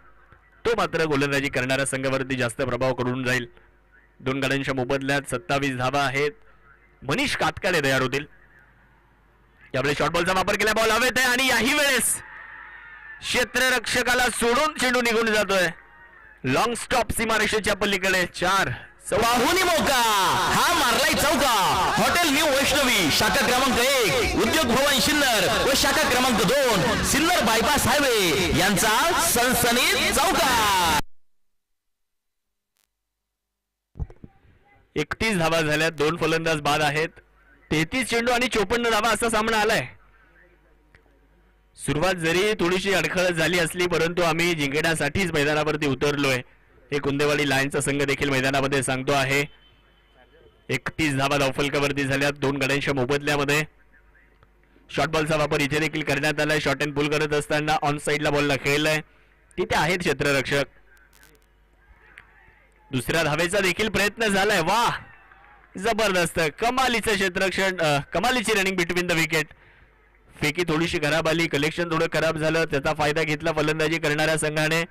तो मात्र गोलंदाजी करणाऱ्या संघावरती जास्त प्रभाव करून जाईल. 2 गाड्यांच्या मोबदल्यात 27 धावा आहेत. मनीष कातकाडे तयार होतील. यावेळी शॉर्ट बॉलचा वापर केला. बॉल हवेत आहे आणि याही वेळेस क्षेत्ररक्षकाला सोडून चेंडू निघून जातोय. लॉंग स्टॉप सीमारेषेच्या पलीकडे. 4. पाहुणी मौका. हा मारलाय चौका. हॉटेल न्यू वैष्णवी शाखा क्रमांक 1 उद्योग भवन सिन्नर व शाखा क्रमांक 2 सिन्नर बायपास हायवे यांचा सनसनीत चौका. 31 धावा झाल्यात. 2 फलंदाज बाद आहेत. 33 चेंडू आणि 54 धावा असा सामना आलाय. सुरुवात जरी थोडीशी अडखळत झाली असली, परंतु आम्ही जिंकण्यासाठीच मैदानावरती उतरलोय हे कुंदेवाडी लायन्सचा संघ देखील मैदानामध्ये सांगतो आहे. 31 धावा धावफलकावरती झाल्यात 2 गाड्यांच्या मोबदल्यामध्ये. शॉर्ट बॉलचा वापर इथे देखील करण्यात आलाय. शॉर्ट अँड पुल करत असताना ऑन साइडला बॉलला खेळलाय. तिथे आहेत क्षेत्ररक्षक. दुसऱ्या धावेचा देखील प्रयत्न झालाय. वा, जबरदस्त. कमालीचं क्षेत्ररक्षण. कमालीची रनिंग बिटवीन द विकेट. फेकी थोडीशी खराब आली. कलेक्शन थोडं खराब झालं. त्याचा फायदा घेतला फलंदाजी करणाऱ्या संघाने.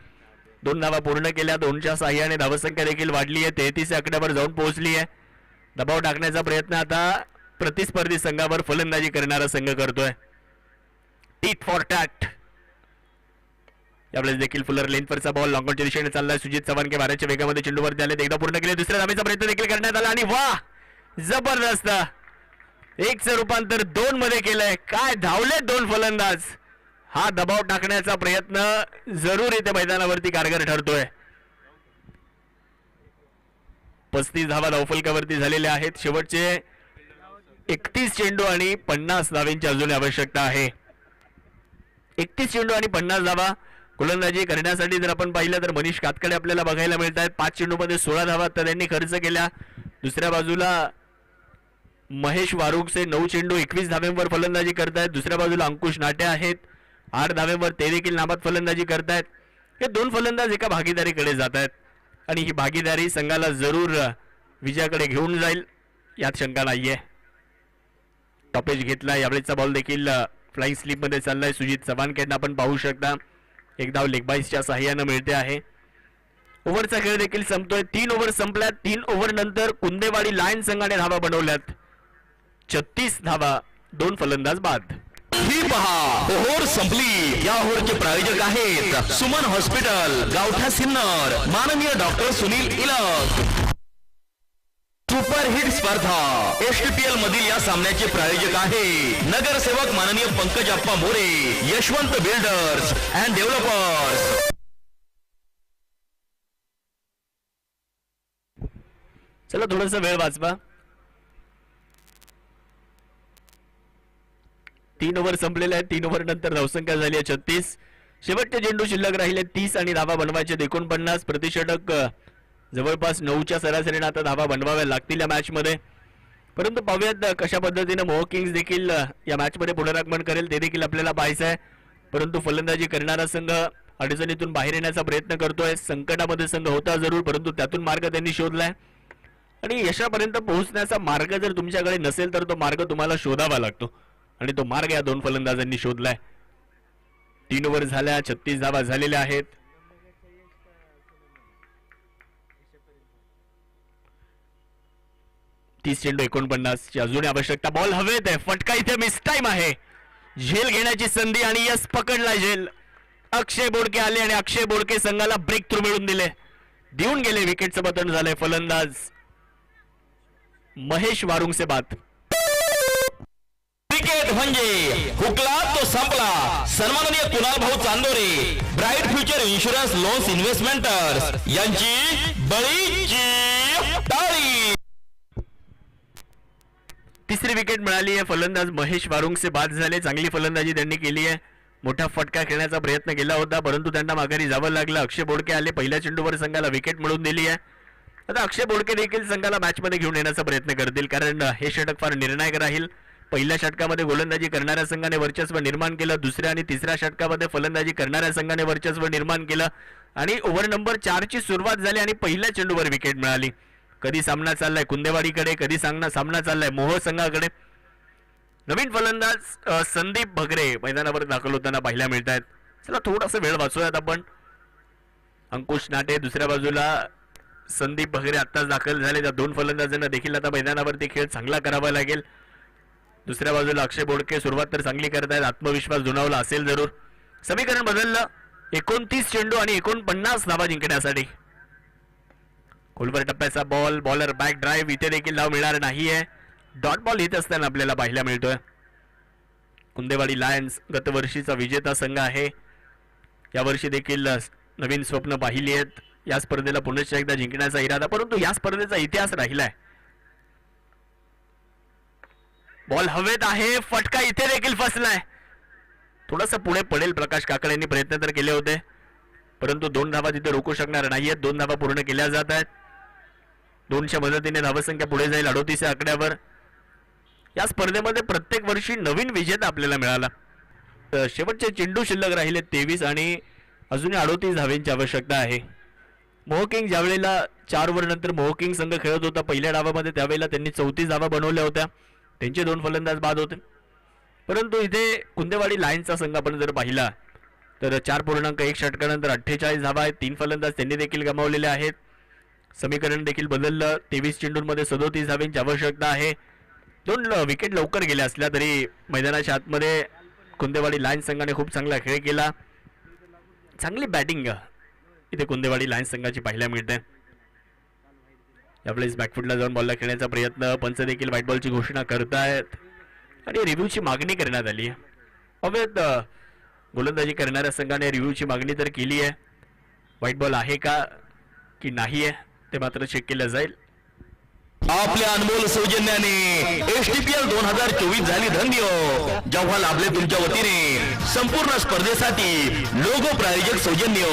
2 धावा पूर्ण केल्या. 2च्या साह्याने धावसंख्या देखील वाढली आहे. 33 आकड्यावर जाऊन पोहोचली आहे. दबाव टाकण्याचा प्रयत्न आता प्रतिस्पर्धी संघावर फलंदाजी करणारा संघ करतोय. Tit for tat. यावेळेस देखील फुलर लेंथवरचा बॉल लॉंगॉनच्या दिशेने चाललाय. सुजित चव्हाण वाऱ्याच्या वेगामध्ये चेंडूवरती आले. एकदा पूर्ण केले. दुसऱ्या धावेचा प्रयत्न देखील करण्यात आला आणि वा, जबरदस्त. 1चं रूपांतर 2 मध्ये केलंय. काय धावले 2 फलंदाज. हा दबाव टाकण्याचा प्रयत्न जरूर इथे मैदानावरती कारगर ठरतोय. 35 धावा धावफलकावरती झालेल्या आहेत. शेवटचे 31 चेंडू आणि 50 धावांची अजून आवश्यकता आहे. 31 चेंडू आणि 50 धावा गोलंदाजी करण्यासाठी जर आपण पाहिलं तर मनीष कातकडे आपल्याला बघायला मिळत आहेत. 5 चेंडूमध्ये 16 धावा तर त्यांनी खर्च केल्या. दुसऱ्या बाजूला महेश वारुगसे 9 चेंडू 21 धाव्यांवर फलंदाजी करतायत. दुसऱ्या बाजूला अंकुश नाटे आहेत 8 धाव्यांवर, ते देखील नाबाद फलंदाजी करतायत. हे दोन फलंदाज एका भागीदारीकडे जात आहेत आणि ही भागीदारी संघाला जरूर विजयाकडे घेऊन जाईल यात शंका नाहीये. टॉपेज घेतला. यावेळेचा बॉल देखील फ्लाइंग स्लिप मध्ये चाललाय. सुजित चव्हाणकडनं आपण पाहू शकता एक धाव लेगबाईसच्या सहाय्यानं मिळते आहे. ओव्हरचा खेळ देखील संपतोय. 3 ओव्हर संपल्यात. 3 ओव्हर नंतर कुंदेवाडी लायन्स संघाने धावा बनवल्यात 36 धावा. 2 फलंदाज बाद. ही पहा ओव्हर संपली. या ओव्हरचे प्रायोजक आहेत सुमन हॉस्पिटल, गावठा सिन्नर, माननीय डॉक्टर सुनील इलक. सुपरहिट स्पर्धा एसटीपीएल मधील या सामन्याचे प्रायोजक आहे नगरसेवक माननीय पंकज अप्पा More, Yashwant builders and developers. चला थोडासा वेळ वाचवा. 3 ओव्हर संपलेले आहेत. 3 ओव्हर नंतर धावसंख्या झाली आहे 36. शेवटचे चेंडू शिल्लक राहिले 30 आणि धावा बनवायचे 49. प्रतिषटक जवळपास 9च्या सरासरीने आता धावा बनवाव्या लागतील या मॅच मध्ये. परंतु पाहूयात कशा पद्धतीने मोह किंग्स देखील या मॅच मध्ये पुनरागमन करेल ते देखील आपल्याला पाहायचं आहे. परंतु फलंदाजी करणारा संघ अडचणीतून बाहेर येण्याचा प्रयत्न करतोय. संकटामध्ये संघ होता जरूर, परंतु त्यातून मार्ग त्यांनी शोधलाय आणि यशापर्यंत पोहोचण्याचा मार्ग जर तुमच्याकडे नसेल तर तो मार्ग तुम्हाला शोधावा लागतो आणि तो मार्ग या 2 फलंदाजांनी शोधलाय. 3 ओव्हर झाल्या. 36 धावा झालेल्या आहेत. तीस चेंडू 49 ची अजून आवश्यकता. बॉल हवेत आहे. फटका इथे मिस टाइम आहे. झेल घेण्याची संधी आणि यस पकडला झेल. अक्षय बोडके आले आणि अक्षय बोडके संघाला ब्रेक थ्रू मिळून देऊन गेले. विकेटचं पतन झालंय. फलंदाज महेश वारुंगसे बाद. क्रिकेट म्हणजे हुकला तो संपला. सन्माननीय कुणाल भाऊ Chandore, bright future insurance loans investmenters यांची बळीची टाळी. तिसरी विकेट मिळाली आहे. फलंदाज महेश वारुंगसे बाद झाले. चांगली फलंदाजी त्यांनी केली आहे. मोठा फटका खेळण्याचा प्रयत्न केला होता परंतु त्यांना माघारी जावं लागलं. अक्षय बोडके आले. पहिल्या चेंडूवर संघाला विकेट मिळवून दिली आहे. आता अक्षय बोडके देखील संघाला मॅच मध्ये घेऊन येण्याचा प्रयत्न करतील कारण हे षटक फार निर्णायक राहील. पहिल्या षटकामध्ये गोलंदाजी करणाऱ्या संघाने वर्चस्व निर्माण केलं. दुसऱ्या आणि तिसऱ्या षटकामध्ये फलंदाजी करणाऱ्या संघाने वर्चस्व निर्माण केलं आणि ओव्हर नंबर 4 ची सुरुवात झाली आणि पहिल्या चेंडूवर विकेट मिळाली. कधी सामना चाललाय कुंदेवाडीकडे, कधी सामना चाललाय मोह संघाकडे. नवीन फलंदाज संदीप भगरे मैदानावर दाखल होताना पाहायला मिळत आहेत. चला थोडासा वेळ वाचूयात आपण. अंकुश नाटे दुसऱ्या बाजूला, संदीप भगरे आत्ताच दाखल झाले. त्या 2 फलंदाजांना देखील आता मैदानावरती खेळ चांगला करावा लागेल. दुसऱ्या बाजूला अक्षय बोडके सुरुवात तर चांगली करतायत. आत्मविश्वास जुनावला असेल जरूर. समीकरण बदललं. 29 चेंडू आणि 49 धावा जिंकण्यासाठी. खोलवर टप्प्याचा बॉल. Bowler back drive. इथे देखील धाव मिळणार नाहीये. डॉट बॉल येत असताना आपल्याला पाहायला मिळतोय. कुंदेवाडी लायन्स गतवर्षीचा विजेता संघ आहे. यावर्षी देखील नवीन स्वप्न पाहिली आहेत. या स्पर्धेला पुन्हा एकदा जिंकण्याचा इरादा, परंतु या स्पर्धेचा इतिहास राहिलाय. बॉल हवेत आहे. फटका इथे देखील फसलाय. थोडासा पुढे पडेल. प्रकाश काकड यांनी प्रयत्न तर केले होते परंतु 2 धावा तिथे रोखू शकणार नाहीयेत. 2 धावा पूर्ण केल्या जात आहेत. 2च्या मदतीने धावसंख्या पुढे जाईल 38 या आकड्यावर. या स्पर्धेमध्ये प्रत्येक वर्षी नवीन विजेता आपल्याला मिळाला. शेवटचे चेंडू शिल्लक राहिले 23 आणि अजून 38 धावांची आवश्यकता आहे. मोह किंग ज्या वेळेला 4 ओव्हर नंतर मोह किंग संघ खेळत होता पहिल्या डावामध्ये त्यावेळेला त्यांनी 34 धावा बनवल्या होत्या. त्यांचे 2 फलंदाज बाद होते. परंतु इथे कुंदेवाडी लायन्सचा संघ आपण जर पाहिला तर 4.1 षटकानंतर 48 धावा आहेत. 3 फलंदाज त्यांनी देखील गमावलेले आहेत. समीकरण देखील बदललं. 23 चेंडूंमध्ये 37 धावांची आवश्यकता आहे. 2 विकेट लवकर गेल्या असल्या तरी मैदानाच्या आतमध्ये कुंदेवाडी लायन्स संघाने खूप चांगला खेळ केला. चांगली बॅटिंग इथे कुंदेवाडी लायन्स संघाची पाहायला मिळते. यावेळेस बॅकफुटला जाऊन बॉलला खेळण्याचा प्रयत्न. पंच देखील व्हाईट बॉलची घोषणा करतायत आणि रिव्ह्यूची मागणी करण्यात आली आहे. अवैध गोलंदाजी करणाऱ्या संघाने रिव्ह्यूची मागणी तर केली आहे. व्हाईट बॉल आहे का की नाही आहे ते मात्र चेक केलं जाईल. आपल्या अनमोल सौजन्याने एसटीपीएल 2024 झाली धन्य. जेव्हा लाभले तुमच्या वतीने संपूर्ण स्पर्धेसाठी लोगो प्रायोजक सौजन्य.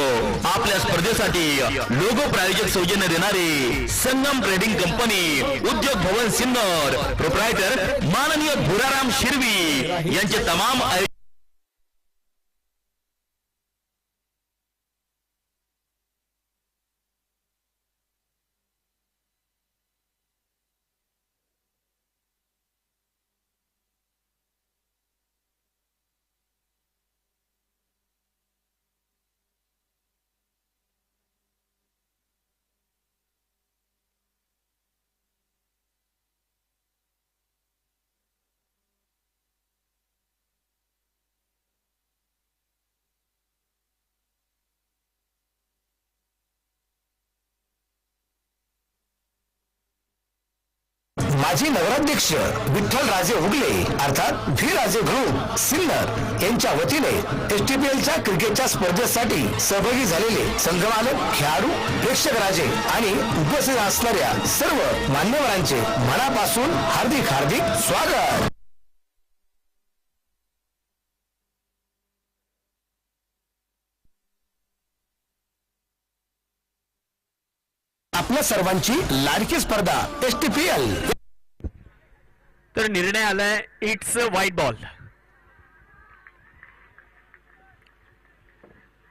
आपल्या स्पर्धेसाठी लोगो प्रायोजक सौजन्य देणारे संगम ट्रेडिंग कंपनी, उद्योग भवन सिन्नर, प्रोप्रायटर माननीय भुराराम शिरवी यांचे तमाम माजी नगराध्यक्ष विठ्ठल राजे उगले अर्थात व्ही राजे ग्रुप सिन्नर यांच्या वतीने एसटीपीएलच्या क्रिकेटच्या स्पर्धेसाठी सहभागी झालेले संघमालक, खेळाडू, प्रेक्षक राजे आणि उपस्थित असणाऱ्या सर्व मान्यवरांचे मनापासून हार्दिक स्वागत. आपल्या सर्वांची लाडकी स्पर्धा एसटीपीएल. तर निर्णय आलाय it's white ball.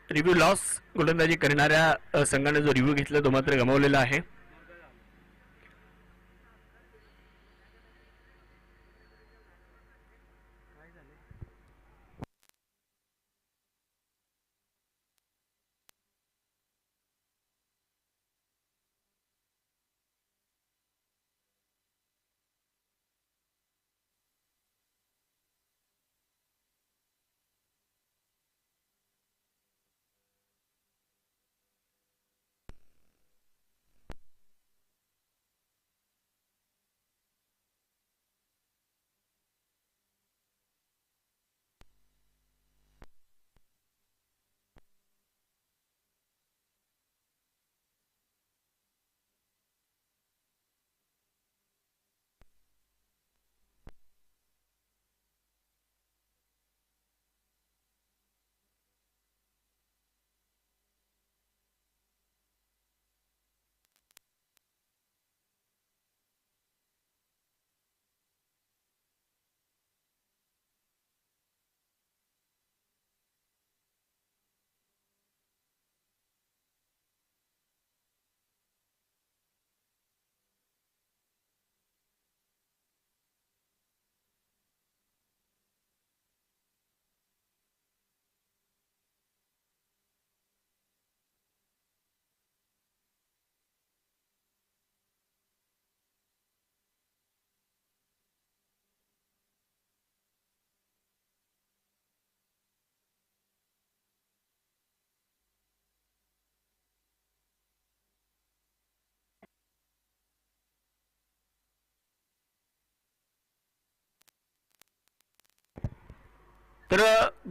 Review loss. गोलंदाजी करणाऱ्या संघाने जो रिव्ह्यू घेतला तो मात्र गमावलेला आहे. तर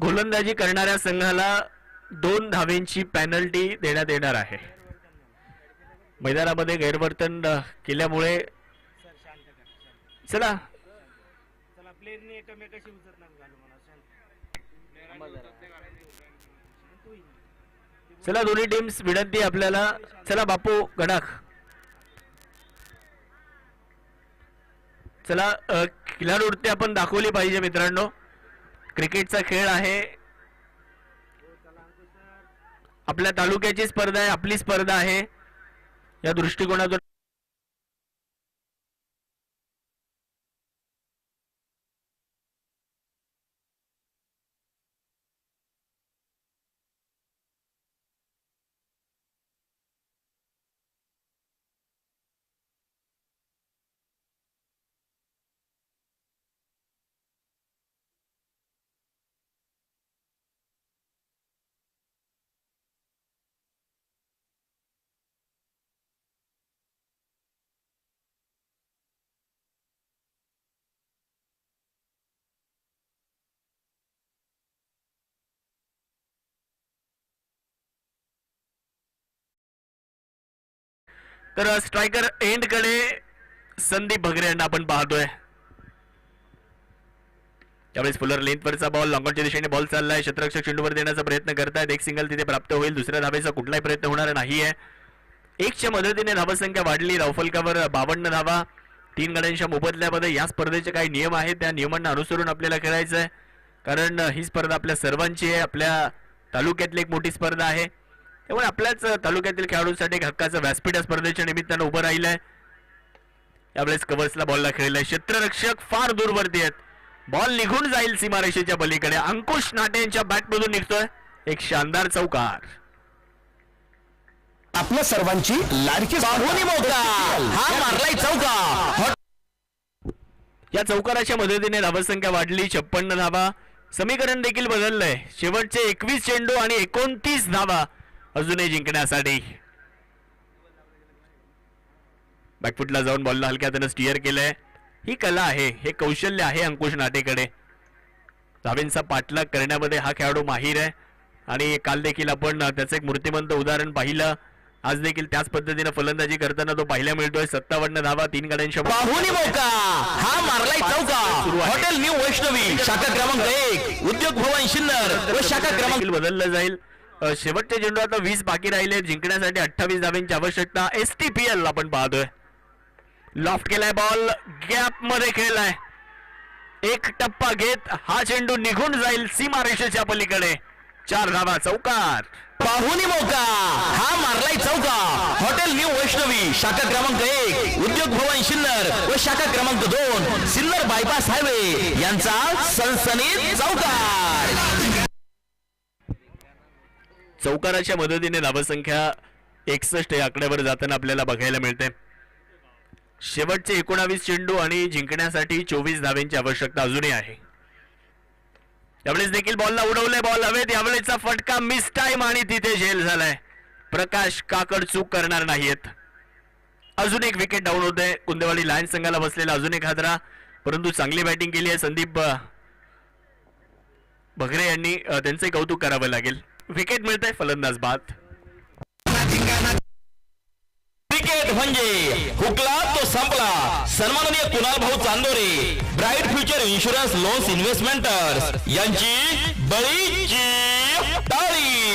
गोलंदाजी करणाऱ्या संघाला 2 धावेंची पेनल्टी देण्यात येणार आहे. मैदानामध्ये गैरवर्तन केल्यामुळे चला चला दोन्ही टीम्स विनंती आपल्याला. चला बापू गडाख. चला खिलाडूवृत्ती आपण दाखवली पाहिजे मित्रांनो. क्रिकेटचा खेळ आहे. आपल्या तालुक्याची स्पर्धा आहे, आपली स्पर्धा आहे. या दृष्टिकोनातून तर स्ट्रायकर एंड कडे संदीप भगरे यांना आपण पाहतोय. त्यावेळेस फुलर लेंथवरचा बॉल लॉंगॉनच्या दिशेने बॉल चाललाय. क्षेत्ररक्षक चेंडूवर देण्याचा प्रयत्न करतायत. एक सिंगल तिथे प्राप्त होईल. दुसऱ्या धावेचा कुठलाही प्रयत्न होणार नाहीये. 1च्या मदतीने धावसंख्या वाढली. धावफलकावर 52 धावा. 3 गड्यांच्या मोबदल्यामध्ये या स्पर्धेचे काही नियम आहेत, त्या नियमांना अनुसरून आपल्याला खेळायचं आहे. कारण ही स्पर्धा आपल्या सर्वांची आहे. आपल्या तालुक्यातली एक मोठी स्पर्धा आहे. त्यामुळे आपल्याच तालुक्यातील खेळाडूंसाठी एक हक्काचं व्यासपीठ स्पर्धेच्या निमित्तानं उभं राहिलंय. यावेळेस कव्हर्सला बॉलला खेळलाय. क्षेत्ररक्षक फार दूरवरती आहेत. बॉल निघून जाईल सीमारेषेच्या पलीकडे. अंकुश नाटे यांच्या बॅटमधून निघतोय एक शानदार चौकार. आपल्या सर्वांची लाडकी हा मारलाय चौकार. या चौकाराच्या मदतीने धावसंख्या वाढली. 56 धावा. समीकरण देखील बदललंय. शेवटचे 21 चेंडू आणि 29 धावा अजूनही जिंकण्यासाठी. बॅकफुटला जाऊन बॉलला हलक्या हाताने स्टिअर केलंय. ही कला आहे, हे कौशल्य आहे अंकुश नाटेकडे. धावेंचा पाठलाग करण्यामध्ये हा खेळाडू माहीर आहे आणि काल देखील आपण त्याचं एक मूर्तिमंत उदाहरण पाहिलं. आज देखील त्याच पद्धतीने फलंदाजी करताना तो पाहायला मिळतोय. 57 धावा 3 गड्यांच्या पाहुणी मौका हा मारलाय चौका. हॉटेल न्यू वैष्णवी शाखा क्रमांक 1 उद्योग भवन शिन्नर व शाखा क्रमांक बदललं जाईल. शेवटचे चेंडू आता 20 बाकी राहिले. जिंकण्यासाठी 28 धावांची आवश्यकता. STPL आपण पाहतोय. लॉफ्ट केलाय बॉल, गॅप मध्ये खेळलाय. एक टप्पा घेत हा चेंडू निघून जाईल सीमारेषेच्या पलीकडे. 4 धावा चौकार. पाहुणी मौका हा मारलाय चौका. हॉटेल न्यू वैष्णवी शाखा क्रमांक 1 उद्योग भवन शिन्नर व शाखा क्रमांक 2 सिन्नर बायपास हायवे यांचा सनसनीत चौकार. चौकाराच्या मदतीने धावसंख्या 61 या आकड्यावर जाताना आपल्याला बघायला मिळते. शेवटचे 19 चेंडू आणि जिंकण्यासाठी 24 धावांची आवश्यकता अजूनही आहे. यावेळेस देखील बॉलला उडवलंय, बॉल हवेत. यावेळेसचा फटका मिस टाइम आणि तिथे झेल झालाय. प्रकाश काकड चूक करणार नाहीयेत. अजून एक विकेट डाऊन होते. कुंदेवाडी लायन्स संघाला बसलेला अजून एक हादरा, परंतु चांगली बॅटिंग केली आहे संदीप भगरे यांनी. त्यांचे कौतुक करावं लागेल. विकेट मिळतंय, फलंदाज बाद. क्रिकेट म्हणजे हुकला तो संपला. सन्माननीय कुणाल भाऊ Chandore bright future insurance loans investmenters यांची बळीची टाळी.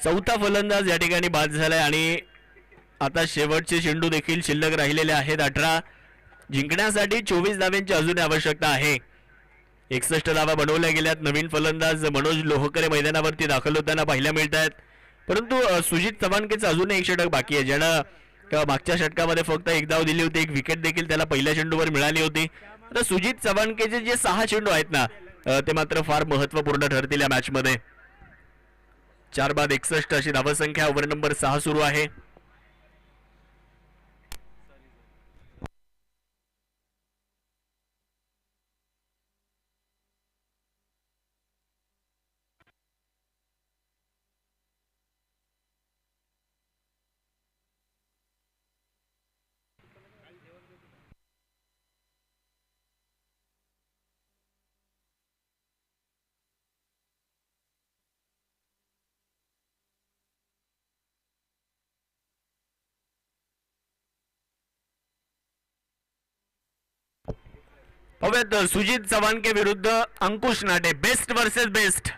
चौथा फलंदाज या ठिकाणी बाद झालाय आणि आता शेवटचे चेंडू देखील शिल्लक राहिलेले आहेत. 18. जिंकण्यासाठी 24 धावांची अजून आवश्यकता आहे. 61 धावा बनवल्या गेल्यात. नवीन फलंदाज मनोज लोहकरे मैदानावरती दाखल होताना पाहायला मिळत आहेत, परंतु सुजित चव्हाणकेचं अजून एक षटक बाकी आहे, ज्यानं मागच्या षटकामध्ये फक्त एक धाव दिली होती. एक विकेट देखील त्याला पहिल्या चेंडूवर मिळाली होती. आता सुजित चव्हाणकेचे जे 6 चेंडू आहेत ना, ते मात्र फार महत्वपूर्ण ठरतील या मॅच मध्ये. 4 बाद 61 अशी धावसंख्या. ओव्हर नंबर 6 सुरू आहे. पाहूयात सुजित चव्हाणके विरुद्ध अंकुश नाटे. बेस्ट वर्सेस बेस्ट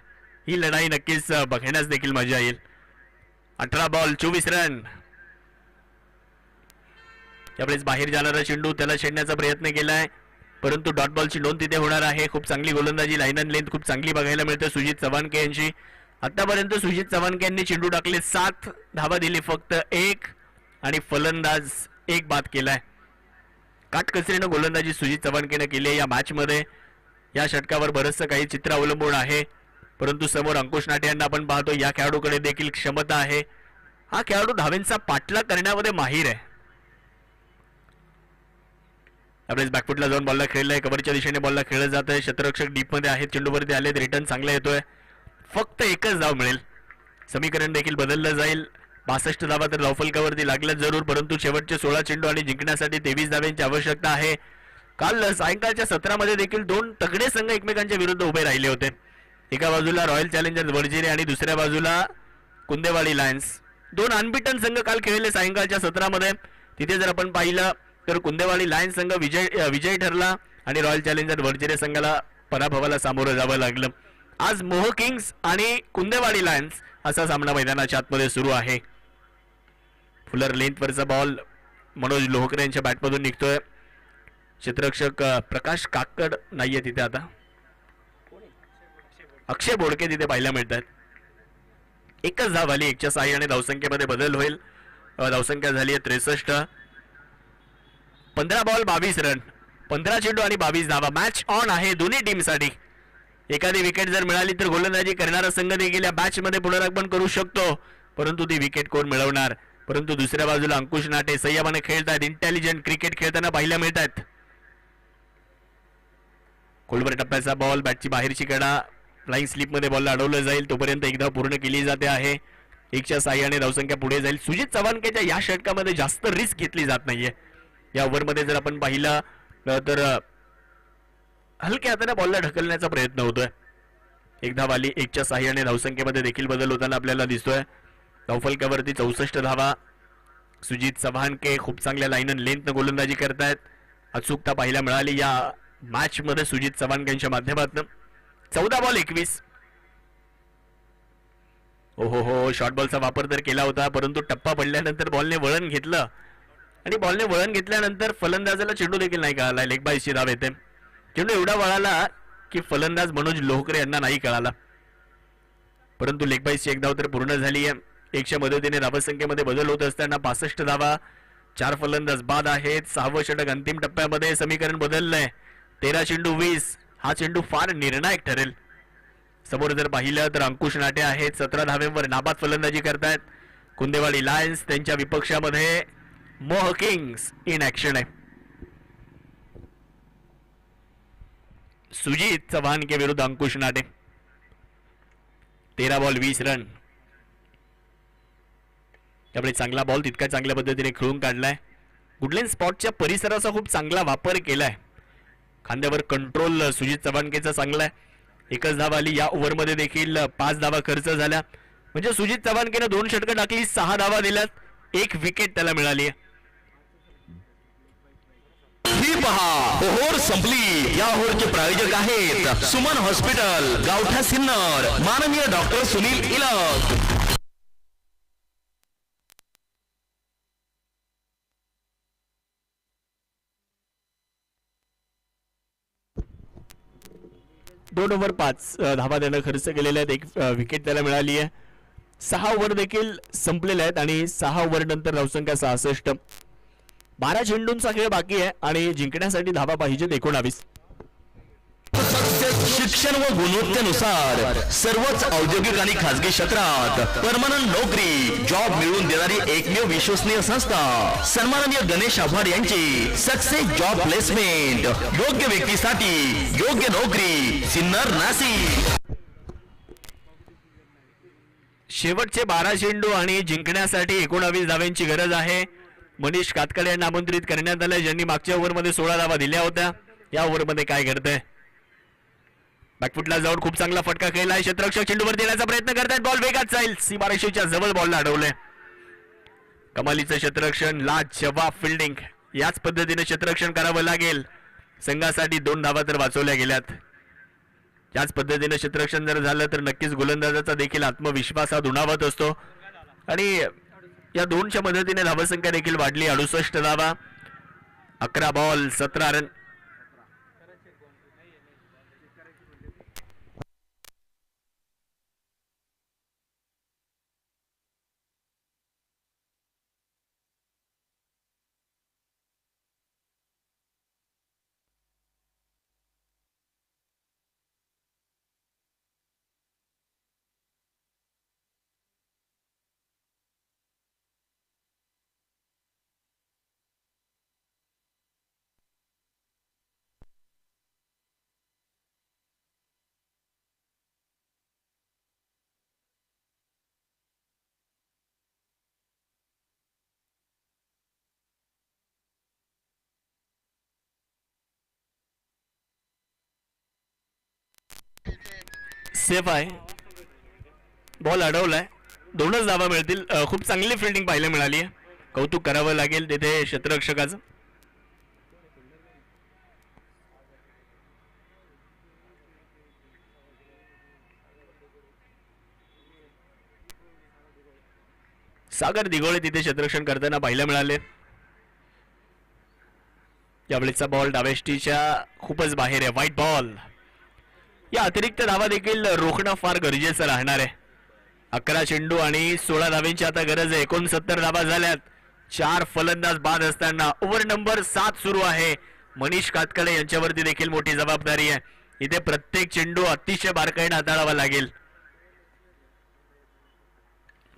ही लढाई नक्कीच बघण्यास देखील मजा येईल. 18 बॉल 24 रन. यावेळेस बाहेर जाणारा चेंडू त्याला छेडण्याचा प्रयत्न केलाय, परंतु डॉट बॉलची नोंद तिथे होणार आहे. खूप चांगली गोलंदाजी, लाईन अँड लेंथ खूप चांगली बघायला मिळते सुजित चव्हाणके यांची. आतापर्यंत सुजित चव्हाणके यांनी चेंडू टाकले 7 धावा दिली फक्त 1 आणि फलंदाज 1 बाद केलाय. काटकसरीनं गोलंदाजी सुजित चव्हाणकेनं केली आहे या मॅच मध्ये. या षटकावर बरंचसं काही चित्र अवलंबून आहे, परंतु समोर अंकुश नाटे यांना आपण पाहतो. या खेळाडूकडे देखील क्षमता आहे. हा खेळाडू धावेंचा पाठलाग करण्यामध्ये माहीर आहे. यावेळेस बॅकफुटला जाऊन बॉलला खेळलाय. कव्हरच्या दिशेने बॉलला खेळलं जात आहे. क्षेत्ररक्षक डीप मध्ये आहेत. चेंडूवरती आलेत. रिटर्न चांगला येतोय. फक्त एकच धाव मिळेल. समीकरण देखील बदललं जाईल. 62 धावा तर धावफलकावरती लागल्याच जरूर, परंतु शेवटचे 16 चेंडू आणि जिंकण्यासाठी 23 धावांची आवश्यकता आहे. काल सायंकाळच्या सत्रामध्ये देखील 2 तगडे संघ एकमेकांच्या विरुद्ध उभे राहिले होते. एका बाजूला रॉयल चॅलेंजर्स वडजिरे आणि दुसऱ्या बाजूला कुंदेवाडी लायन्स. 2 अनबिटन संघ काल खेळले सायंकाळच्या सत्रामध्ये. तिथे जर आपण पाहिलं तर कुंदेवाडी लायन्स संघ विजय ठरला आणि रॉयल चॅलेंजर्स वडजिरे संघाला पराभवाला सामोरं जावं लागलं. आज मोह किंग्स आणि कुंदेवाडी लायन्स असा सामना मैदानाच्या आतमध्ये सुरू आहे. फुलर लेंथवरचा बॉल मनोज लोहकरे यांच्या बॅटमधून निघतोय. क्षेत्ररक्षक प्रकाश काकड नाहीये तिथे. आता अक्षय बोडके तिथे पाहायला मिळतात. एकच धाव आली. 1च्या साहाय्याने धावसंख्येमध्ये बदल होईल. धावसंख्या झाली आहे 63. 15 बॉल 22 रन, 15 चेंडू आणि 22 धावा. मॅच ऑन आहे दोन्ही टीमसाठी. एखादी विकेट जर मिळाली तर गोलंदाजी करणारा संघ देखील या मॅच मध्ये पुनरागमन करू शकतो, परंतु ती विकेट कोण मिळवणार. परंतु दुसऱ्या बाजूला अंकुश नाटे संयमाने खेळतात. इंटेलिजंट क्रिकेट खेळताना पाहायला मिळतात. खोलवर टप्प्याचा बॉल, बॅटची बाहेरची कडा, फ्लाइंग स्लिप मध्ये बॉलला अडवलं जाईल. तोपर्यंत एक धाव पूर्ण केली जाते आहे. 1च्या साह्याने धावसंख्या पुढे जाईल. सुजित चव्हाणकेच्या या षटकामध्ये जास्त रिस्क घेतली जात नाहीये. या ओव्हरमध्ये जर आपण पाहिलं तर हलक्या हाताने बॉलला ढकलण्याचा प्रयत्न होतोय. एक धाव आली. 1च्या साह्याने धावसंख्येमध्ये देखील बदल होताना आपल्याला दिसतोय. धावफलकावरती 64 धावा. सुजित चव्हाणके खूप चांगल्या लाईन अँड लेंथनं गोलंदाजी करतायत. अचूकता पाहायला मिळाली या मॅच मध्ये सुजित चव्हाणकेंच्या माध्यमातून. 14 बॉल 21. हो शॉर्ट बॉलचा वापर तर केला होता, परंतु टप्पा पडल्यानंतर बॉलने वळण घेतलं आणि बॉलने वळण घेतल्यानंतर फलंदाजाला चेंडू देखील नाही कळाला. लेग बायची धाव येते. चेंडू एवढा वळाला की फलंदाज मनोज लोहकरे यांना नाही कळाला, परंतु लेग बायची एक धाव तर पूर्ण झाली आहे. 1च्या मदतीने धावसंख्येमध्ये बदल होत असताना 65 धावा. 4 फलंदाज बाद आहेत. 6वं षटक अंतिम टप्प्यामध्ये समीकरण बदललंय. 13 चेंडू 20. हा चेंडू फार निर्णायक ठरेल. समोर जर पाहिलं तर अंकुश नाटे आहेत. 17 धाव्यांवर नाबाद फलंदाजी करतायत. कुंदेवाडी लायन्स त्यांच्या विपक्षामध्ये मोह किंग्स इन ऍक्शन आहे. सुजित चव्हाण के विरुद्ध अंकुश नाटे. 13 बॉल 20 रन. त्यामुळे चांगला बॉल तितका चांगल्या पद्धतीने खेळून काढलाय. गुडलेन स्पॉटच्या परिसराचा खूप चांगला वापर केलाय. खांद्यावर कंट्रोल सुजित चव्हाणकेचा चांगला आहे. 1च धाव आली. या ओव्हरमध्ये देखील 5 धावा खर्च झाल्या. म्हणजे सुजित चव्हाणकेनं 2 षटकं टाकली, 6 धावा दिल्यात, 1 विकेट त्याला मिळाली आहे. ही पहा ओव्हर संपली. या ओव्हरचे प्रायोजक आहेत सुमन हॉस्पिटल, गावठा सिन्नर, माननीय डॉक्टर सुनील इलक. दोन ओव्हर 5 धावा त्यानं खर्च केलेल्या आहेत. 1 विकेट त्याला मिळाली आहे. 6 ओव्हर देखील संपलेले आहेत आणि 6 ओव्हर नंतर धावसंख्या 66. 12 चेंडूंचा खेळ बाकी आहे आणि जिंकण्यासाठी धावा पाहिजेत 19. शिक्षण व गुणवत्तेनुसार सर्वच औद्योगिक आणि खासगी क्षेत्रात परमनंट नोकरी जॉब मिळवून देणारी एकमेव विश्वसनीय संस्था सन्माननीय गणेश आव्हाड यांची सक्सेस जॉब प्लेसमेंट. योग्य व्यक्तीसाठी योग्य नोकरी. सिन्नर नाशिक. शेवटचे 12 चेंडू आणि जिंकण्यासाठी 19 धाव्यांची गरज आहे. मनीष कातकडे यांना आमंत्रित करण्यात आलं, ज्यांनी मागच्या ओव्हरमध्ये 16 धावा दिल्या होत्या. या ओव्हरमध्ये काय घडतंय? बॅकफुटला जाऊन खूप चांगला फटका खेळलाय. क्षेत्ररक्षक चेंडूवर देण्याचा प्रयत्न करतायत. बॉल वेगात जाईल. सीमारेषेच्या जवळ बॉलला अडवलंय. कमालीचं क्षेत्ररक्षण, लाजवाब फिल्डिंग. याच पद्धतीने क्षेत्ररक्षण करावं लागेल. संघासाठी 2 धावा तर वाचवल्या गेल्यात. याच पद्धतीने क्षेत्ररक्षण जर झालं तर नक्कीच गोलंदाजाचा देखील आत्मविश्वास हा दुणावत असतो आणि या 2च्या मदतीने धावसंख्या देखील वाढली. 68 धावा. 11 बॉल 17 रन. सेफ आहे. बॉल अडवलाय. 2च धावा मिळतील. खूप चांगली फिल्डिंग पाहायला मिळाली आहे. कौतुक करावं लागेल तिथे क्षेत्ररक्षकाचं. सागर दिघोळे तिथे क्षेत्ररक्षण करताना पाहायला मिळाले. यावेळेचा बॉल डावेष्टीच्या खूपच बाहेर आहे. White ball. या अतिरिक्त धावा देखील रोखणं फार गरजेचं राहणार आहे. 11 चेंडू आणि 16 धाव्यांची आता गरज आहे. 69 धावा झाल्यात. 4 फलंदाज बाद असताना ओव्हर नंबर 7 सुरू आहे. मनीष कातकडे यांच्यावरती देखील मोठी जबाबदारी आहे. इथे प्रत्येक चेंडू अतिशय बारकाईने हाताळावा लागेल.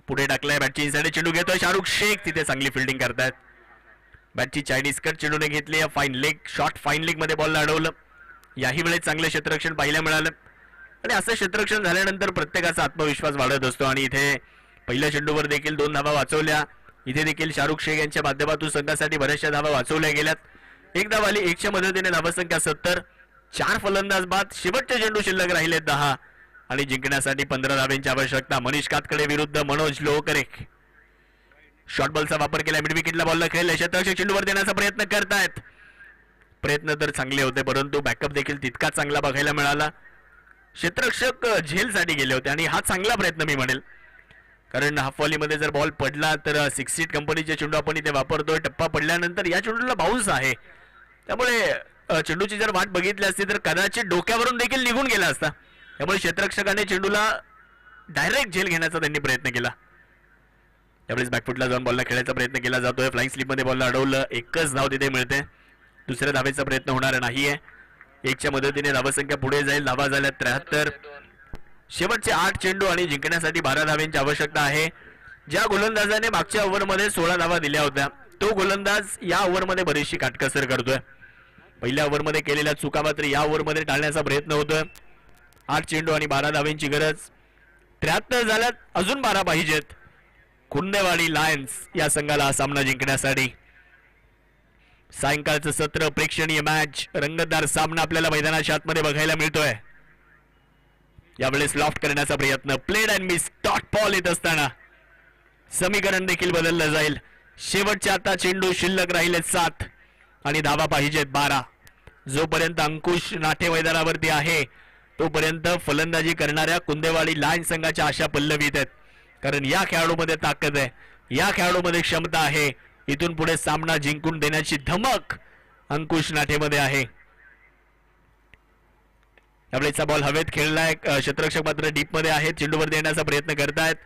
पुढे टाकलाय बॅटची इनसाइड. चेंडू घेतोय शाहरुख शेख. तिथे चांगली फिल्डिंग करतायत. बॅटची चायनीज कट चेंडूने घेतली. Fine leg shot. Fine leg मध्ये बॉलला अडवलं. याही वेळेस चांगलं क्षेत्ररक्षण पाहायला मिळालं आणि असं क्षेत्ररक्षण झाल्यानंतर प्रत्येकाचा आत्मविश्वास वाढत असतो आणि इथे पहिल्या चेंडूवर देखील 2 धावा वाचवल्या. इथे देखील शाहरुख शेख यांच्या माध्यमातून संघासाठी बऱ्याचशा धावा वाचवल्या गेल्यात. एक धाव आली. 1च्या मदतीने धावसंख्या 70. 4 फलंदाज बाद. शेवटचे चेंडू शिल्लक राहिले 10 आणि जिंकण्यासाठी 15 धावांची आवश्यकता. मनीष कातकडे विरुद्ध मनोज लोहकरे. शॉर्ट बॉलचा वापर केला. मिड विकेटला बॉलला खेळले. क्षेत्ररक्षक चेंडूवर देण्याचा प्रयत्न करतायत. प्रयत्न तर चांगले होते परंतु बॅकअप देखील तितका चांगला बघायला मिळाला. क्षेत्ररक्षक झेलसाठी गेले होते आणि हा चांगला प्रयत्न मी म्हणेल, कारण हाफ व्हॉलीमध्ये जर बॉल पडला तर 6 सीट कंपनीचे चेंडू आपण इथे वापरतोय. टप्पा पडल्यानंतर या चेंडूला बाउन्स आहे, त्यामुळे चेंडूची जर वाट बघितली असती तर कदाचित डोक्यावरून देखील निघून गेला असता. त्यामुळे क्षेत्ररक्षकाने चेंडूला डायरेक्ट झेल घेण्याचा त्यांनी प्रयत्न केला. त्यावेळेस बॅकफुटला जाऊन बॉलला खेळायचा प्रयत्न केला जातोय. फ्लाइंग स्लिपमध्ये बॉलला अडवलं. एकच धाव तिथे मिळते. दुसऱ्या धावेचा प्रयत्न होणार नाहीये. 1च्या मदतीने धावसंख्या पुढे जाईल. धावा झाल्या 73. शेवटचे 8 चेंडू आणि जिंकण्यासाठी 12 धावांची आवश्यकता आहे. ज्या गोलंदाजाने मागच्या ओव्हरमध्ये 16 धावा दिल्या होत्या तो गोलंदाज या ओव्हरमध्ये बरीचशी काटकसर करतोय. पहिल्या ओव्हरमध्ये केलेल्या चुका मात्र या ओव्हरमध्ये टाळण्याचा प्रयत्न होतोय. 8 चेंडू आणि 12 धावांची गरज. 73 झाल्यात. अजून 12 पाहिजेत कुंदेवाडी लायन्स या संघाला हा सामना जिंकण्यासाठी. सायंकाळचं सत्र, प्रेक्षणीय मॅच, रंगतदार सामना आपल्याला मैदानाच्या आतमध्ये बघायला मिळतोय. यावेळेस लॉफ्ट करण्याचा प्रयत्न. Played and miss. Dot ball येत असताना समीकरण देखील बदललं जाईल. शेवटचे आता चेंडू शिल्लक राहिले 7 आणि धावा पाहिजेत 12. जोपर्यंत अंकुश नाटे मैदानावरती आहे तोपर्यंत फलंदाजी करणाऱ्या कुंदेवाडी लायन्स संघाच्या आशा पल्लवीत आहेत, कारण या खेळाडूमध्ये ताकद आहे, या खेळाडूमध्ये क्षमता आहे. इथून पुढे सामना जिंकून देण्याची धमक अंकुश नाटेमध्ये आहे. यावेळेचा बॉल हवेत खेळलाय. क्षेत्ररक्षक मात्र डीप मध्ये आहेत. चेंडूवर देण्याचा प्रयत्न करतायत.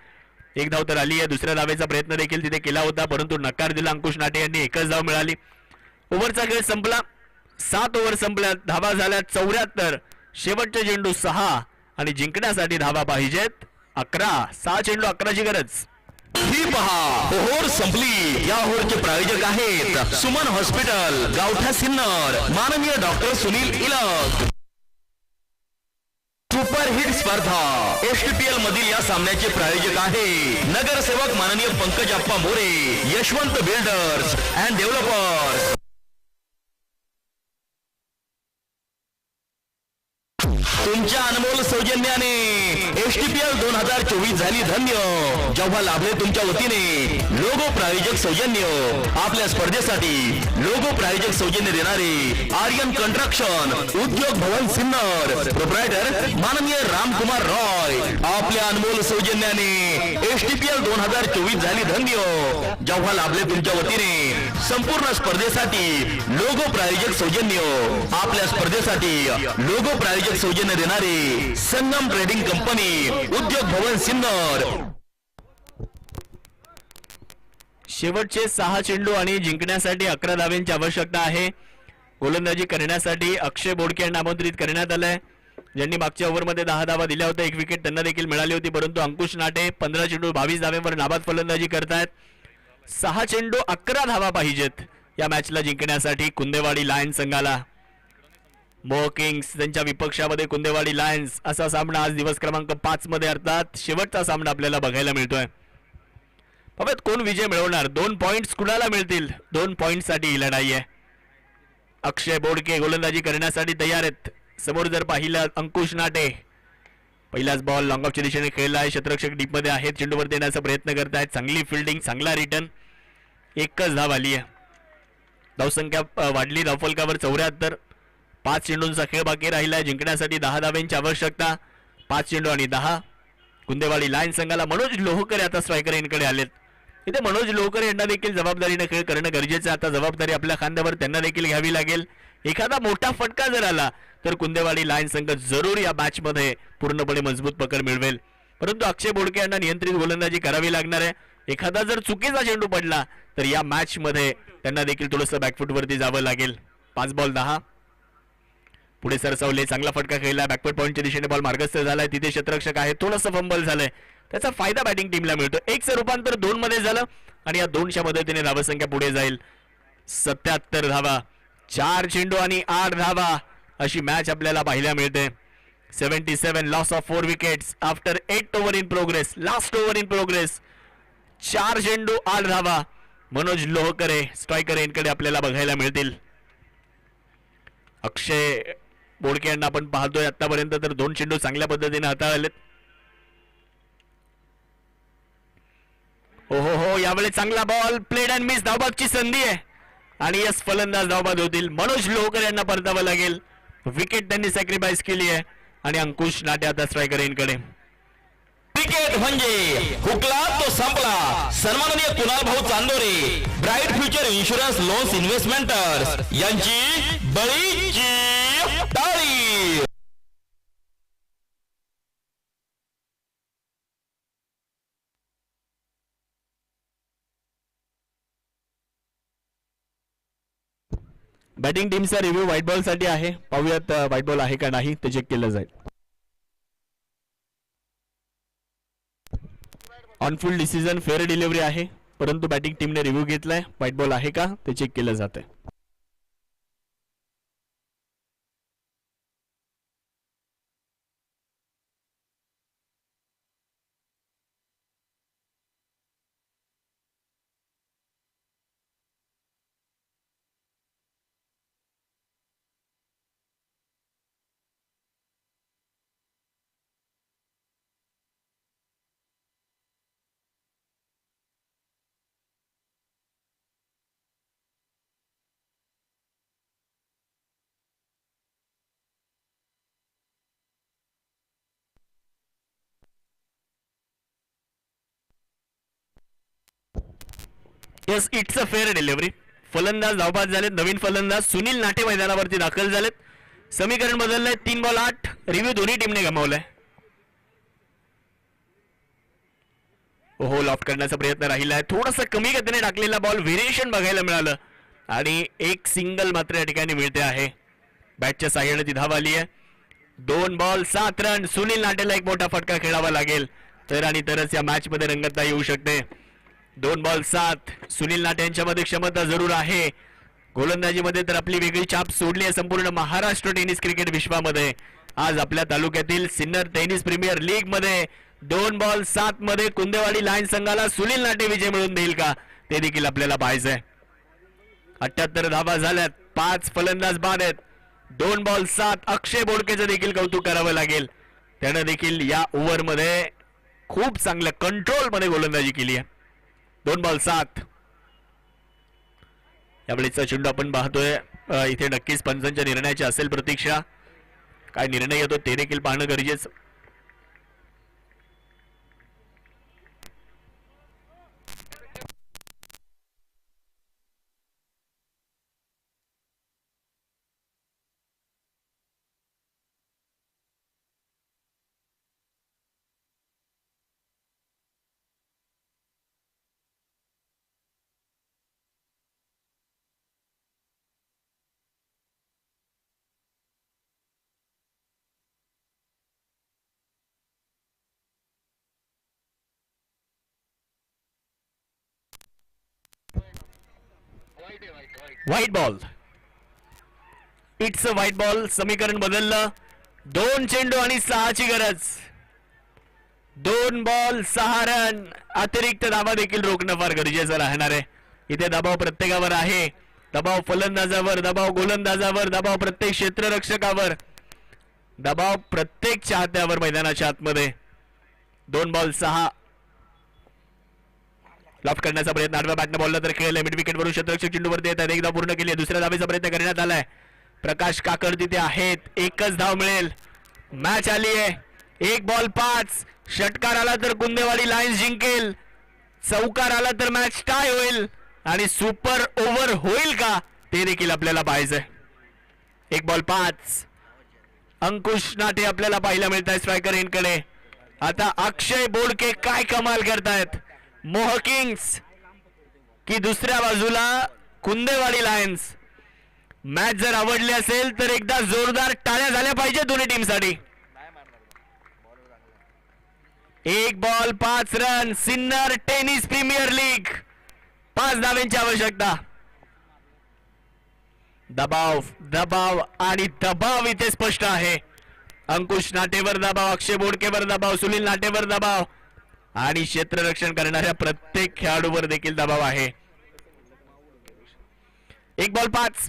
1 धाव तर आली आहे. दुसऱ्या धावेचा प्रयत्न देखील तिथे केला होता परंतु नकार दिला अंकुश नाटे यांनी. 1च धाव मिळाली. ओव्हरचा खेळ संपला. 7 ओव्हर संपल्या. धावा झाल्या 74. शेवटचे चेंडू 6 आणि जिंकण्यासाठी धावा पाहिजेत 11. 6 चेंडू 11ची गरज. ही पहा ओव्हर संपली. या ओव्हरचे प्रायोजक आहेत सुमन हॉस्पिटल, गावठा सिन्नर, माननीय doctor Sunil Ilak. Super hit स्पर्धा एसटीपीएल मधील या सामन्याचे प्रायोजक आहे नगरसेवक माननीय पंकज अप्पा More, Yashwant builders and developers. तुमच्या अनमोल सौजन्याने एसटीपीएल 2024 झाली धन्य. जेव्हा लाभले तुमच्या वतीने लोगो प्रायोजक सौजन्य. आपल्या स्पर्धेसाठी लोगो प्रायोजक सौजन्य देणारे आर्यन कंस्ट्रक्शन, उद्योग भवन सिन्नर, प्रोप्रायटर माननीय रामकुमार रॉय. आपल्या अनमोल सौजन्याने एसटीपीएल 2024 झाली धन्य. जेव्हा लाभले तुमच्या वतीने संपूर्ण स्पर्धेसाठी लोगो प्रायोजक सौजन्य. आपल्या स्पर्धेसाठी लोगो प्रायोजक सौजन्य देणारे संगम ट्रेडिंग कंपनी, उद्योग भवन सिन्नर. शेवटचे 6 चेंडू आणि जिंकण्यासाठी 11 धावांची आवश्यकता आहे. गोलंदाजी करण्यासाठी अक्षय बोडके यांना आमंत्रित करण्यात आलंय, ज्यांनी मागच्या ओव्हरमध्ये 10 धावा दिल्या होत्या. 1 विकेट त्यांना देखील मिळाली होती परंतु अंकुश नाटे 15 चेंडू 22 धाव्यांवर नाबाद फलंदाजी करतायत. 6 चेंडू 11 धावा पाहिजेत या मॅचला जिंकण्यासाठी कुंदेवाडी लायन्स संघाला. मोह किंग्स त्यांच्या विपक्षामध्ये कुंदेवाडी लायन्स असा सामना आज दिवस क्रमांक 5 मध्ये अर्थात शेवटचा सामना आपल्याला बघायला मिळतोय. बाबत कोण विजय मिळवणार? 2 पॉइंट्स कुणाला मिळतील? 2 पॉइंटसाठी ही लढाई आहे. अक्षय बोडके गोलंदाजी करण्यासाठी तयार आहेत. समोर जर पाहिलं अंकुश नाटे पहिलाच बॉल लॉंग ऑफच्या दिशेने खेळला आहे. क्षेत्ररक्षक डीप मध्ये आहेत. चेंडूवर देण्याचा प्रयत्न करतायत. चांगली फिल्डिंग, चांगला रिटर्न. 1च धाव आली आहे. धावसंख्या वाढली धावफलकावर 74. 5 चेंडूंचा खेळ बाकी राहिला. जिंकण्यासाठी 10 धावांची आवश्यकता. 5 चेंडू आणि 10. कुंदेवाडी लायन्स संघाला मनोज लोहकर आता स्ट्रायकर यांकडे आलेत. इथे मनोज लोहकर यांना देखील जबाबदारीने खेळ करणं गरजेचं आहे. आता जबाबदारी आपल्या खांद्यावर त्यांना देखील घ्यावी लागेल. एखादा मोठा फटका जर आला तर कुंदेवाडी लायन्स संघ जरूर या मॅच मध्ये पूर्णपणे मजबूत पकड मिळवेल, परंतु अक्षय बोडके यांना नियंत्रित गोलंदाजी करावी लागणार आहे. एखादा जर चुकीचा चेंडू पडला तर या मॅच मध्ये त्यांना देखील थोडंसं बॅकफुटवरती जावं लागेल. 5 बॉल 10. पुढे सरसावले. चांगला फटका खेळला. बॅकवर्ड पॉइंटच्या दिशेने बॉल मार्गस्थ झालाय. तिथे क्षेत्ररक्षक आहे. थोडंसं फंबल झालंय. त्याचा फायदा बॅटिंग टीमला मिळतो. 1चं रूपांतर 2 मध्ये झालं आणि या 2च्या मदतीने धावसंख्या पुढे जाईल. 77 धावा. 4 चेंडू आणि 8 धावा अशी मॅच आपल्याला पाहायला मिळते. 77 loss of 4 wickets after 8 over in progress. Last over in progress. 4 चेंडू 8 धावा मनोज लोहकरे स्ट्रायकर यांकडे आपल्याला बघायला मिळतील. अक्षय बोडके यांना आपण पाहतोय आतापर्यंत तर 2 चेंडू चांगल्या पद्धतीने हाताळलेत. हो हो हो, यावेळी चांगला बॉल प्लेड अँड मिस. धावबादची संधी आहे आणि यस फलंदाज धावबाद होतील. मनोज लोहकर यांना परतावं लागेल. विकेट त्यांनी सॅक्रिफाईस केली आहे आणि अंकुश नाटे आता स्ट्रायकर यांकडे. क्रिकेट म्हणजे हुकला तो संपला. सन्माननीय कुणाल भाऊ Chandore, bright future insurance loans investmenters यांची बळीची टाळी. बॅटिंग टीमचा रिव्ह्यू व्हाईट बॉल साठी आहे. पाहूयात व्हाईट बॉल आहे का नाही ते चेक केलं जाईल. On field decision fair delivery आहे, परंतु बॅटिंग टीमने रिव्ह्यू घेतलाय. व्हाईट बॉल आहे का ते चेक केलं जातंय. Yes, it's a fair delivery. फलंदाज धावबाद झालेत. नवीन फलंदाज सुनील नाटे मैदानावरती दाखल झालेत. समीकरण बदललंय. 3 बॉल 8. रिव्ह्यू दोन्ही टीमने गमावलाय. ओहो, लॉफ्ट करण्याचा प्रयत्न राहिलाय. थोडासा कमी गतीने टाकलेला बॉल व्हेरिएशन बघायला मिळालं आणि एक सिंगल मात्र या ठिकाणी मिळते आहे. बॅटच्या साह्याने ती धाव आली आहे. 2 बॉल 7 रन. सुनील नाटेला एक मोठा फटका खेळावा लागेल तर आणि तरच या मॅच मध्ये रंगतता येऊ शकते. 2 बॉल 7. सुनील नाटे यांच्यामध्ये क्षमता जरूर आहे. गोलंदाजीमध्ये तर आपली वेगळी छाप सोडली आहे संपूर्ण महाराष्ट्र टेनिस क्रिकेट विश्वामध्ये. आज आपल्या तालुक्यातील सिन्नर टेनिस प्रीमियर लीग मध्ये 2 बॉल 7 मध्ये कुंदेवाडी लायन्स संघाला सुनील नाटे विजय मिळवून देईल का ते देखील आपल्याला पाहायचंय. 78 धावा झाल्यात. 5 फलंदाज बाद आहेत. 2 बॉल 7. अक्षय बोडकेचं देखील कौतुक करावं लागेल. त्यानं देखील या ओव्हर मध्ये खूप चांगल्या कंट्रोल मध्ये गोलंदाजी केली आहे. 2 बॉल 7. यावेळीचा चेंडू आपण पाहतोय. इथे नक्कीच पंचांच्या निर्णयाची असेल प्रतीक्षा. काय निर्णय येतो ते देखील पाहणं गरजेचं. White ball. It's a white ball. समीकरण बदललं. 2 चेंडू आणि 6ची गरज. 2 बॉल 6 रन. अतिरिक्त धावा देखील रोखणं फार गरजेचं राहणार आहे. इथे दबाव प्रत्येकावर आहे. दबाव फलंदाजावर, दबाव गोलंदाजावर, दबाव प्रत्येक क्षेत्ररक्षकावर, दबाव प्रत्येक चाहत्यावर मैदानाच्या आतमध्ये. 2 बॉल 6. लॉफ्ट करण्याचा प्रयत्न आडव्या बॅटने बॉलला तर खेळले. मिड विकेट वरून क्षेत्ररक्षक चेंडूवरती येतात. एकदा पूर्ण केली. दुसऱ्या धावेचा प्रयत्न करण्यात आलाय. प्रकाश काकड तिथे आहेत. एकच धाव मिळेल. मॅच आली आहे. 1 बॉल 5. षटकार आला तर कुंदेवाडी लायन्स जिंकेल. चौकार आला तर मॅच टाय होईल आणि सुपर ओव्हर होईल का ते देखील आपल्याला पाहायचंय. 1 बॉल 5. अंकुश नाटे आपल्याला पाहायला मिळत आहे स्ट्रायकर यांकडे. आता अक्षय बोडके काय कमाल करतायत. मोह किंग्स की दुसऱ्या बाजूला कुंदेवाडी लायन्स. मॅच जर आवडली असेल तर एकदा जोरदार टाळ्या झाल्या पाहिजे दोन्ही टीमसाठी. 1 ball 5 run. Sinnar tennis premier league. 5 धावांची आवश्यकता. दबाव दबाव आणि दबाव इथे स्पष्ट आहे. अंकुश नाटेवर दबाव, अक्षय बोडकेवर दबाव, सुनील नाटेवर दबाव आणि क्षेत्ररक्षण करणाऱ्या प्रत्येक खेळाडूवर देखील दबाव आहे. 1 बॉल 5.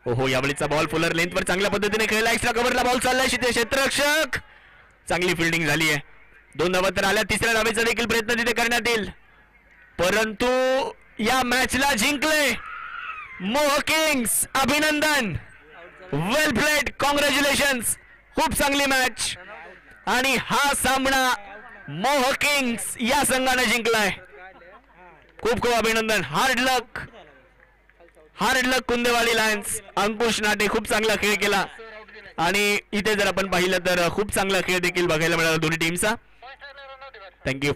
ओहो, यावेळीचा बॉल फुलर लेंथवर चांगल्या पद्धतीने खेळला. एक्स्ट्रा कव्हरला बॉल चाललाय. क्षेत्ररक्षक चांगली फिल्डिंग झाली आहे. 2 धावा तर आल्या. तिसऱ्या धावेचा देखील प्रयत्न तिथे करण्यात येईल, परंतु या मॅचला जिंकले मोह किंग्स. अभिनंदन, वेल प्लेड, कॉंग्रॅच्युलेशन्स. खूप चांगली मॅच आणि हा सामना मोह किंग्स या संघाने जिंकलाय. खूप खूप अभिनंदन. हार्ड लक कुंदेवाडी लायन्स. अंकुश नाटे खूप चांगला खेळ केला आणि इथे जर आपण पाहिलं तर खूप चांगला खेळ देखील बघायला मिळाला दोन्ही टीमचा. थँक्यू.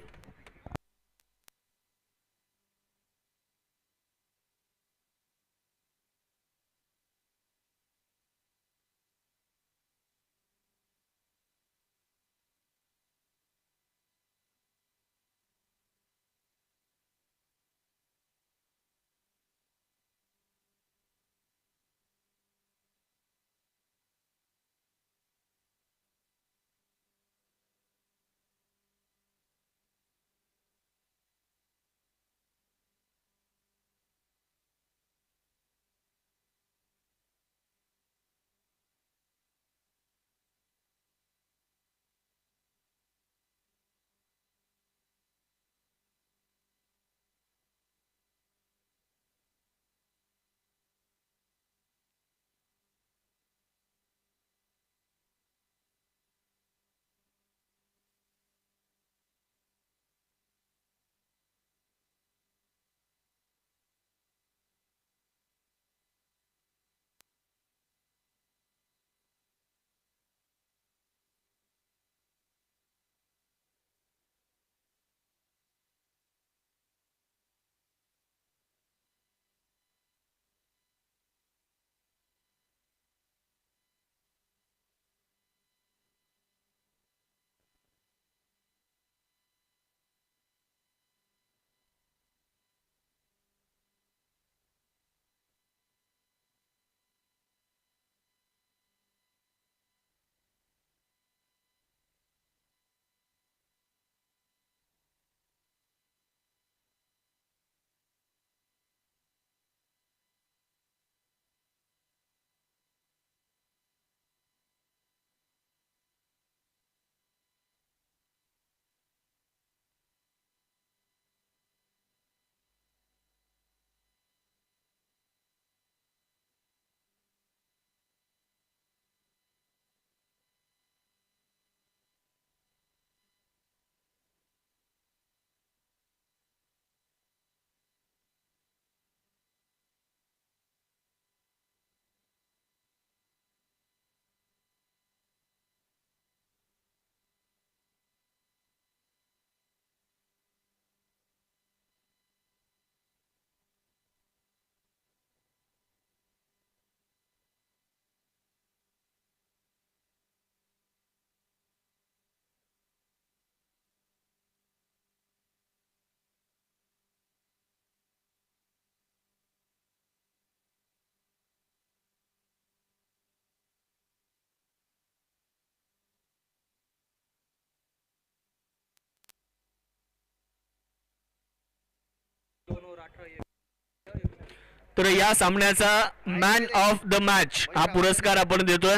तर या सामन्याचा मॅन ऑफ द मॅच हा पुरस्कार आपण देतोय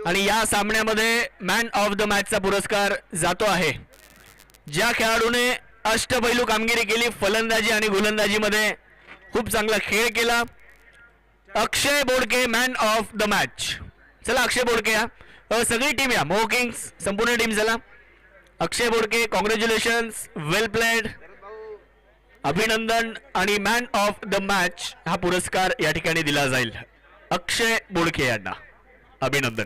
आणि या सामन्यामध्ये मॅन ऑफ द मॅचचा पुरस्कार जातो आहे ज्या खेळाडूने अष्टपैलू कामगिरी केली, फलंदाजी आणि गोलंदाजीमध्ये खूप चांगला खेळ केला. अक्षय बोडके मॅन ऑफ द मॅच. चला अक्षय बोडके या, सगळी टीम या, मोह किंग्स संपूर्ण टीम चला. अक्षय बोडके, कॉंग्रॅच्युलेशन्स, वेल प्लेड, अभिनंदन आणि मॅन ऑफ द मॅच हा पुरस्कार या ठिकाणी दिला जाईल अक्षय बोडके यांना. अभिनंदन.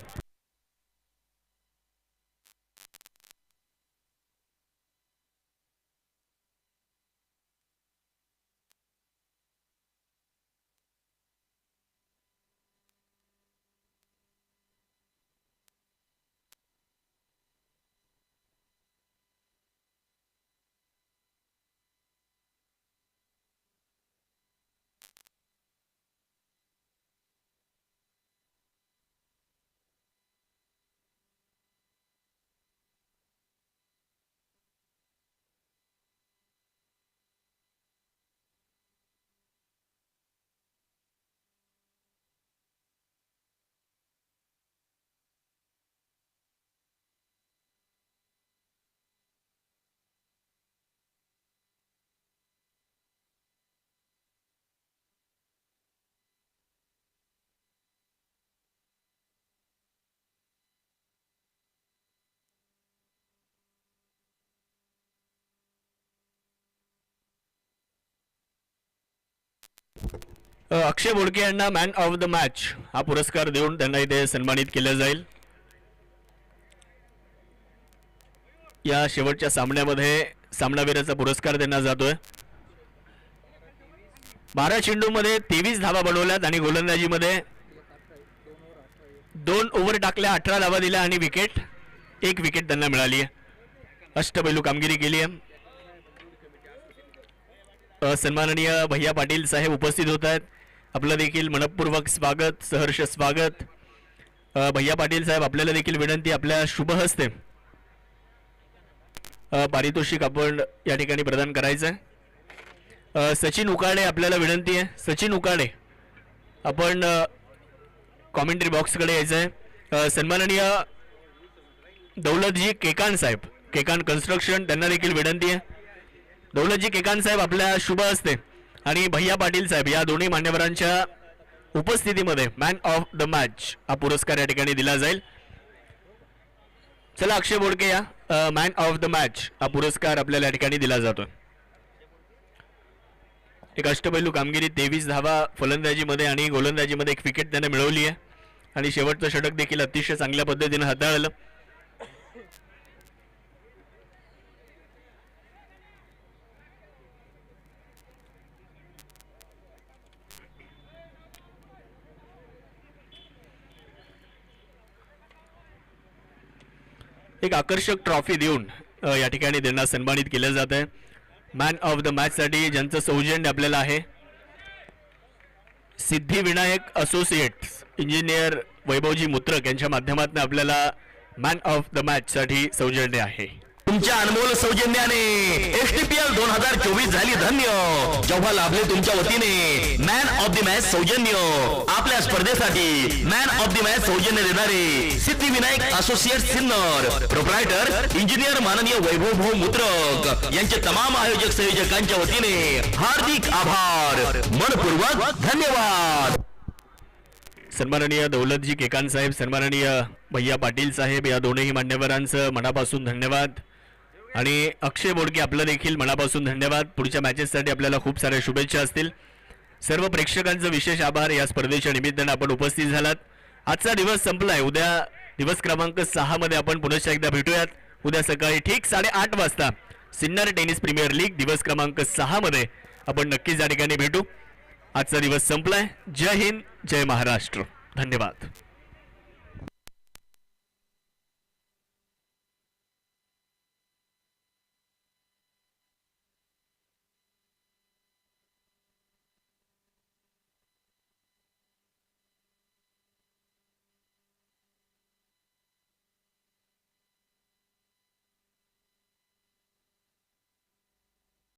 अक्षय बोडके यांना मॅन ऑफ द मॅच हा पुरस्कार देऊन त्यांना इथे सन्मानित केलं जाईल. या शेवटच्या सामन्यामध्ये सामनावीराचा पुरस्कार त्यांना जातोय. 12 चेंडूमध्ये 23 धावा बनवल्यात आणि गोलंदाजीमध्ये 2 ओव्हर टाकल्या, 18 धावा दिल्या आणि विकेट, 1 विकेट त्यांना मिळाली आहे. अष्टपैलू कामगिरी केली आहे. सन्माननीय भैया पाटील साहेब उपस्थित होत आहेत. आपलं देखील मनपूर्वक स्वागत, सहर्ष स्वागत. भैया पाटील साहेब, आपल्याला देखील विनंती, आपल्या शुभ हस्ते पारितोषिक आपण या ठिकाणी प्रदान करायचं आहे. सचिन उकाडे, आपल्याला विनंती आहे. सचिन उकाडे, आपण कॉमेंट्री बॉक्सकडे यायचं आहे. सन्माननीय दौलतजी केकान साहेब, केकान कन्स्ट्रक्शन, त्यांना देखील विनंती आहे. दौलतजी केकान साहेब, आपल्या शुभ हस्ते आणि भैया पाटील साहेब या दोन्ही मान्यवरांच्या उपस्थितीमध्ये मॅन ऑफ द मॅच हा पुरस्कार या ठिकाणी दिला जाईल. चला अक्षय बोडके, या मॅन ऑफ द मॅच हा पुरस्कार आपल्याला या ठिकाणी दिला जातो. एक अष्टपैलू कामगिरी, 23 धावा फलंदाजीमध्ये आणि गोलंदाजीमध्ये 1 विकेट त्याने मिळवली आहे आणि शेवटचं षटक देखील अतिशय चांगल्या पद्धतीने हाताळलं. एक आकर्षक ट्रॉफी देऊन या ठिकाणी त्यांना सन्मानित केलं जात आहे. मॅन ऑफ द मॅच साठी ज्यांचं सौजन्य आपल्याला आहे, सिद्धिविनायक असोसिएट्स, इंजिनियर वैभवजी मुत्रक यांच्या माध्यमातून आपल्याला मॅन ऑफ द मॅच साठी सौजन्य आहे. तुमच्या अनमोल सौजन्याने एसटीपीएल 2024 झाली धन्य, जेव्हा लाभले तुमच्या वतीने मॅन ऑफ द मॅच सौजन्य. आपल्या स्पर्धेसाठी मॅन ऑफ द मॅच सौजन्य देणारे Siddhivinayak associate Sinnar, proprietor engineer माननीय वैभव भाऊ मुत्रक यांचे तमाम आयोजक संयोजकांच्या वतीने हार्दिक आभार, मनपूर्वक धन्यवाद. सन्माननीय दौलतजी केकान साहेब, सन्माननीय भैया पाटील साहेब या दोनही मान्यवरांचं मनापासून धन्यवाद आणि अक्षय बोडके आपलं देखील मनापासून धन्यवाद. पुढच्या मॅचेससाठी आपल्याला खूप साऱ्या शुभेच्छा असतील. सर्व प्रेक्षकांचं विशेष आभार. या स्पर्धेच्या निमित्तानं आपण उपस्थित झालात. आजचा दिवस संपलाय. उद्या दिवस क्रमांक 6 मध्ये आपण पुन्हा एकदा भेटूयात. उद्या सकाळी ठीक 8:30 वाजता सिन्नर टेनिस प्रीमियर लीग दिवस क्रमांक 6 मध्ये आपण नक्कीच या ठिकाणी भेटू. आजचा दिवस संपलाय. जय हिंद, जय महाराष्ट्र. धन्यवाद.